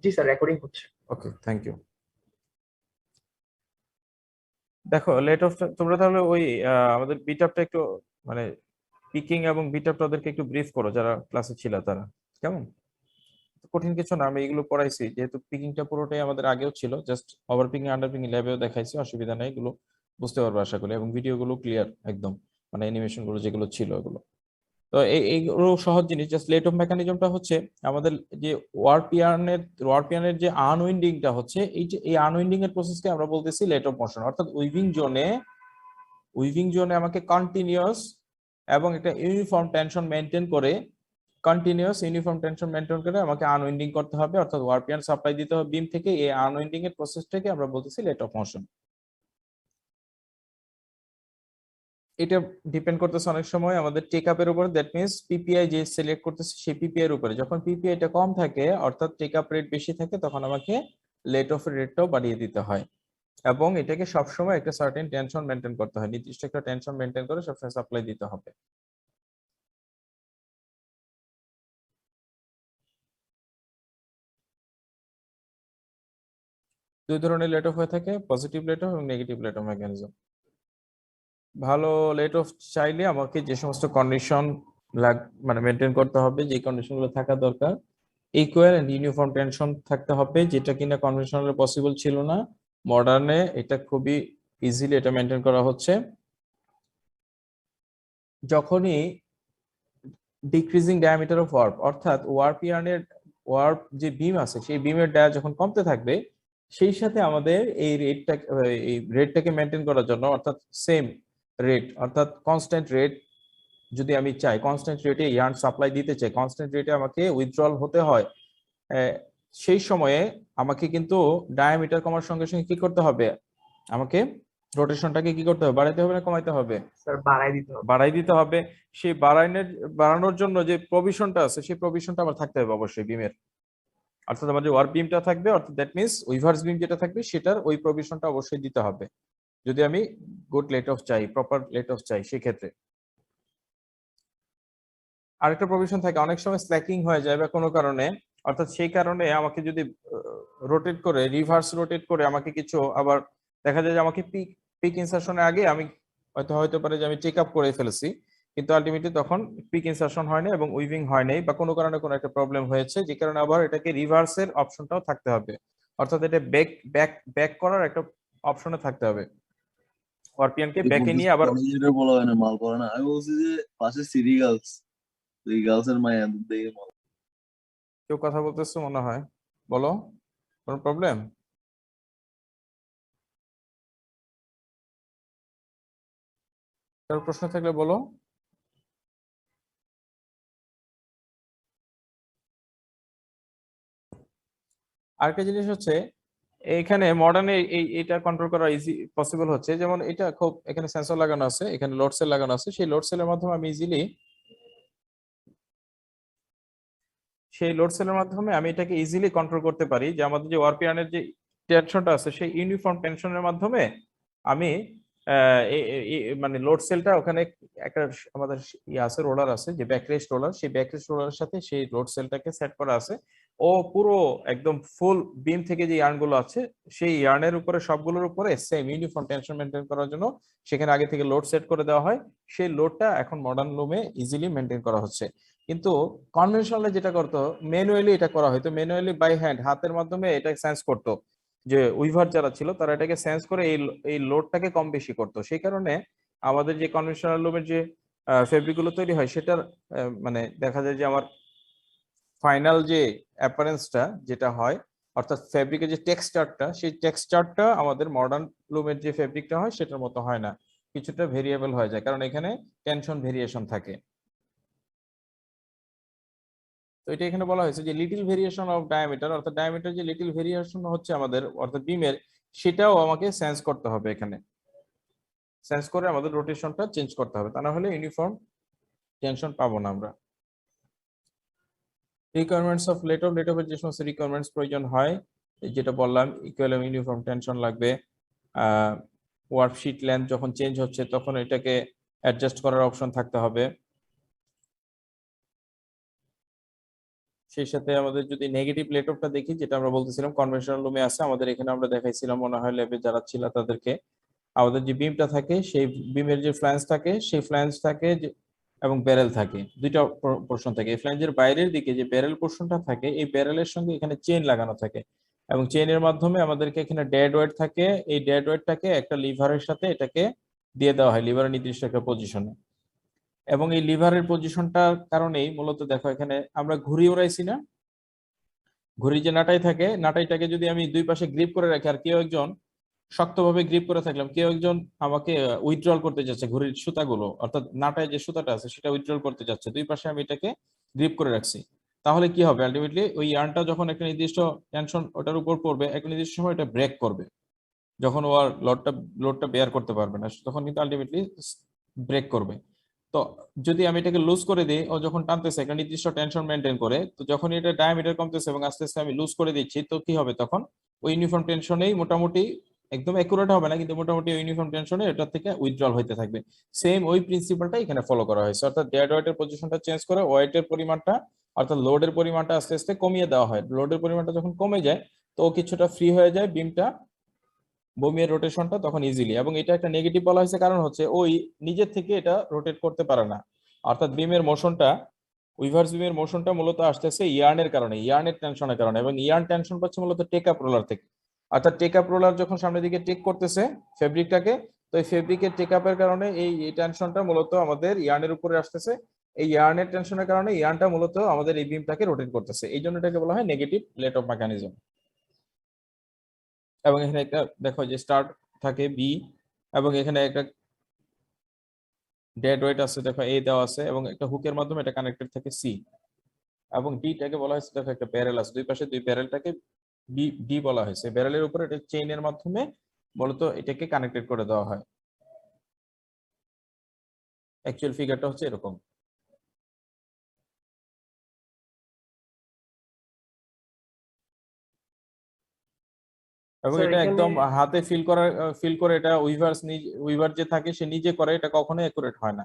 Speaker 6: জি স্যার, রেকর্ডিং হচ্ছে।
Speaker 1: ওকে, থ্যাংক ইউ। দেখো লেট অফ, তোমরা তাহলে ওই আমাদের বিটআপটা একটু মানে পিকিং এবং বিটআপটা ওদেরকে একটু ব্রিফ করো যারা ক্লাসে ছিল তারা, কেমন? কঠিন কিছু না, আমি এগুলো পড়াইছি, যেহেতু পিকিংটা পুরোটাই আমাদের আগেও ছিল, just over picking under picking ল্যাবেও দেখাইছি, অসুবিধা নাই, এগুলো বুঝতে পারবো আশা করি, এবং ভিডিওগুলো ক্লিয়ার একদম, মানে অ্যানিমেশন গুলো যেগুলো ছিল ওগুলো। তো এইগুলো সহজ জিনিস, জাস্ট লেট অফ মেকানিজমটা হচ্ছে আমাদের যে ওয়ার্পিয়ানের যে আনউইন্ডিংটা হচ্ছে, এই যে এই আনউইন্ডিং এর প্রসেসকে আমরা বলতেছি লেট অফ মোশন, অর্থাৎ উইভিং জোনে আমাকে কন্টিনিউয়াস এবং একটা ইউনিফর্ম টেনশন মেনটেন করে আমাকে আনউইন্ডিং করতে হবে, অর্থাৎ ওয়ার্পিয়ান সাপ্লাই দিতে হবে বিম থেকে। এই আনউইন্ডিং এর প্রসেসটাকে আমরা বলতেছি লেট অফ মোশন। এটা ডিপেন্ড করতেছে অনেক সময় আমাদের টেক আপের উপর, দ্যাট মিনস পিপিআই যে সিলেক্ট করতেছে সেই পিপিআই এর উপরে। যখন পিপিআইটা কম থাকে অর্থাৎ টেক আপ রেট বেশি থাকে, তখন আমাকে লেট অফ রেটটাও বাড়িয়ে দিতে হয়, এবং এটাকে সবসময় একটা সার্টেন টেনশন মেনটেন করতে হয়, নির্দিষ্ট একটা টেনশন মেনটেন করে সবসময় সাপ্লাই দিতে হবে। দুই ধরনের লেট অফ হয়ে থাকে, পজিটিভ লেট অফ এবং নেগেটিভ লেট অফ মেকানিজম। ভালো লেট অফ চাইলে আমাকে যে সমস্ত কন্ডিশন মানে মেনটেন করতে হবে, যে কন্ডিশনগুলো থাকা দরকার ইকুয়াল এন্ড ইউনিফর্ম টেনশন থাকতে হবে, যেটা কিনা কনভেনশনালে পসিবল ছিল না। মডার্নে এটা খুবই ইজিলি এটা মেনটেন করা হচ্ছে। যখনই ডিক্রিজিং ডায়ামিটার অফ ওয়ার্প, অর্থাৎ ওয়ার্প ইয়ার্নের ওয়ার্প যে বিম আছে সেই বিমের ডায়া যখন কমতে থাকবে, সেই সাথে আমাদের এই রেটটাকে মেনটেন করার জন্য, অর্থাৎ সেম রেট অর্থাৎ কনস্ট্যান্ট রেট যদি আমি চাই, কনস্ট্যান্ট রেটে ইয়ার্ন সাপ্লাই দিতে চাই, কনস্ট্যান্ট রেটে আমাকে উইথড্রল হতে হয়, সেই সময়ে আমাকে কিন্তু ডায়ামিটার কমার সঙ্গে সঙ্গে কি করতে হবে, আমাকে রোটেশনটাকে কি করতে হবে, বাড়াইতে হবে না কমাইতে হবে?
Speaker 6: স্যার বাড়াই দিতে হবে।
Speaker 1: বাড়াই দিতে হবে। সেই বাড়ানোর জন্য যে প্রভিশনটা আছে সেই প্রভিশনটা আমার থাকতে হবে অবশ্যই বিমের, অর্থাৎ আমার যে ওয়ার্প বিমটা থাকবে, অর্থাৎ দ্যাট মিনস উইভার্স বিম যেটা থাকবে সেটার ওই প্রভিশনটা অবশ্যই দিতে হবে যদি আমি গুড লেট অফ চাই, প্রপার লেট অফ চাই। সেক্ষেত্রে আরেকটা প্রভিশন থাকে, অনেক সময় স্ল্যাকিং হয়ে যায় বা কোনো কারণে, অর্থাৎ সেই কারণে আমাকে যদি রোটেট করে, রিভার্স রোটেট করে আমাকে কিছু আবার দেখা যায় যে আমাকে পিক ইনসারশনের আগে আমি হয়তো পারে যে আমি টেক আপ করে ফেলেছি, কিন্তু আলটিমেটলি তখন পিক ইনসারশন হয় না এবং উইভিং হয় নাই বা কোনো কারণে কোনো একটা প্রবলেম হয়েছে, যে কারণে আবার এটাকে রিভার্সের অপশনটাও থাকতে হবে, অর্থাৎ এটা ব্যাক করার একটা অপশনে থাকতে হবে। ওয়ারপিয়ানকে ব্যাকে নিয়ে আবার
Speaker 9: যেটা বলা হয় না মাল পড়ে না, আমি বলছি যে পাশে সিরি গার্লস, এই গার্লসের মায়া দেখে মাল।
Speaker 1: কেউ কথা বলতেছে মনে হয়, বলো, কোনো প্রবলেম? কারো প্রশ্ন থাকলে বলো। আরেকটা জিনিস হচ্ছে এখানে মডার্নে এটা কন্ট্রোল করা ইজি পসিবল হচ্ছে, যেমন এটা খুব এখানে সেন্সর লাগানো আছে, এখানে লোড সেল লাগানো আছে, সেই লোড সেলের মাধ্যমে আমি এটাকে ইজিলি কন্ট্রোল করতে পারি, যে আমাদের যে ওয়ারপিয়ানের যে টেনশনটা আছে সেই ইউনিফর্ম টেনশনের মাধ্যমে আমি মানে লোড সেলটা ওখানে একটা আমাদের আছে, রোলার আছে, যে ব্যাকরেস্ট রোলার, সেই ব্যাকরেস্ট রোলারের সাথে সেই লোড সেলটাকে সেট করা আছে। ও পুরো একদম ফুল বিম থেকে যে ইয়ার্ন গুলো আছে সেই ইয়ার্নের উপরে সবগুলোর উপরে সেম ইউনিফর্ম টেনশন মেনটেন করার জন্য সেখানে আগে থেকে লোড সেট করে দেওয়া হয়। সেই লোডটা এখন মডার্ন লুমে ইজিলি মেনটেন করা হচ্ছে, কিন্তু কনভেনশনালে যেটা করতো ম্যানুয়ালি এটা করা হয়তো, ম্যানুয়ালি বাই হ্যান্ড হাতের মাধ্যমে এটা সেন্স করতো, যে উইভার যারা ছিল তারা এটাকে সেন্স করে এই লোডটাকে কম বেশি করতো। সেই কারণে আমাদের যে কনভেনশনাল লুমের যে ফেব্রিক গুলো তৈরি হয় সেটার মানে দেখা যায় যে আমার ফাইনাল যে অ্যাপারেন্সটা যেটা হয়, অর্থাৎ ফেব্রিকের যে টেক্সচারটা, সেই টেক্সচারটা আমাদের মডার্ন লুমের যে ফেব্রিকটা হয় সেটার মতো হয় না, কিছুটা ভেরিয়েবল হয়ে যায়, কারণ এখানে টেনশন ভেরিয়েশন থাকে। তো এটা এখানে বলা হয়েছে যে লিটল ভেরিয়েশন অফ ডায়ামিটার, অর্থাৎ ডায়ামিটার যে লিটল ভেরিয়েশন হচ্ছে আমাদের অর্থাৎ বিমের, সেটাও আমাকে সেন্স করতে হবে, এখানে সেন্স করে আমাদের রোটেশনটা চেঞ্জ করতে হবে, তা না হলে ইউনিফর্ম টেনশন পাবো না আমরা। রিকোয়ারমেন্টস অফ লেট অফের যে সমস্ত রিকোয়ারমেন্টস প্রয়োজন হয়, যেটা বললাম, ইকুয়াল এবং ইউনিফর্ম টেনশন লাগবে, ওয়ার্কশিট লেন্থ যখন চেঞ্জ হচ্ছে তখন এটাকে অ্যাডজাস্ট করার অপশন থাকতে হবে। সেই সাথে আমাদের যদি নেগেটিভ লেট অফটা দেখি, যেটা আমরা বলতেছিলাম কনভেনশনাল লুমে আছে, আমাদের এখানে আমরা দেখাইছিলাম মনে হয় ল্যাবে যারা ছিল তাদেরকে, আমাদের যে বিমটা থাকে সেই বিমের যে ফ্ল্যাঞ্জ থাকে সেই ফ্ল্যাঞ্জ থাকে এবং ব্যারেল থাকে, দুইটা পোর্শন থাকে। এই ফ্ল্যাঞ্জের বাইরের দিকে যে ব্যারেল পোর্শনটা থাকে, এই ব্যারেলের সঙ্গে এখানে চেইন লাগানো থাকে এবং চেইনের মাধ্যমে আমাদেরকে এখানে ডেড ওয়েট থাকে, এই ডেড ওয়েটটাকে একটা লিভারের সাথে এটাকে দিয়ে দেওয়া হয়, লিভারের নির্দিষ্ট একটা পজিশনে। এবং এই লিভারের পজিশনটার কারণেই মূলত দেখো এখানে আমরা ঘুড়ি উড়াইছি না, ঘুড়ি যে নাটাই থাকে, নাটাইটাকে যদি আমি দুই পাশে গ্রিপ করে রাখি আর কেউ একজন শক্তভাবে গ্রিপ করে থাকলাম, কেউ একজন আমাকে উইথড্রল করতে যাচ্ছে ঘুড়ির সুতাগুলো, অর্থাৎ নাটায় যে সুতাটা আছে সেটা উইথড্রল করতে যাচ্ছে, দুই পাশে আমি এটাকে গ্রিপ করে রাখছি, তাহলে কি হবে আলটিমেটলি ওই ইয়ার্নটা যখন একটা নির্দিষ্ট টেনশন ওটার উপর পড়বে একটা নির্দিষ্ট সময় এটা ব্রেক করবে, যখন ও আর লোডটা বেয়ার করতে পারবে না তখন কিন্তু আলটিমেটলি ব্রেক করবে। তো যদি আমি এটাকে লুজ করে দিই, ও যখন টানতেছে একটা নির্দিষ্ট টেনশন মেনটেন করে, তো যখন এটা ডায়ামিটার কমতেছে এবং আস্তে আস্তে আমি লুজ করে দিচ্ছি, তো কি হবে তখন ওই ইউনিফর্ম টেনশনেই মোটামুটি একদম অ্যাকুরেট হবে না, কিন্তু মোটামুটি ইউনিফর্ম টেনশনে এটা থেকে উইথড্রল হইতে থাকবে। সেম ওই প্রিন্সিপালটা এখানে ফলো করা হয়েছে, অর্থাৎ ডেড ওয়েটের পজিশনটা চেঞ্জ করে ওয়েটের পরিমাণটা অর্থাৎ লোডের পরিমাণটা আস্তে আস্তে কমিয়ে দেওয়া হয়, লোডের পরিমাণটা যখন কমে যায় তো কিছুটা ফ্রি হয়ে যায় বিমটা, বমির রোটেশনটা তখন ইজিলি। এবং এটা একটা নেগেটিভ বলা হয়েছে কারণ হচ্ছে ওই নিজের থেকে এটা রোটেট করতে পারে না, অর্থাৎ বিমের মোশনটা উইভার্স বিমের মোশনটা মূলত আসতেছে ইয়ার্নের কারণে, ইয়ার্নের টেনশনের কারণে, এবং ইয়ার্ন টেনশন পাচ্ছে মূলত টেক আপ রোলার থেকে। অর্থাৎ টেক আপ রোলার যখন সামনের দিকে টেক করতেছে ফেব্রিকটাকে, তো এই ফেব্রিকের টেক আপের কারণে এই টেনশনটা মূলত আমাদের ইয়ার্নের উপরে আসতেছে। এই ইয়ার্নের টেনশনের কারণে ইয়ার্নটা মূলত আমাদের এই বিমটাকে রোটেট করতেছে, এই জন্য এটাকে বলা হয় নেগেটিভ লেট অফ মেকানিজম। এবং এখানে একটা দেখো যে স্টার্ট থাকে বি, এবং এখানে একটা ডেড ওয়েট আছে দেখো এ দেওয়া আছে, এবং একটা হুকের মাধ্যমে এটা কানেক্টেড থাকে সি, এবং ডিটাকে বলা হয়েছে দেখো একটা ব্যারেল আছে, দুই পাশে দুই ব্যারেলটাকে ডি বলা হয়েছে। ব্যারেলের উপরে এটা চেইনের মাধ্যমে মূলত এটাকে কানেক্টেড করে দেওয়া হয়। অ্যাকচুয়াল ফিগারটা হচ্ছে এরকম। এবং
Speaker 6: স্যার
Speaker 1: এটা
Speaker 6: এখানে
Speaker 1: একদম হাতে ফিল করে এটা উইভার যে থাকে সে নিজে করে, এটা কখনোই অ্যাকুরেট হয় না।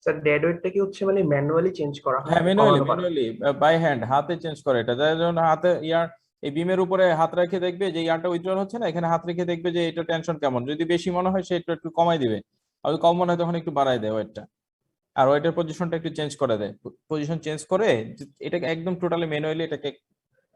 Speaker 6: স্যার ডেড ওয়েটটা কি হচ্ছে মানে ম্যানুয়ালি চেঞ্জ করা হয়,
Speaker 1: হ্যাঁ,
Speaker 6: কমানো বাড়ানো?
Speaker 1: ম্যানুয়ালি বাই হ্যান্ড হাতে চেঞ্জ করে এটা। যার জন্য হাতে ইয়ার এই বিমের উপরে হাত রেখে দেখবে যে ইয়ারটা উইথড্রল হচ্ছে না, এখানে হাত রেখে দেখবে যে এটা টেনশন কেমন, যদি বেশি মনে হয় সে একটু কমাই দিবে, আর যদি কম মনে হয় তখন একটু বাড়াই দেয় ওয়েটটা, আর ওয়েটের পজিশনটা একটু চেঞ্জ করে দেয়। পজিশন চেঞ্জ করে এটাকে একদম টোটালি ম্যানুয়ালি এটাকে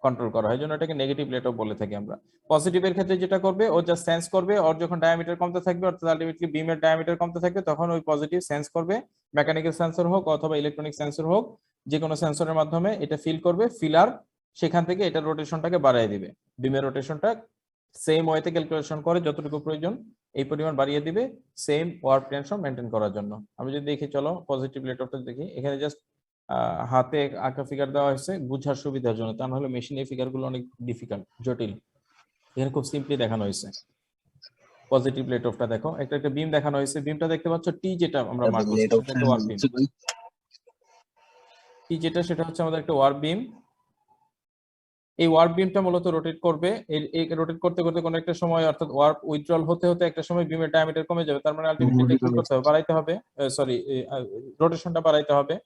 Speaker 1: কন্ট্রোল করা হয়, জন্য এটাকে নেগেটিভ লেট অফ বলে থাকি আমরা। পজিটিভের ক্ষেত্রে যেটা করবে ও জাস্ট সেন্স করবে, ওর যখন ডায়ামিটার কমতে থাকবে অর্থাৎ আলটিমেটলি বিমের ডায়ামিটার কমতে থাকবে, তখন ওই পজিটিভ সেন্স করবে, মেকানিক্যাল সেন্সর হোক অথবা ইলেকট্রনিক সেন্সর হোক, যে কোনো সেন্সরের মাধ্যমে এটা ফিল করবে, ফিলার সেখান থেকে এটা রোটেশনটাকে বাড়িয়ে দিবে। বিমের রোটেশনটা সেম ওয়েতে ক্যালকুলেশন করে যতটুকু প্রয়োজন এই পরিমাণ বাড়িয়ে দিবে, সেম ওয়ার্ক টেনশন মেনটেন করার জন্য। আমি যদি দেখি, চলো পজিটিভ লেট অফটা দেখি, এখানে জাস্ট হাতে আঁকা ফিগার দেওয়া হয়েছে বুঝার সুবিধার জন্য, তা নাহলে মেশিনে ফিগার গুলো অনেক ডিফিকাল্ট, জটিল। এখানে খুব সিম্পলি দেখানো হয়েছে। পজিটিভ লেট অফটা দেখো, একটা বিম দেখানো হয়েছে, বিমটা দেখতে পাচ্ছ টি যেটা আমরা মার্ক করছি সেটা একটা ওয়ার্ক বিম। টি যেটা সেটা হচ্ছে আমাদের একটা ওয়ার্ক বিম। এই ওয়ার্ক বিমটা মূলত রোটেট করবে, এই রোটেট করতে করতে কোনো একটা সময় অর্থাৎ ওয়ার্ক উইথড্রল হতে হতে একটা সময় বিমের ডায়ামিটার কমে যাবে, তার মানে আলটিমেটলি এটা কি করতে হবে, বাড়াইতে হবে, সরি রোটেশনটা বাড়াইতে হবে।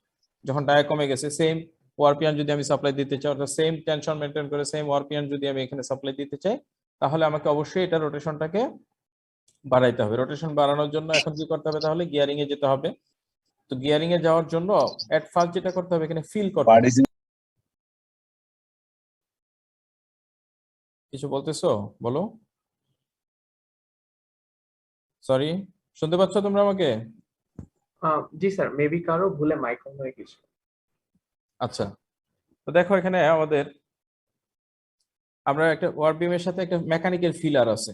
Speaker 1: যখন ডায়া কমে গেছে, সেম ওয়ারপিয়ান যদি আমি সাপ্লাই দিতে চাই অর্থাৎ সেম টেনশন মেনটেন করে সেম ওয়ারপিয়ান যদি আমি এখানে সাপ্লাই দিতে চাই, তাহলে আমাকে অবশ্যই এটা রোটেশনটাকে বাড়াইতে হবে। রোটেশন বাড়ানোর জন্য এখন কি করতে হবে, তাহলে গিয়ারিং এ যেতে হবে। তো গিয়ারিং এ যাওয়ার জন্য এট ফার্স্ট যেটা করতে হবে, এখানে ফিল করতে হবে। কিছু বলতেছো বলো, সরি শুনতে পাচ্ছ তোমরা আমাকে?
Speaker 6: জি স্যার, মেবি কারো ভুলে মাইক অন হয়ে গেছে।
Speaker 1: আচ্ছা, তো দেখো এখানে আমরা একটা ওয়ার বিমের সাথে একটা মেকানিক্যাল ফিলার আছে,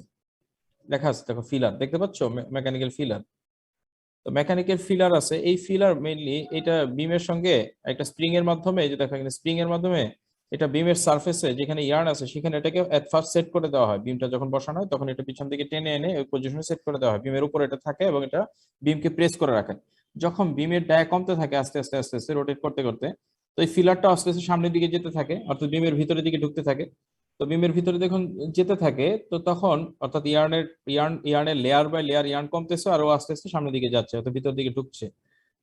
Speaker 1: লেখা আছে দেখো ফিলার, দেখতে পাচ্ছ মেকানিক্যাল ফিলার। তো মেকানিক্যাল ফিলার আছে, এই ফিলার মেইনলি এটা বিমের সঙ্গে একটা স্প্রিং এর মাধ্যমে, এই যে দেখো এখানে স্প্রিং এর মাধ্যমে এটা বিমের সারফেসে যেখানে ইয়ার্ন আছে সেখানে এটাকে এট ফার্স্ট সেট করে দেওয়া হয়। বিমটা যখন বসানো হয় তখন এটা পিছন থেকে টেনে এনে ওই পজিশনে সেট করে দেওয়া হয়, বিমের উপর এটা থাকে এবং এটা বিমকে প্রেস করে রাখে। যখন বিমের ডায়া কমতে থাকে আস্তে আস্তে আস্তে আস্তে রোটেট করতে করতে, তো এই ফিলারটা আস্তে আস্তে সামনের দিকে যেতে থাকে অর্থাৎ বিমের ভিতরের দিকে ঢুকতে থাকে। তো বিমের ভিতরে যখন যেতে থাকে তো তখন অর্থাৎ ইয়ার্নের লেয়ার বাই লেয়ার ইয়ার্ন কমতেছে আর ও আস্তে আস্তে সামনের দিকে যাচ্ছে অর্থাৎ ভিতর দিকে ঢুকছে।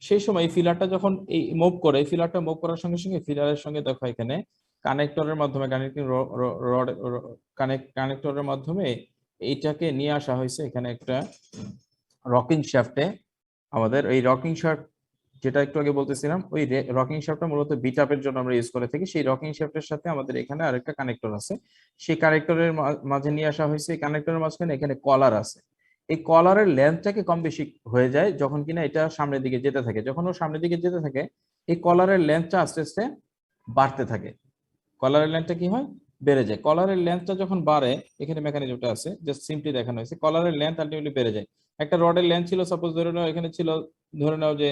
Speaker 1: সেই সময় এই ফিলারটা যখন এই মুভ করে, ফিলারটা মুভ করার সঙ্গে সঙ্গে ফিলারের সঙ্গে দেখো এখানে কানেক্টরের মাধ্যমে কানেক্টরের মাধ্যমে এইটাকে নিয়ে আসা হয়েছে এখানে একটা রকিং শ্যাফটে। আমাদের এই রকিং শ্যাফট যেটা একটু আগে বলতেছিলাম, ওই রকিং শ্যাফটটা মূলত বিট আপের জন্য আমরা ইউজ করে থাকি। সেই রকিং শ্যাফটের সাথে আমাদের এখানে আরেকটা কানেক্টর আছে, সেই কানেক্টরের মাঝে নিয়ে আসা হয়েছে। এই কানেক্টরের মাঝখানে এখানে কলার আছে, এই কলারের লেন্থটাকে কম বেশি হয়ে যায় যখন কিনা এটা সামনের দিকে যেতে থাকে। যখন ও সামনের দিকে যেতে থাকে এই কলারের লেন্থটা আস্তে আস্তে বাড়তে থাকে, কলারের লেন্থটা কি হয়, বেড়ে যায়। কলারের লেন্থটা যখন বাড়ে, এখানে মেকানিজমটা আছে জাস্ট সিম্পলি দেখানো হয়েছে, কলারের লেন্থ আলটিমেটলি বেড়ে যায়। একটা রডের লেন্থ ছিল সাপোজ ধরে নাও এখানে ছিল ধরে নাও যে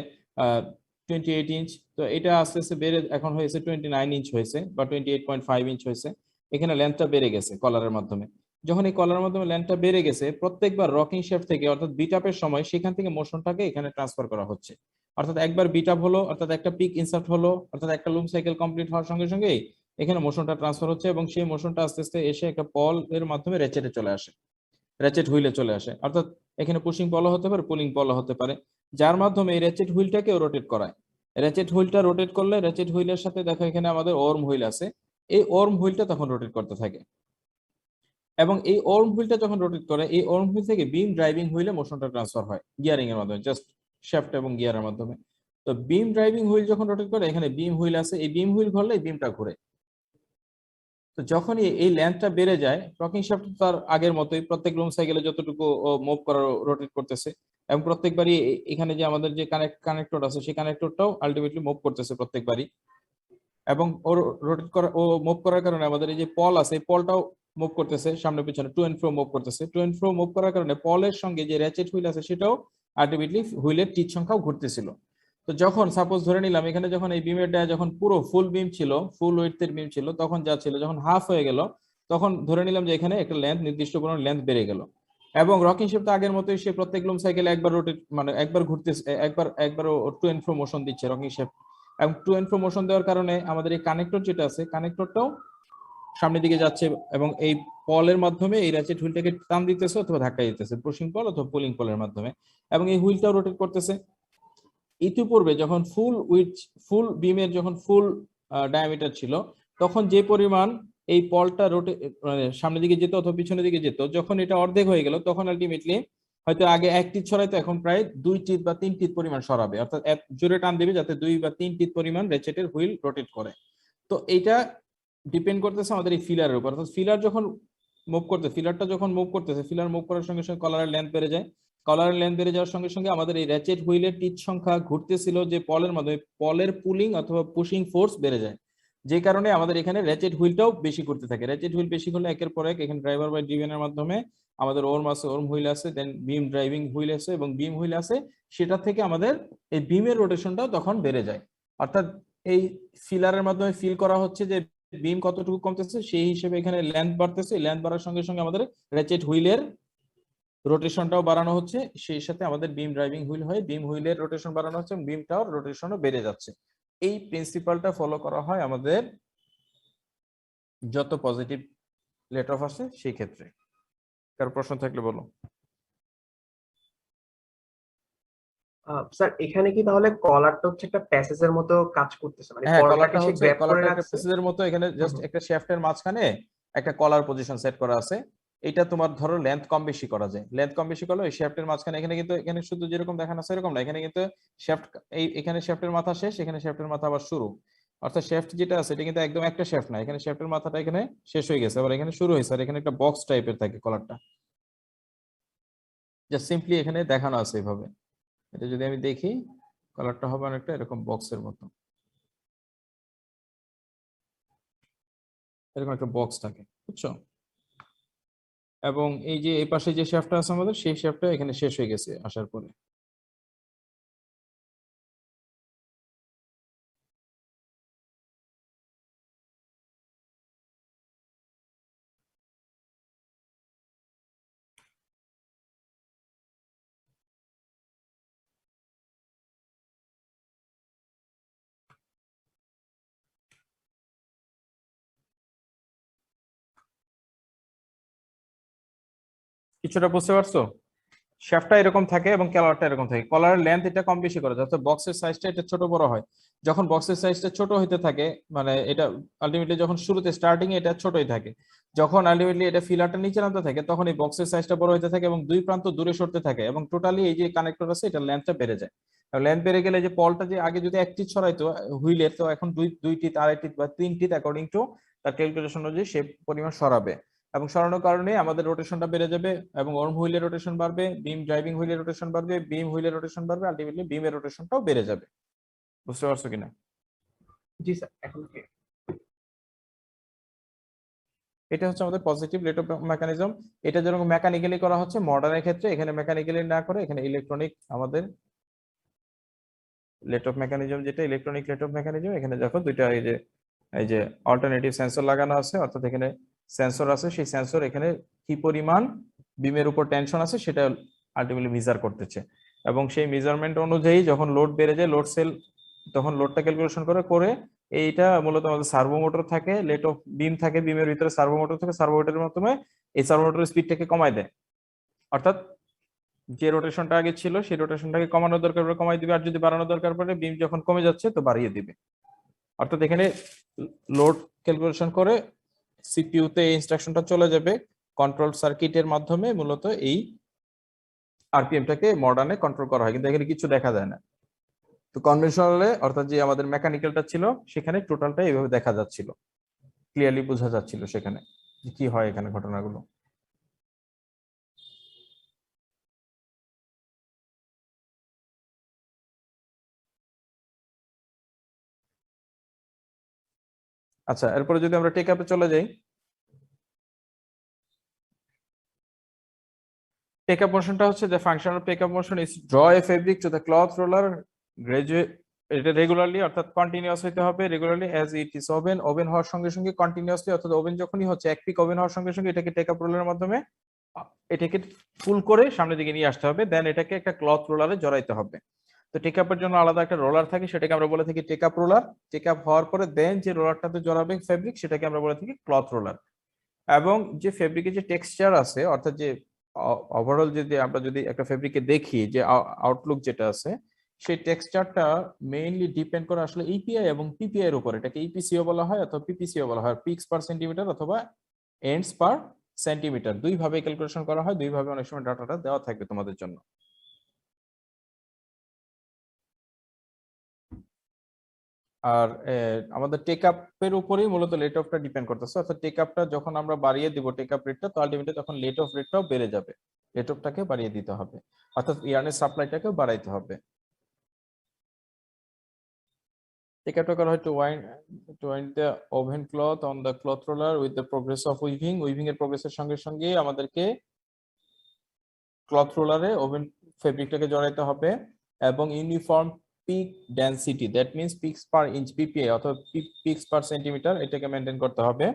Speaker 1: 28 ইঞ্চ, তো এটা আস্তে আস্তে বেড়ে এখন হয়েছে 29 ইঞ্চ হয়েছে বা 28.5 ইঞ্চ হয়েছে। এখানে লেন্থটা বেড়ে গেছে কলারের মাধ্যমে। যখন এই কলারের মাধ্যমে লেন্থটা বেড়ে গেছে, প্রত্যেকবার রকিং শেফট থেকে অর্থাৎ বিট আপের সময় সেখান থেকে মোশনটাকে এখানে ট্রান্সফার করা হচ্ছে। অর্থাৎ একবার বিট আপ হলো অর্থাৎ একটা পিক ইনসার্ট হলো অর্থাৎ একটা লুম সাইকেল কমপ্লিট হওয়ার সঙ্গে সঙ্গেই এখানে মোশনটা ট্রান্সফার হচ্ছে এবং সেই মোশনটা আস্তে আস্তে এসে একটা পল এর মাধ্যমে রেচেটে চলে আসে, রেচেট হুইলে চলে আসে। অর্থাৎ এখানে পুশিং বল হতে পারে, পুলিং বল হতে পারে, যার মাধ্যমে এই রেচেট হুইলটাকে রোটেট করায়। রেচেট হুইলটা রোটেট করলে রেচেট হুইলের সাথে দেখো এখানে আমাদের ওর্ম হুইল আছে, এই ওর্ম হুইলটা তখন রোটেট করতে থাকে এবং এই ওর্ম হুইলটা যখন রোটেট করে এই ওর্ম হুইল থেকে বিম ড্রাইভিং হুইলে মোশনটা ট্রান্সফার হয় গিয়ারিং এর মাধ্যমে। জাস্ট শ্যাফট এবং গিয়ারের মাধ্যমে। তো বিম ড্রাইভিং হুইল যখন রোটেট করে, এখানে বিম হুইল আছে, এই বিম হুইল ঘুরলে এই বিমটা ঘুরে। তো যখনই এই লেন্থটা বেড়ে যায়, রকিং শ্যাফট তার আগের মতোই প্রত্যেক লুম সাইকেলে যতটুকু মুভ করার রোটেট করতেছে, এবং প্রত্যেকবারই এখানে যে আমাদের যে কানেক্টর আছে সেই কানেক্টরটাও আলটিমেটলি মুভ করতেছে প্রত্যেকবারই, এবং ওর রোটেট করা ও মুভ করার কারণে আমাদের এই যে পল আছে এই পলটাও মুভ করতেছে সামনে পিছনে, টু এন্ড ফ্রো মুভ করতেছে। টু এন্ড ফ্রো মুভ করার কারণে পলের সঙ্গে যে র্যাচেট হুইল আছে সেটাও আলটিমেটলি হুইলের টিচ সংখ্যাও ঘুরতেছিল। তো যখন সাপোজ ধরে নিলাম এখানে যখন এই বিমের ডায়া যখন পুরো ফুল বিম ছিল, ফুল উইডথের বিম ছিল, তখন যা ছিল যখন হাফ হয়ে গেল, তখন ধরে নিলাম যে এখানে একটা লেন্থ, নির্দিষ্ট পরিমাণ লেন্থ বেড়ে গেল, এবং রকিং শিফট আগের মতোই সে প্রত্যেক লুম সাইকেলে একবার রোটেট মানে একবার ঘুরতেছে, একবার টু এন্ড ফ্রো মোশন দিচ্ছে রকিং শিফট। এবং টু এন্ড ফ্রো মোশন দেওয়ার কারণে আমাদের এই কানেক্টর যেটা আছে কানেক্টরটাও সামনের দিকে যাচ্ছে, এবং এই পলের মাধ্যমে এই র্যাচেট হুইলটাকে টান দিতেছে অথবা ধাক্কা দিতেছে, পুশিং পল অথবা পুলিং পলের মাধ্যমে, এবং এই হুইলটাও রোটেট করতেছে। ইতিপূর্বে যখন ফুল বিমের যখন ফুল ডায়ামিটার ছিল, তখন যে পরিমাণ এই পলটা মানে সামনের দিকে যেত অথবা পিছনের দিকে যেত, যখন এটা অর্ধেক হয়ে গেল তখন আলটিমেটলি হয়তো আগে 1 টিথ ছড়াইতো, এখন প্রায় 2 টিথ বা 3 টিথ পরিমাণ সরাবে, অর্থাৎ জোরে টান দেবে যাতে 2 বা 3 টিথ পরিমাণ র্যাচেটের হুইল রোটেট করে। তো এইটা ডিপেন্ড করতেছে আমাদের এই ফিলারের উপর, অর্থাৎ ফিলারটা যখন মুভ করতেছে, ফিলার মুভ করার সঙ্গে সঙ্গে কলারের লেন্থ বেড়ে যায়, কলারের লেন্থ বেড়ে যাওয়ার সঙ্গে সঙ্গে আমাদের এই র্যাচেট হুইলের টিচ সংখ্যা ঘুরতেছিল যে পলের মাধ্যমে, পলের পুলিং অথবা পুশিং ফোর্স বেড়ে যায়, যে কারণে আমাদের এখানে র্যাচেট হুইলটাও বেশি ঘুরতে থাকে। র্যাচেট হুইল বেশি হলে একের পর এক এখানে ড্রাইভার বাই ড্রিভেনের মাধ্যমে আমাদের ওর্ম হুইল আছে, দেন বিম ড্রাইভিং হুইল আছে এবং বিম হুইল আছে, সেটা থেকে আমাদের এই বিমের রোটেশনটাও তখন বেড়ে যায়। অর্থাৎ এই ফিলারের মাধ্যমে ফিল করা হচ্ছে যে বিম কতটুকু কমতেছে, সেই হিসেবে এখানে লেন্থ বাড়তেছে, লেন্থ বাড়ার সঙ্গে সঙ্গে আমাদের র্যাচেট হুইলের রোটেশনটাও বাড়ানো হচ্ছে, সেই সাথে আমাদের বিম ড্রাইভিং হুইল হয়, বিম হুইলের রোটেশন বাড়ানো হচ্ছে, বিমটাও রোটেশনও বেড়ে যাচ্ছে। এই প্রিন্সিপালটা ফলো করা হয় আমাদের যত পজিটিভ লেট অফ আসে সেই ক্ষেত্রে। কারো প্রশ্ন থাকলে বলো।
Speaker 6: স্যার এখানে কি তাহলে কলারটা হচ্ছে একটা প্যাসেজের মতো কাজ করতেছে, মানে
Speaker 1: হ্যাঁ,
Speaker 6: কলারটাকে সে গ্র্যাব করে
Speaker 1: কলারটা একটা
Speaker 6: রাখছে?
Speaker 1: প্যাসেজের মতো, এখানে জাস্ট একটা শ্যাফটের মাঝখানে একটা কলার পজিশন সেট করা আছে। এটা তোমার ধরো লেন্থ কম বেশি করা যায়, লেন্থ কম বেশি করলে ওই শ্যাফটের মাঝখানে, এখানে কিন্তু এখানে শুধু যেরকম দেখানো আছে এরকম না, এখানে কিন্তু শ্যাফট এখানে শ্যাফটের মাথা শেষ, এখানে শ্যাফটের মাথা আবার শুরু, অর্থাৎ শ্যাফট যেটা আছে এটা কিন্তু একদম একটা শ্যাফট না, এখানে শ্যাফটের মাথাটা এখানে শেষ হয়ে গেছে, আবার এখানে শুরু হয়েছে, আর এখানে একটা বক্স টাইপের থাকে কলারটা, জাস্ট সিম্পলি এখানে দেখানো আছে এইভাবে। এটা যদি আমি দেখি কলারটা হবে অনেকটা এরকম বক্সের মতো, এরকম একটা বক্স থাকে, বুঝছো? এবং এই যে এই পাশে যে শ্যাফটটা আছে আমাদের, সেই শ্যাফটটা এখানে শেষ হয়ে গেছে আসার পরে। কিছুটা বুঝতে পারছো? শ্যাফটটা এরকম থাকে এবং কলারটা এরকম থাকে, কলারের লেন্থ এটা কম বেশি করে যাতে বক্সের সাইজটা এটা ছোট বড় হয়। যখন বক্সের সাইজটা ছোট হইতে থাকে, মানে এটা আলটিমেটলি যখন শুরুতে স্টার্টিং এ এটা ছোটই থাকে, যখন আলটিমেটলি এটা ফিলারটা নিচে নামতে থাকে তখন এই বক্সের সাইজটা বড় হইতে থাকে এবং দুই প্রান্ত দূরে সরতে থাকে, এবং টোটালি এই যে কানেক্টর আছে এটা লেন্থটা বেড়ে যায়। লেন্থ বেড়ে গেলে যে পলটা যে আগে যদি 1 টিথ ছড়াইতো হুইলের, তো এখন দুই টিথ, 2.5 টিথ বা 3 টিথ অ্যাকর্ডিং টু তার ক্যালকুলেশন অনুযায়ী সে পরিমাণ সরাবে, এবং সরানোর কারণে আমাদের রোটেশনটা বেড়ে যাবে, এবং ওর্ম হুইলের রোটেশন বাড়বে, বিম ড্রাইভিং হুইলের রোটেশন বাড়বে, বিম হুইলের রোটেশন বাড়বে, আলটিমেটলি বিমের রোটেশনটাও বেড়ে যাবে। বুঝতে পারছো কিনা?
Speaker 6: জি স্যার, এখন কি
Speaker 1: এটা হচ্ছে আমাদের পজিটিভ লেট অফ মেকানিজম। এটা যেরকম মেকানিক্যালি করা হচ্ছে মডার্নের ক্ষেত্রে, এখানে মেকানিক্যালি না করে এখানে ইলেকট্রনিক আমাদের লেট অফ মেকানিজম, যেটা ইলেকট্রনিক লেট অফ মেকানিজম, এখানে দেখো দুইটা এই যে অল্টারনেটিভ সেন্সর লাগানো আছে, অর্থাৎ এখানে সেন্সর আছে, সেই সেন্সর এখানে কি পরিমাণ বিমের উপর টেনশন আছে সেটা আলটিমেটলি মেজার করতেছে, এবং সেই মেজারমেন্ট অনুযায়ী যখন লোড বেড়ে যায় লোড সেল তখন লোডটা ক্যালকুলেশন করে এইটা মূলত আমাদের সার্ভো মোটর থাকে, লেট অফ বিম থাকে, বিমের ভিতরে সার্ভো মোটর থাকে, সার্ভো মোটরের মাধ্যমে এই সার্ভো মোটরের স্পিডটাকে কমায় দেয়, অর্থাৎ যে রোটেশনটা আগে ছিল সেই রোটেশনটাকে কমানোর দরকার পড়ে কমাই দিবে, আর যদি বাড়ানোর দরকার পড়ে বিম যখন কমে যাচ্ছে তো বাড়িয়ে দিবে। অর্থাৎ এখানে লোড ক্যালকুলেশন করে সিপিইউ তে এই ইনস্ট্রাকশনটা চলে যাবে কন্ট্রোল সার্কিটের মাধ্যমে, মূলত এই আরপিএমটাকে মডার্নে কন্ট্রোল করা হয়, কিন্তু এখানে কিছু দেখা যায় না। তো কনভেনশনালে অর্থাৎ যে আমাদের মেকানিক্যালটা ছিল সেখানে টোটালটা এইভাবে দেখা যাচ্ছিল, ক্লিয়ারলি বোঝা যাচ্ছিল সেখানে যে কি হয় এখানে ঘটনাগুলো। আচ্ছা, এরপরে যদি আমরা টেক আপে চলে যাই, টেক আপ মোশনটা হচ্ছে যে functional take up motion is draw a fabric to the cloth roller graduate, এটা রেগুলারলি অর্থাৎ কন্টিনিউয়াস হইতে হবে, regularly as it is woven, woven হওয়ার সঙ্গে সঙ্গে কন্টিনিউয়াসলি, অর্থাৎ ওভেন যখনই হচ্ছে এক পিক ওভেন হওয়ার সঙ্গে সঙ্গে এটাকে টেক আপ রোলারের মাধ্যমে এটাকে ফুল করে সামনের দিকে নিয়ে আসতে হবে, দেন এটাকে একটা ক্লথ রোলারে জড়াইতে হবে। তো টেক আপের জন্য আলাদা একটা রোলার থাকে, সেটাকে আমরা বলে থাকি take up roller. Take up হওয়ার পরে দেন যে রোলারটাতে জড়াবে ফেব্রিক সেটাকে আমরা বলে থাকি ক্লথ রোলার। এবং যে ফেব্রিকের যে টেক্সচার আছে, অর্থাৎ যে ওভারঅল যদি আমরা যদি একটা ফেব্রিকে দেখি যে আউটলুক যেটা আছে, সেই টেক্সচারটা মেইনলি ডিপেন্ড করে আসলে ইপিআই এবং পিপিআই এর উপর। এটাকে ইপিসিও বলা হয় অথবা পিপিসিও বলা হয়, পিক্স পার সেন্টিমিটার অথবা এন্ডস পার সেন্টিমিটার, দুইভাবে ক্যালকুলেশন করা হয়, দুইভাবে অনেক সময় ডাটাটা দেওয়া থাকবে তোমাদের জন্য। আর আমাদের টেক আপের উপরেই মূলত লেট অফটা ডিপেন্ড করতেছে, অর্থাৎ টেক আপটা যখন আমরা বাড়িয়ে দিব টেক আপ রেটটা, তো আলটিমেটলি তখন লেট অফ রেটটাও বেড়ে যাবে, লেট অফটাকে বাড়িয়ে দিতে হবে, অর্থাৎ ইয়ার্নের সাপ্লাইটাকেও বাড়াইতে হবে। টেক আপটা করা হয় to wind the woven cloth on the cloth roller with the progress of weaving, weaving এর প্রোগ্রেসের সঙ্গে সঙ্গে আমাদেরকে ক্লথ রোলারে ওভেন ফেব্রিকটাকে জড়াইতে হবে, এবং uniform pick density, that means picks per inch PPA অথবা পিক্স পার সেন্টিমিটার, এটাকে মেনটেন করতে হবে।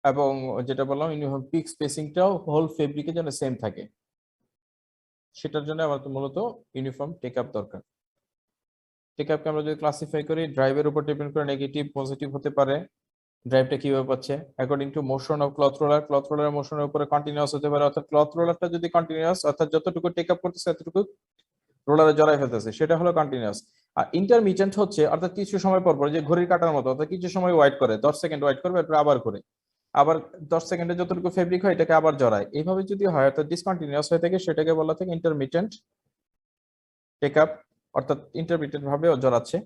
Speaker 1: এবং যেটা বললাম ইউনিফর্ম পিক স্পেসিংটাও হোল ফেব্রিকে যেন সেম থাকে, সেটার জন্য আমাদের মূলত ইউনিফর্ম টেক আপ দরকার। টেক আপকে আমরা যদি ক্লাসিফাই করি, ড্রাইভের উপর ডিপেন্ড করে নেগেটিভ পজিটিভ হতে পারে। ড্রাইভটা কিভাবে পাচ্ছে, according to motion of cloth roller, cloth roller মোশনের উপরে কন্টিনিউয়াস হতে পারে, অর্থাৎ ক্লথ রোলারটা যদি কন্টিনিউয়াস, অর্থাৎ যতটুকু টেক আপ করতেছে এতটুকু রোলারে জড়াই ফেলতেছে, সেটা হলো কন্টিনিউয়াস। আর ইন্টারমিটেন্ট হচ্ছে অর্থাৎ কিছু সময় পর পর, যে ঘড়ির কাটার মতো, অর্থাৎ কিছু সময় ওয়েট করে, 10 সেকেন্ড ওয়েট করবে, এরপর আবার করে, আবার 10 সেকেন্ডে যতটুকু ফেব্রিক হয় এটাকে আবার জড়ায়, এইভাবে যদি হয় অর্থাৎ ডিসকন্টিনিউয়াস হয়ে থাকে, সেটাকে বলা থাকে ইন্টারমিটেন্ট টেক আপ, অর্থাৎ ইন্টারমিটেন্ট ভাবে জড়াচ্ছে।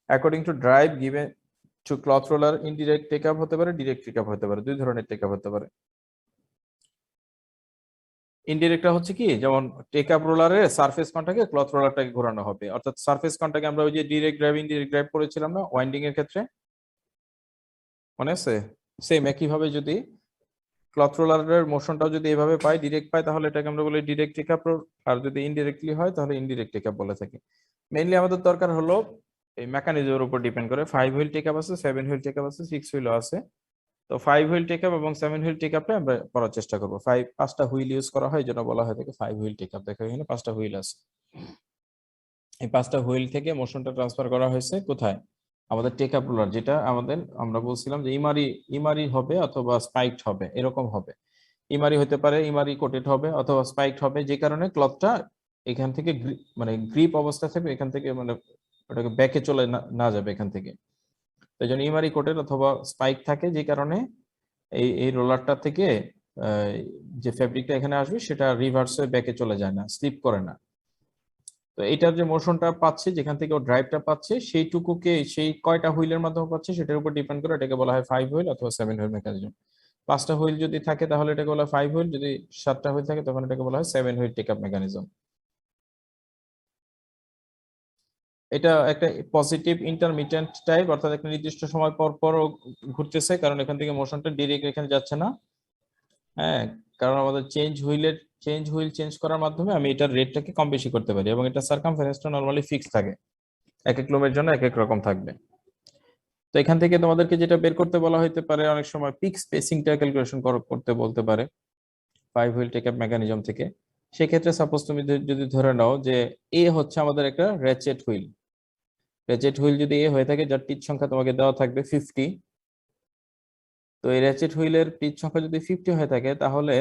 Speaker 1: According to drive given to cloth roller, indirect take up হতে পারে, ডিরেক্ট টেক আপ হতে পারে, দুই ধরনের টেক আপ হতে পারে। ইনডিরেক্টটা হচ্ছে কি, যেমন টেক আপ রোলারের সারফেস কনটাকে ক্লথ রোলারটাকে ঘোরানো হবে, অর্থাৎ সারফেস কনটাকে আমরা ওই যে ডিরেক্ট ড্রাইভ ইনডিরেক্ট ড্রাইভ করেছিলাম না ওয়াইন্ডিং এর ক্ষেত্রে, মনে আছে? সেম একই ভাবে যদি ক্লথ রোলারের মোশনটাও যদি এভাবে পাই, ডিরেক্ট পাই, তাহলে এটাকে আমরা বলি ডিরেক্ট টেক আপ, আর যদি ইনডিরেক্টলি হয় তাহলে ইনডিরেক্ট টেক আপ বলে থাকি। মেইনলি আমাদের দরকার হলো এই মেকানিজমের উপর ডিপেন্ড করে, 5 হুইল টেক আপ আছে, 7 হুইল টেক আপ আছে, 6 হুইলও আছে। তো 5 হুইল টেক আপ এবং 7 হুইল টেক আপটা আমরা করার চেষ্টা করব। 5টা হুইল ইউজ করা হয়, যেটা বলা হয় থাকে 5 হুইল টেক আপ। দেখো এখানে 5টা হুইল আছে, এই 5টা হুইল থেকে মোশনটা ট্রান্সফার করা হয়েছে কোথায়, আমাদের টেক আপ রোলার, যেটা আমরা বলছিলাম যে ইমারি হবে অথবা স্পাইকড হবে, এরকম হবে। ইমারি হতে পারে, ইমারি কোটেড হবে অথবা স্পাইকড হবে, যে কারণে ক্লথটা এখান থেকে মানে গ্রিপ অবস্থা থাকবে, এখান থেকে মানে ওটাকে ব্যাকে চলে না যাবে এখান থেকে। এই জন্য ইমারি কোটেড অথবা স্পাইক থাকে, যে কারণে এই রোলারটা থেকে যে ফেব্রিকটা এখানে আসবে সেটা রিভার্স হয়ে ব্যাকে চলে যায় না, স্লিপ করে না। তো এটার যে মোশনটা পাচ্ছে, যেখান থেকে ও ড্রাইভটা পাচ্ছে, সেইটুকুকে সেই কয়টা হুইলের মাধ্যমে পাচ্ছে সেটার উপর ডিপেন্ড করে এটাকে বলা হয় 5 হুইল অথবা 7 হুইল মেকানিজম। 5টা হুইল যদি থাকে তাহলে এটাকে বলা হয় 5 হুইল, যদি 7টা হুইল থাকে তখন এটাকে বলা হয় 7 হুইল টেক আপ মেকানিজম। এটা একটা পজিটিভ ইন্টারমিটেন্ট টাইপ, অর্থাৎ একটা নির্দিষ্ট সময় পর পর ঘুরতেছে, কারণ এখান থেকে মোশনটা ডিরেক্ট এখানে যাচ্ছে না। হ্যাঁ, কারণ আমাদের হুইল চেঞ্জ করার মাধ্যমে আমি এটার রেটটাকে কম বেশি করতে পারি, এবং এটা সার্কামফারেন্সটা নরমালি ফিক্স থাকে, এক এক লুমের জন্য এক এক রকম থাকবে। তো এখান থেকে তোমাদেরকে যেটা বের করতে বলা হইতে পারে, অনেক সময় পিক স্পেসিংটা ক্যালকুলেশন করতে বলতে পারে 5 হুইল টেক আপ মেকানিজম থেকে। সেক্ষেত্রে সাপোজ তুমি যদি ধরে নাও যে এ হচ্ছে আমাদের একটা রেচেট হুইল, যদি এ হয়ে থাকে, যার পিচ সংখ্যা তোমাকে দেওয়া থাকবে 50। তো এই রেচেট হুইলের পিচ সংখ্যা যদি 50 হয়ে থাকে, তাহলে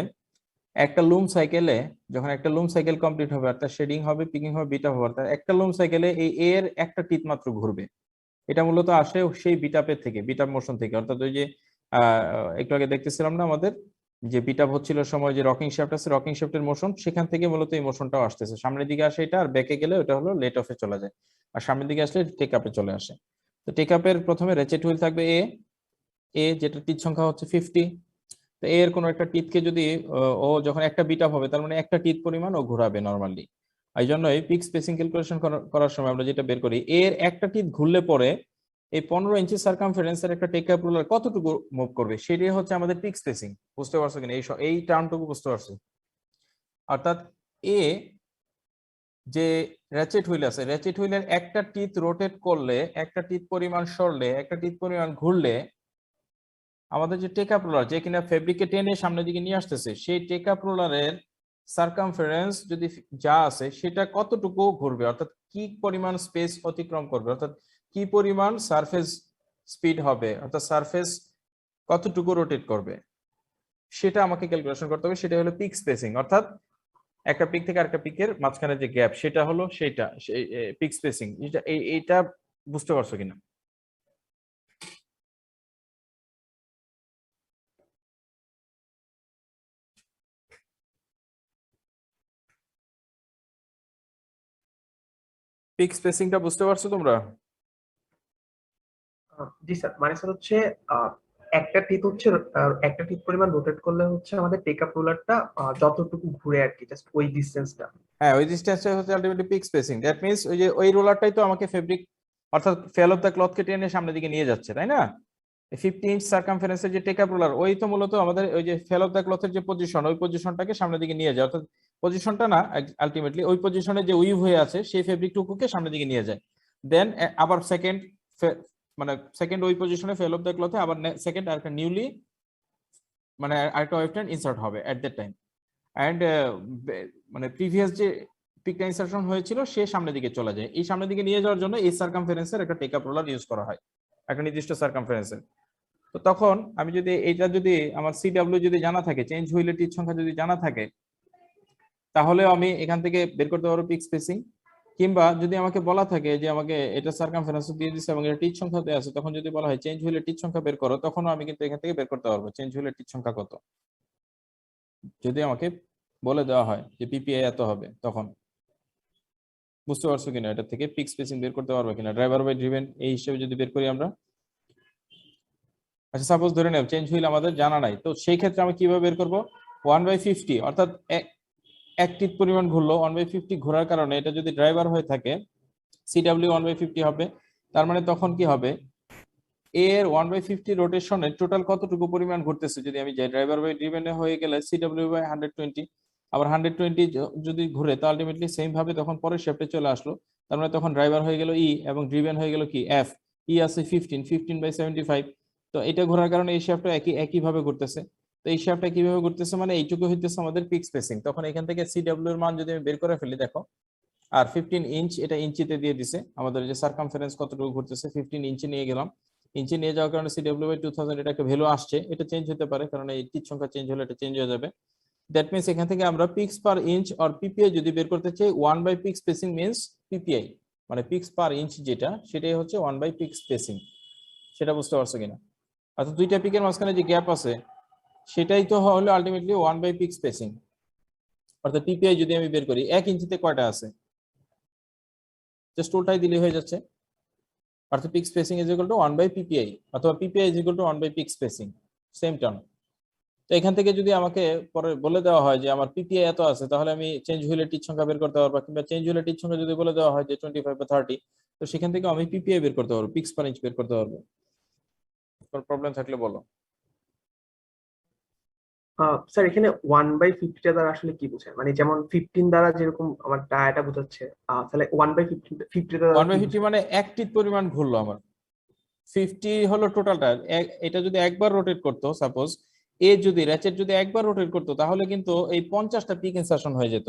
Speaker 1: একটা লুম সাইকেলে যখন একটা লুম সাইকেল কমপ্লিট হবে, অর্থাৎ শেডিং হবে, পিকিং হবে, বিটা হবে, অর্থাৎ একটা লুম সাইকেলে এই এর একটা টিপ মাত্র ঘুরবে। এটা মূলত আসে সেই বিটাপের থেকে, বিটাপ মোশন থেকে, অর্থাৎ ওই যে একটু আগে দেখতেছিলাম না আমাদের যে বিট আপ হচ্ছিল সময় যে রকিং শ্যাফট আছে, রকিং শ্যাফটের মোশন, সেখান থেকে মূলত এই মোশনটাও আসতেছে। সামনের দিকে আসে এটা, আর ব্যাকে গেলে ওটা হলো লেট অফে চলে যায়, আর সামনের দিকে আসলে টেক আপে চলে আসে। তো টেক আপের প্রথমে রেচেট হুইল থাকবে এ যেটা টিথ সংখ্যা হচ্ছে 50। তো এর কোনো একটা টিথকে যদি ও যখন একটা বিট আপ হবে, তার মানে একটা টিথ পরিমাণ ও ঘোরাবে নরমালি। এই জন্যই পিক স্পেসিং ক্যালকুলেশন করার সময় আমরা যেটা বের করি, এর একটা টিথ ঘুরলে পরে এই 15 ইঞ্চি সার্কামফারেন্সের একটা টেক আপ রুলার কতটুকু মুভ করবে, সেটাই হচ্ছে আমাদের পিক স্পেসিং। বুঝতে পারছো কিনা এই টার্মটুকু বুঝতে পারছো? অর্থাৎ এ যে র্যাচেট হুইল আছে, র্যাচেট হুইলের একটা টিথ রোটেট করলে, একটা টিথ পরিমাণ সরলে, একটা টিথ পরিমাণ ঘুরলে আমাদের যে টেক আপ রোলার যে কিনা ফেব্রিকে টেনে সামনের দিকে নিয়ে আসতেছে, সেই টেক আপ রোলারের সার্কামফারেন্স যদি যা আছে সেটা কতটুকু ঘুরবে, অর্থাৎ কি পরিমাণ স্পেস অতিক্রম করবে, অর্থাৎ কি পরিমাণ সারফেস স্পিড হবে, অর্থাৎ সারফেস কতটুকু রোটেট করবে, সেটা আমাকে ক্যালকুলেশন করতে হবে। সেটা হলো পিক স্পেসিং, অর্থাৎ একটা পিক থেকে আরেকটা পিকের মাঝখানে যে গ্যাপ, সেটা হলো সেইটা পিক স্পেসিং। এইটা বুঝতে পারছো কিনা? পিক স্পেসিংটা বুঝতে পারছো তোমরা?
Speaker 6: জি স্যার, মানে স্যার হচ্ছে একটা টিথ হচ্ছে একটা টিথ পরিমাণ রোটেট করলে হচ্ছে আমাদের টেক আপ রোলারটা যতটুকু ঘুরে আর কি, জাস্ট ওই ডিসটেন্সটা।
Speaker 1: হ্যাঁ, ওই ডিসটেন্সটা হচ্ছে ultimately pick spacing. That means ওই যে ওই রোলারটাই তো আমাকে ফেব্রিক অর্থাৎ ফেল অফ দ্য ক্লথকে টেনে সামনের দিকে নিয়ে যাচ্ছে, তাই না? 50 ইঞ্চ সার্কামফারেন্সের যে টেক আপ রোলার, ওই তো মূলত আমাদের ওই যে ফেল অফ দ্য ক্লথের যে পজিশন, ওই পজিশনটাকে সামনের দিকে নিয়ে যায়, অর্থাৎ পজিশনটা না, আলটিমেটলি ওই পজিশনে যে উইভ হয়ে আছে সেই ফেব্রিকটুকুকে সামনের দিকে নিয়ে যায়। দেন আবার সেকেন্ড মানে সেকেন্ড ওই পজিশনে ফেল অফ দ্য ক্লথে আবার সেকেন্ড আরেকটা নিউলি মানে আরেকটা ওয়েভটার্ন ইনসার্ট হবে এট দ্যাট টাইম। অ্যান্ড মানে প্রিভিয়াস যে পিকটা ইনসার্শন হয়েছিল সে সামনের দিকে চলে যায়। এই সামনের দিকে নিয়ে যাওয়ার জন্য এই সার্কামফারেন্সের একটা টেক আপ রোলার ইউজ করা হয়, একটা নির্দিষ্ট সার্কামফারেন্সের। তো তখন আমি যদি এইটা যদি আমার সিডব্লিউ যদি জানা থাকে, চেঞ্জ হুইলের টিথ সংখ্যা যদি জানা থাকে, তাহলে আমি এখান থেকে বের করতে পারবো পিক স্পেসিং। কিংবা যদি আমাকে বলা থাকে যে আমাকে এটা সার্কামফারেন্স দিয়ে দিচ্ছে এবং এটা টিথ সংখ্যা দেওয়া আছে, তখন যদি বলা হয় চেঞ্জ হুইলের টিথ সংখ্যা বের করো, তখনও আমি কিন্তু এখান থেকে বের করতে পারবো চেঞ্জ হুইলের টিথ সংখ্যা কত, যদি আমাকে বলে দেওয়া হয় যে পিপিআই এত হবে। তখন বুঝতে পারছো কিনা এটা থেকে পিক স্পেসিং বের করতে পারবো কিনা, ড্রাইভার বাই ড্রিভেন এই হিসেবে যদি বের করি আমরা। আচ্ছা, সাপোজ ধরে নেব চেঞ্জ হুইল আমাদের জানা নাই, তো সেই ক্ষেত্রে আমি কিভাবে বের করবো? 1/50, অর্থাৎ এক টিথ পরিমাণ ঘুরলো, 1/50 ঘোরার কারণে এটা যদি ড্রাইভার হয়ে থাকে, সিডব্লিউ 1/50 হবে। তার মানে তখন কি হবে, এর 1/50 রোটেশনের টোটাল কতটুকু পরিমাণ ঘুরতেছে, যদি আমি যাই ড্রাইভার বাই ড্রিভেনে হয়ে গেলে সিডব্লিউ বাই 120, আবার 120 যদি ঘুরে তো আলটিমেটলি সেম ভাবে তখন পরের শেফটে চলে আসলো। তার মানে তখন ড্রাইভার হয়ে গেল ই এবং ড্রিভেন হয়ে গেল কি এফ। ই আছে 15/75। তো এটা ঘোরার কারণে এই শেফটটা একই ভাবে ঘুরতেছে। তো এই শেফটটা কিভাবে ঘুরতেছে, মানে এইটুকু হইতেছে আমাদের পিক স্পেসিং। তখন এখান থেকে সিডব্লিউ এর মান যদি আমি বের করে ফেলি, দেখো আর 15 ইঞ্চ এটা ইঞ্চিতে দিয়ে দিছে, আমাদের যে সার্কামফারেন্স কতটুকু ঘুরতেছে 15 ইঞ্চি নিয়ে গেলাম। ইঞ্চি নিয়ে যাওয়ার কারণে সিডব্লিউ বাই 2000 এটা একটা ভ্যালু আসছে, এটা চেঞ্জ হতে পারে কারণ এই টিথ সংখ্যা চেঞ্জ হলে এটা চেঞ্জ হয়ে যাবে। দ্যাট মিন্স এখান থেকে আমরা পিক্স পার ইঞ্চ আর পিপিআই যদি বের করতে চাই, 1/পিক স্পেসিং মিন্স পিপিআই, মানে পিক্স পার ইঞ্চ যেটা সেটাই হচ্ছে 1/পিক স্পেসিং। সেটা বুঝতে পারছো কিনা? অর্থাৎ দুইটা পিকের মাঝখানে যে গ্যাপ আছে সেটাই তো হলো আলটিমেটলি 1/পিক স্পেসিং। অর্থাৎ পিপিআই যদি আমি বের করি 1 ইঞ্চিতে কয়টা আছে, জাস্ট ওটাই দিলে হয়ে যাচ্ছে। অর্থাৎ pick spacing is equal to 1/পিপিআই, অথবা পিপিআই ইজ ইকুয়াল টু 1/পিক স্পেসিং, সেম টার্ম। তো এখান থেকে যদি আমাকে পরে বলে দেওয়া হয় যে আমার পিপিআই এত আছে, তাহলে আমি চেঞ্জ হুইলের টিথ সংখ্যা বের করতে পারবো, কিংবা চেঞ্জ হুইলের টিথ সংখ্যা যদি বলে দেওয়া হয় যে 25 বা 30, তো সেখান থেকে আমি পিপিআই বের করতে পারবো, পিক্স পার ইঞ্চ বের করতে পারবো। প্রবলেম থাকলে বলো।
Speaker 6: স্যার এখানে 1/50 দ্বারা আসলে কি বোঝায়, মানে যেমন 15 দ্বারা যেরকম আমার ডায়াটা বোঝাচ্ছে, তাহলে 1/50 দ্বারা
Speaker 1: 1/50 মানে এক টিথ পরিমাণ ঘুরলো আমার, 50 হলো টোটালটা। এটা যদি একবার রোটেট করতো, সাপোজ এ যদি র্যাচেট যদি একবার রোটেট করতো, তাহলে কিন্তু এই 50টা পিক ইনসারশন হয়ে যেত।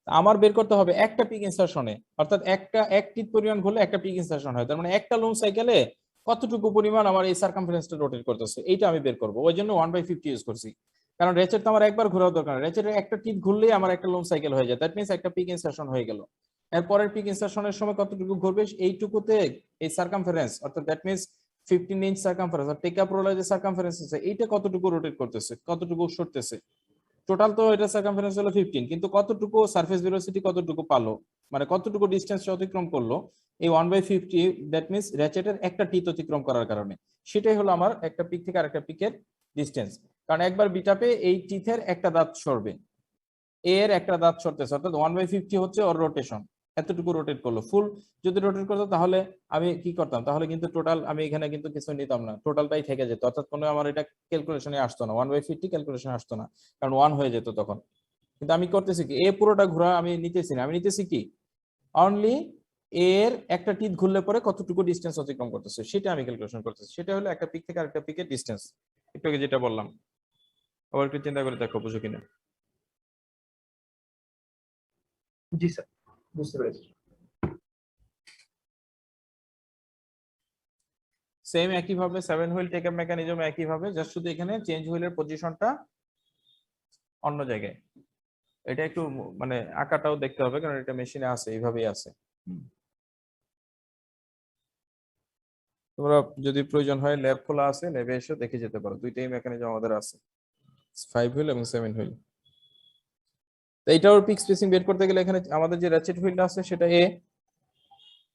Speaker 1: আমার বের করতে হবে একটা পিক ইনসারশনে, অর্থাৎ এক টিথ পরিমাণ ঘুরলে একটা পিক ইনসারশন হয়, তার মানে একটা লুম সাইকেলে কতটুকু পরিমাণ আমার এই সার্কামফারেন্সটা রোটেট করতেছে, এইটা আমি বের করবো। ওই জন্য 1/50 ইউজ করছি, কারণ র্যাচেট তো আমার একবার ঘোরার দরকার, র্যাচেটের একটা টিথ ঘুরলেই আমার একটা লুম সাইকেল হয়ে যায়। দ্যাট মিন্স একটা পিক ইনসারশন হয়ে গেল। এরপরের পিক ইনসারশনের সময় কতটুকু ঘুরবে, এইটুকুতে এই সার্কামফারেন্স, অর্থাৎ দ্যাট মিন্স 15 ইঞ্চ সার্কামফারেন্স আর টেক আপ রোলার যে সার্কামফারেন্স আছে এইটা কতটুকু রোটেট করতেছে, কতটুকু সরতেছে। টোটাল তো এটা সার্কামফারেন্স হলো 15, কিন্তু কতটুকু সারফেস ভেলোসিটি কতটুকু পালো, মানে কতটুকু ডিসটেন্স অতিক্রম করলো এই 1/50, দ্যাট মিনস র্যাচেটের একটা টিথ অতিক্রম করার কারণে। সেটাই হলো আমার একটা পিক থেকে আরেকটা পিকের ডিসটেন্স। কারণ একবার বিটাপে এই টিথের একটা দাঁত সরবে, এর একটা দাঁত সরতেছে, অর্থাৎ 1/50 হচ্ছে ওর রোটেশন, এতটুকু রোটেট করলো। ফুল যদি রোটেট করতো তাহলে আমি কি করতাম, তাহলে কিন্তু টোটাল আমি এখানে কিন্তু কিছু নিতাম না, টোটালটাই থেকে যেত, অর্থাৎ কোনো আমার এটা ক্যালকুলেশনে আসতো না, 1/50 ক্যালকুলেশনে আসতো না, কারণ 1 হয়ে যেত তখন। কিন্তু আমি করতেছি কি, এ পুরোটা ঘোরা আমি নিতেছি না, আমি নিতেছি কি অনলি এর একটা টিথ ঘুরলে পরে কতটুকু ডিস্টেন্স অতিক্রম করতেছে সেটা আমি ক্যালকুলেশন করতেছি। সেটা হলো একটা পিক থেকে আরেকটা পিকের ডিস্টেন্স। একটু আগে যেটা বললাম, আবার একটু চিন্তা করে দেখো বুঝো কিনা।
Speaker 6: জি স্যার, বুঝতে পেরেছি।
Speaker 1: সেম একইভাবে 7 হুইল টেক আপ মেকানিজম একইভাবে, জাস্ট শুধু এখানে চেঞ্জ হুইলের পজিশনটা অন্য জায়গায়। এটা একটু মানে আঁকাটাও দেখতে হবে, কারণ এটা মেশিনে আছে, এইভাবেই আছে। তোমরা যদি প্রয়োজন হয় ল্যাব খোলা আছে, ল্যাবে এসে দেখে যেতে পারো, দুইটাই মেকানিজম আমাদের আছে, 5 হুইল এবং 7 হুইল। তো এইটাও পিক স্পেসিং বের করতে গেলে এখানে আমাদের যে র্যাচেট হুইলটা আছে সেটা এ,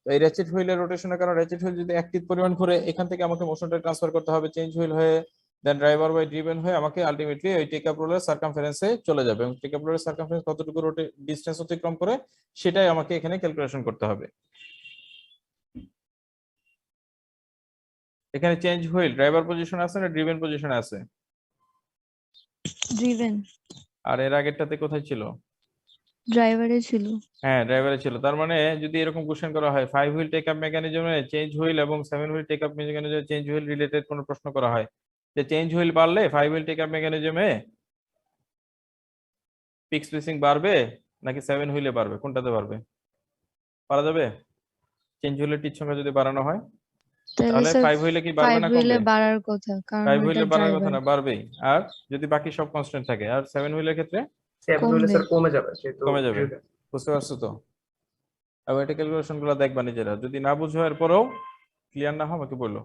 Speaker 1: তো এই র্যাচেট হুইলের রোটেশনের কারণে র্যাচেট হুইল যদি অ্যাক্টিভ পরিমাণ করে এখান থেকে আমাকে মোশনটা ট্রান্সফার করতে হবে চেঞ্জ হুইল হয়ে, দেন ড্রাইভার বাই ড্রিভেন হয়ে আমাকে আলটিমেটলি ওই টেক আপ রোলার সার্কামফারেন্সে চলে যাবে, এবং টেক আপ রোলার সার্কামফারেন্স কতটুকু রোটে ডিসটেন্স অতিক্রম করে সেটাই আমাকে এখানে ক্যালকুলেশন করতে হবে। এখানে চেঞ্জ হুইল ড্রাইভার পজিশন আছে না ড্রিভেন পজিশনে আছে?
Speaker 4: ড্রিভেন,
Speaker 1: আর এর আগেরটাতে কোথায় ছিল?
Speaker 4: ড্রাইভারে ছিল।
Speaker 1: হ্যাঁ ড্রাইভারে ছিল। তার মানে যদি এরকম কোশ্চেন করা হয় 5 হুইল টেক আপ মেকানিজমে চেঞ্জ হুইল এবং 7 হুইল টেক আপ মেকানিজমে চেঞ্জ হুইল রিলেটেড কোনো প্রশ্ন করা হয়, যে চেঞ্জ হুইল বাড়লে 5 হুইল টেক আপ মেকানিজমে পিক স্পেসিং বাড়বে নাকি 7 হুইলে বাড়বে, কোনটাতে বাড়বে? পারা যাবে? চেঞ্জ হুইলের টির সংখ্যা যদি বাড়ানো হয়
Speaker 4: তাহলে
Speaker 1: তাহলে
Speaker 4: স্যার
Speaker 1: 5 হুইলে কি বাড়বে
Speaker 4: 5
Speaker 1: না
Speaker 4: হুইলে
Speaker 1: কমবে?
Speaker 4: বাড়ার কথা, কারণ
Speaker 1: 5
Speaker 4: ওইটা
Speaker 1: হুইলে বাড়ার কথা
Speaker 4: ড্রাইভার।
Speaker 1: না, বাড়বেই। আর যদি বাকি সব কনস্ট্যান্ট থাকে, আর 7 হুইলের ক্ষেত্রে
Speaker 6: 7 হলে
Speaker 4: কমবে।
Speaker 6: স্যার কমে যাবে যেহেতু
Speaker 1: কমে যাবে।
Speaker 6: driven।
Speaker 1: বুঝতে পারছো তো? আবার এটা ক্যালকুলেশন গুলো দেখবা নিজেরা, যদি না বুঝো এরপরেও ক্লিয়ার না হয় আমাকে বললো,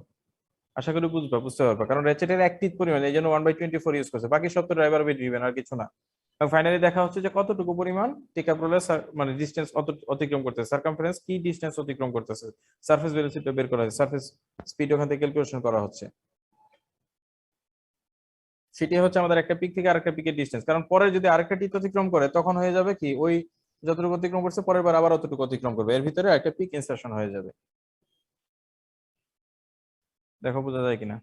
Speaker 1: আশা করি বুঝবা, বুঝতে পারবা। কারণ র্যাচেটের অ্যাক্টিভ পরিমাণ এই জন্য 1/24 ইউজ করছে, বাকি সব তো ড্রাইভার বাই ড্রিভেন, আর কিছু না। এবং ফাইনালি দেখা হচ্ছে যে কতটুকু পরিমাণ টেক আপ রোলার মানে ডিসটেন্স অতিক্রম করতেছে, সার্কামফারেন্স কি ডিসটেন্স অতিক্রম করতেছে, সারফেস ভেলোসিটি বের করা হচ্ছে, সারফেস স্পিড ওখান থেকে ক্যালকুলেশন করা হচ্ছে। সেটি হচ্ছে আমাদের একটা পিক থেকে আরেকটা পিকের ডিসটেন্স। কারণ পরে যদি আরেকটা টিক অতিক্রম করে তখন হয়ে যাবে কি, ওই যতটুকু অতিক্রম করছে পরের বার আবার অতটুকু অতিক্রম করবে, এর ভিতরে একটা পিক ইনসারশন হয়ে যাবে। দেখো বোঝা যায় কিনা।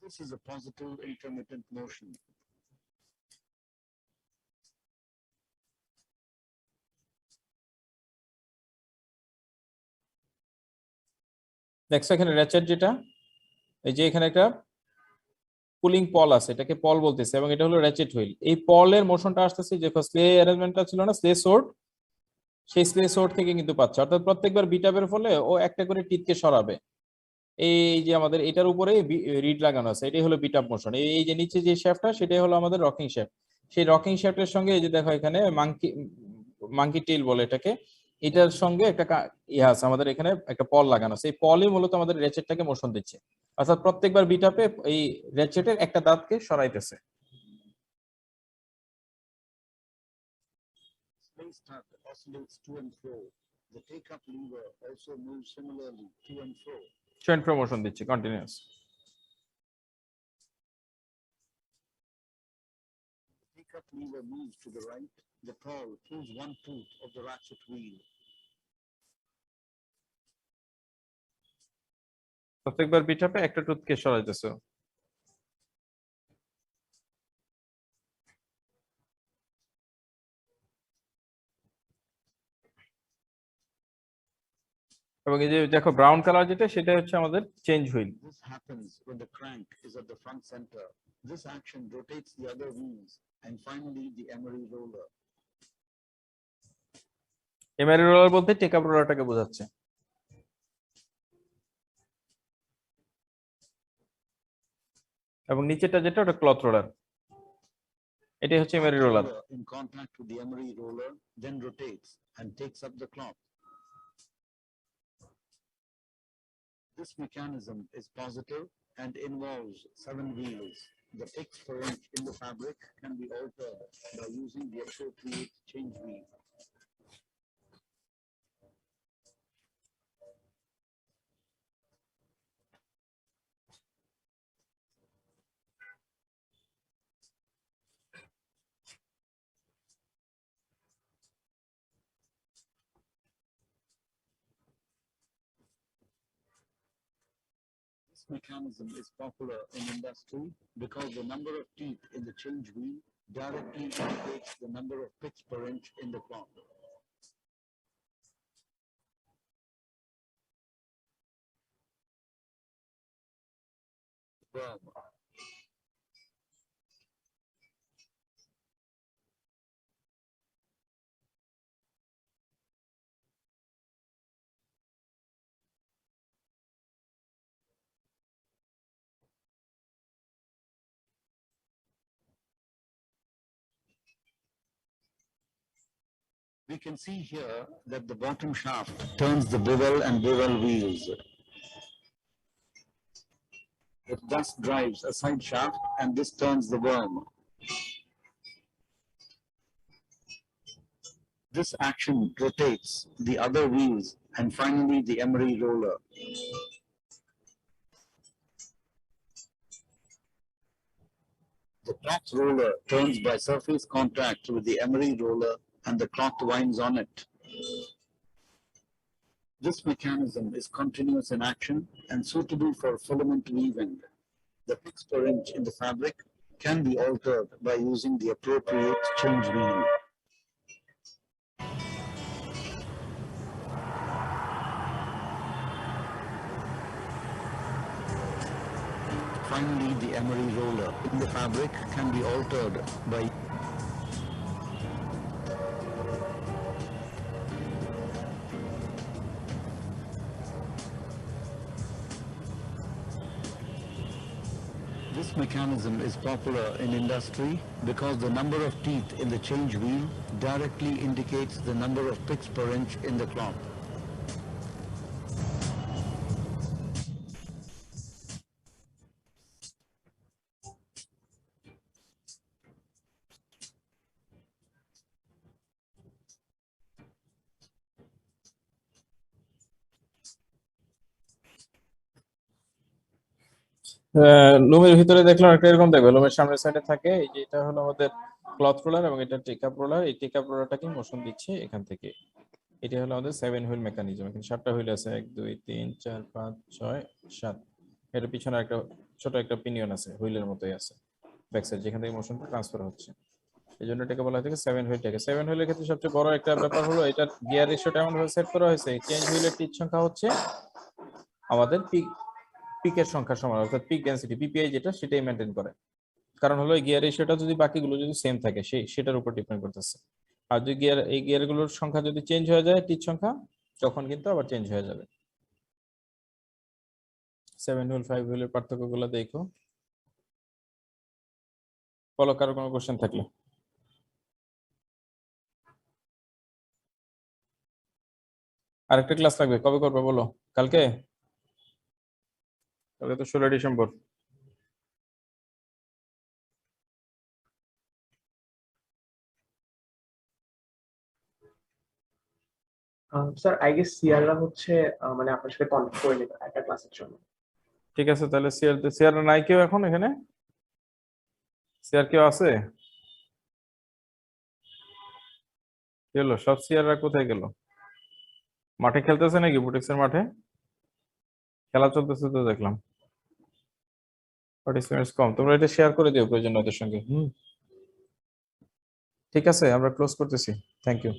Speaker 5: This is a positive intermittent motion.
Speaker 1: দেখছো এখানে র্যাচেট যেটা, এই যে এখানে একটা পুলিং পল আছে, এটাকে পল বলতেছে, এবং এটা হলো র্যাচেট হুইল। এই পলের মোশনটা আসতেছে যে স্লে অ্যারেঞ্জমেন্টটা ছিল না, স্লে সোর্ট, সেই স্লে সোর্ট থেকে কিন্তু পাচ্ছে। অর্থাৎ প্রত্যেকবার বিটাপের ফলে ও একটা করে টিথকে সরাবে। এই যে আমাদের এটার উপরে রিড লাগানো আছে, এটাই হলো বিটাপ মোশন। এই যে নিচে যে শ্যাফটটা সেটাই হলো আমাদের রকিং শ্যাফট। সেই রকিং শ্যাফটের সঙ্গে এই যে দেখো এখানে মাঙ্কি টেইল বলে এটাকে, এটার সঙ্গে একটা ইয়ে আছে আমাদের এখানে একটা পল লাগানো আছে, এই পলই মূলত আমাদের রেচেটটাকে মোশন দিচ্ছে। অর্থাৎ প্রত্যেকবার বিটাপে এই রেচেটের একটা দাঁতকে সরাইতেছে।
Speaker 5: Space tap oscillates to and fro. The take-up lever also moves similarly to and fro.
Speaker 1: Centra motion দিচ্ছে continuous.
Speaker 5: The take-up lever moves to the right. The pawl pulls one tooth of the ratchet wheel.
Speaker 1: প্রত্যেকবার বিটাপে একটা টুথকে সরাইতেছে। এবং এই যে দেখো brown colour যেটা, সেটা হচ্ছে আমাদের change wheel.
Speaker 5: This happens when the crank is at the front center. This action rotates the other wheels and finally the emery roller.
Speaker 1: MRI roller বলতে টেক আপ রোলারটাকে বোঝাচ্ছে। এবং নিচেটা যেটা ওটা ক্লথ রোলার, এটাই হচ্ছে MRE roller.
Speaker 5: In contact with the emery roller, then rotates and takes up the cloth. This mechanism is positive and involves 7 wheels. The pitch per inch in the fabric can be altered by using the appropriate change wheel. This mechanism is popular in industry because the number of teeth in the change wheel directly indicates the number of picks per inch in the cloth. Verb. We can see here that the bottom shaft turns the bevel and bevel wheels. It thus drives a side shaft and this turns the worm. This action rotates the other wheels and finally the emery roller. The cloth roller turns by surface contact with the emery roller and the cloth winds on it. This mechanism is continuous in action and suitable for filament weaving. The picks per inch in the fabric can be altered by using the appropriate change wheel. Finally, the emery roller in the fabric can be altered by This mechanism is popular in industry because the number of teeth in the change wheel directly indicates the number of picks per inch in the cloth.
Speaker 1: লুমের ভিতরে দেখলাম একটা এরকম দেখবে, লুমের সামনের সাইডে থাকে এই যে এটা হলো আমাদের ক্লথ রোলার এবং এটা টেকআপ রোলার। এই টেকআপ রোলারটাকে মোশন দিচ্ছে এখান থেকে। এটা হলো আমাদের 7 হুইল মেকানিজম। এখানে 7টা হুইল আছে, 1 2 3 4 5 6 7। এর পিছনে একটা ছোট একটা পিনিয়ন আছে, হুইলের মতোই আছে ব্যাক সাইড, যেখান থেকে মোশনটা ট্রান্সফার হচ্ছে। এই জন্য এটাকে বলা হয় 7 হুইল টেকে। 7 হুইলের ক্ষেত্রে সবচেয়ে বড় একটা ব্যাপার হলো এটার গিয়ার রেশিওটা এমন ভাবে সেট করা হয়েছে, চেঞ্জ হুইলের টিচ সংখ্যা হচ্ছে আমাদের পিকের সংখ্যার সমান, অর্থাৎ পিক ডেনসিটি পিপিআই যেটা সেটাই মেনটেন করে। কারণ হলো এই গিয়ার রেশিওটা যদি বাকিগুলো যদি সেম থাকে সেটার উপর ডিপেন্ড করতেছে। আর যদি এই গিয়ারগুলোর সংখ্যা যদি চেঞ্জ হয়ে যায় টিচ সংখ্যা, তখন কিন্তু আবার চেঞ্জ হয়ে যাবে। 7 হুইল 5 হুইলের পার্থক্যগুলো দেখো। বলো কারো কোনো কোশ্চেন থাকলে। আরেকটা ক্লাস লাগবে, কবে করবে বলো? কালকে? কালকে তো 16 ডিসেম্বর।
Speaker 6: স্যার আই গেস সিয়াররা হচ্ছে মানে আপনার সাথে কন্ট্যাক্ট করে নেবে একটা ক্লাসের জন্য।
Speaker 1: ঠিক আছে, তাহলে সিআর নাই কেউ এখন এখানে? সিআর কেউ আছে? কি হলো, সব সিআররা কোথায় গেল? মাঠে খেলতেছে নাকি? বুটিক্সের মাঠে খেলা চলতেছে তো দেখলাম। পার্টিসিপেন্টস কম, তোমরা এটা শেয়ার করে দিও প্রয়োজন ওদের সঙ্গে। ঠিক আছে, আমরা ক্লোজ করতেছি। Thank you.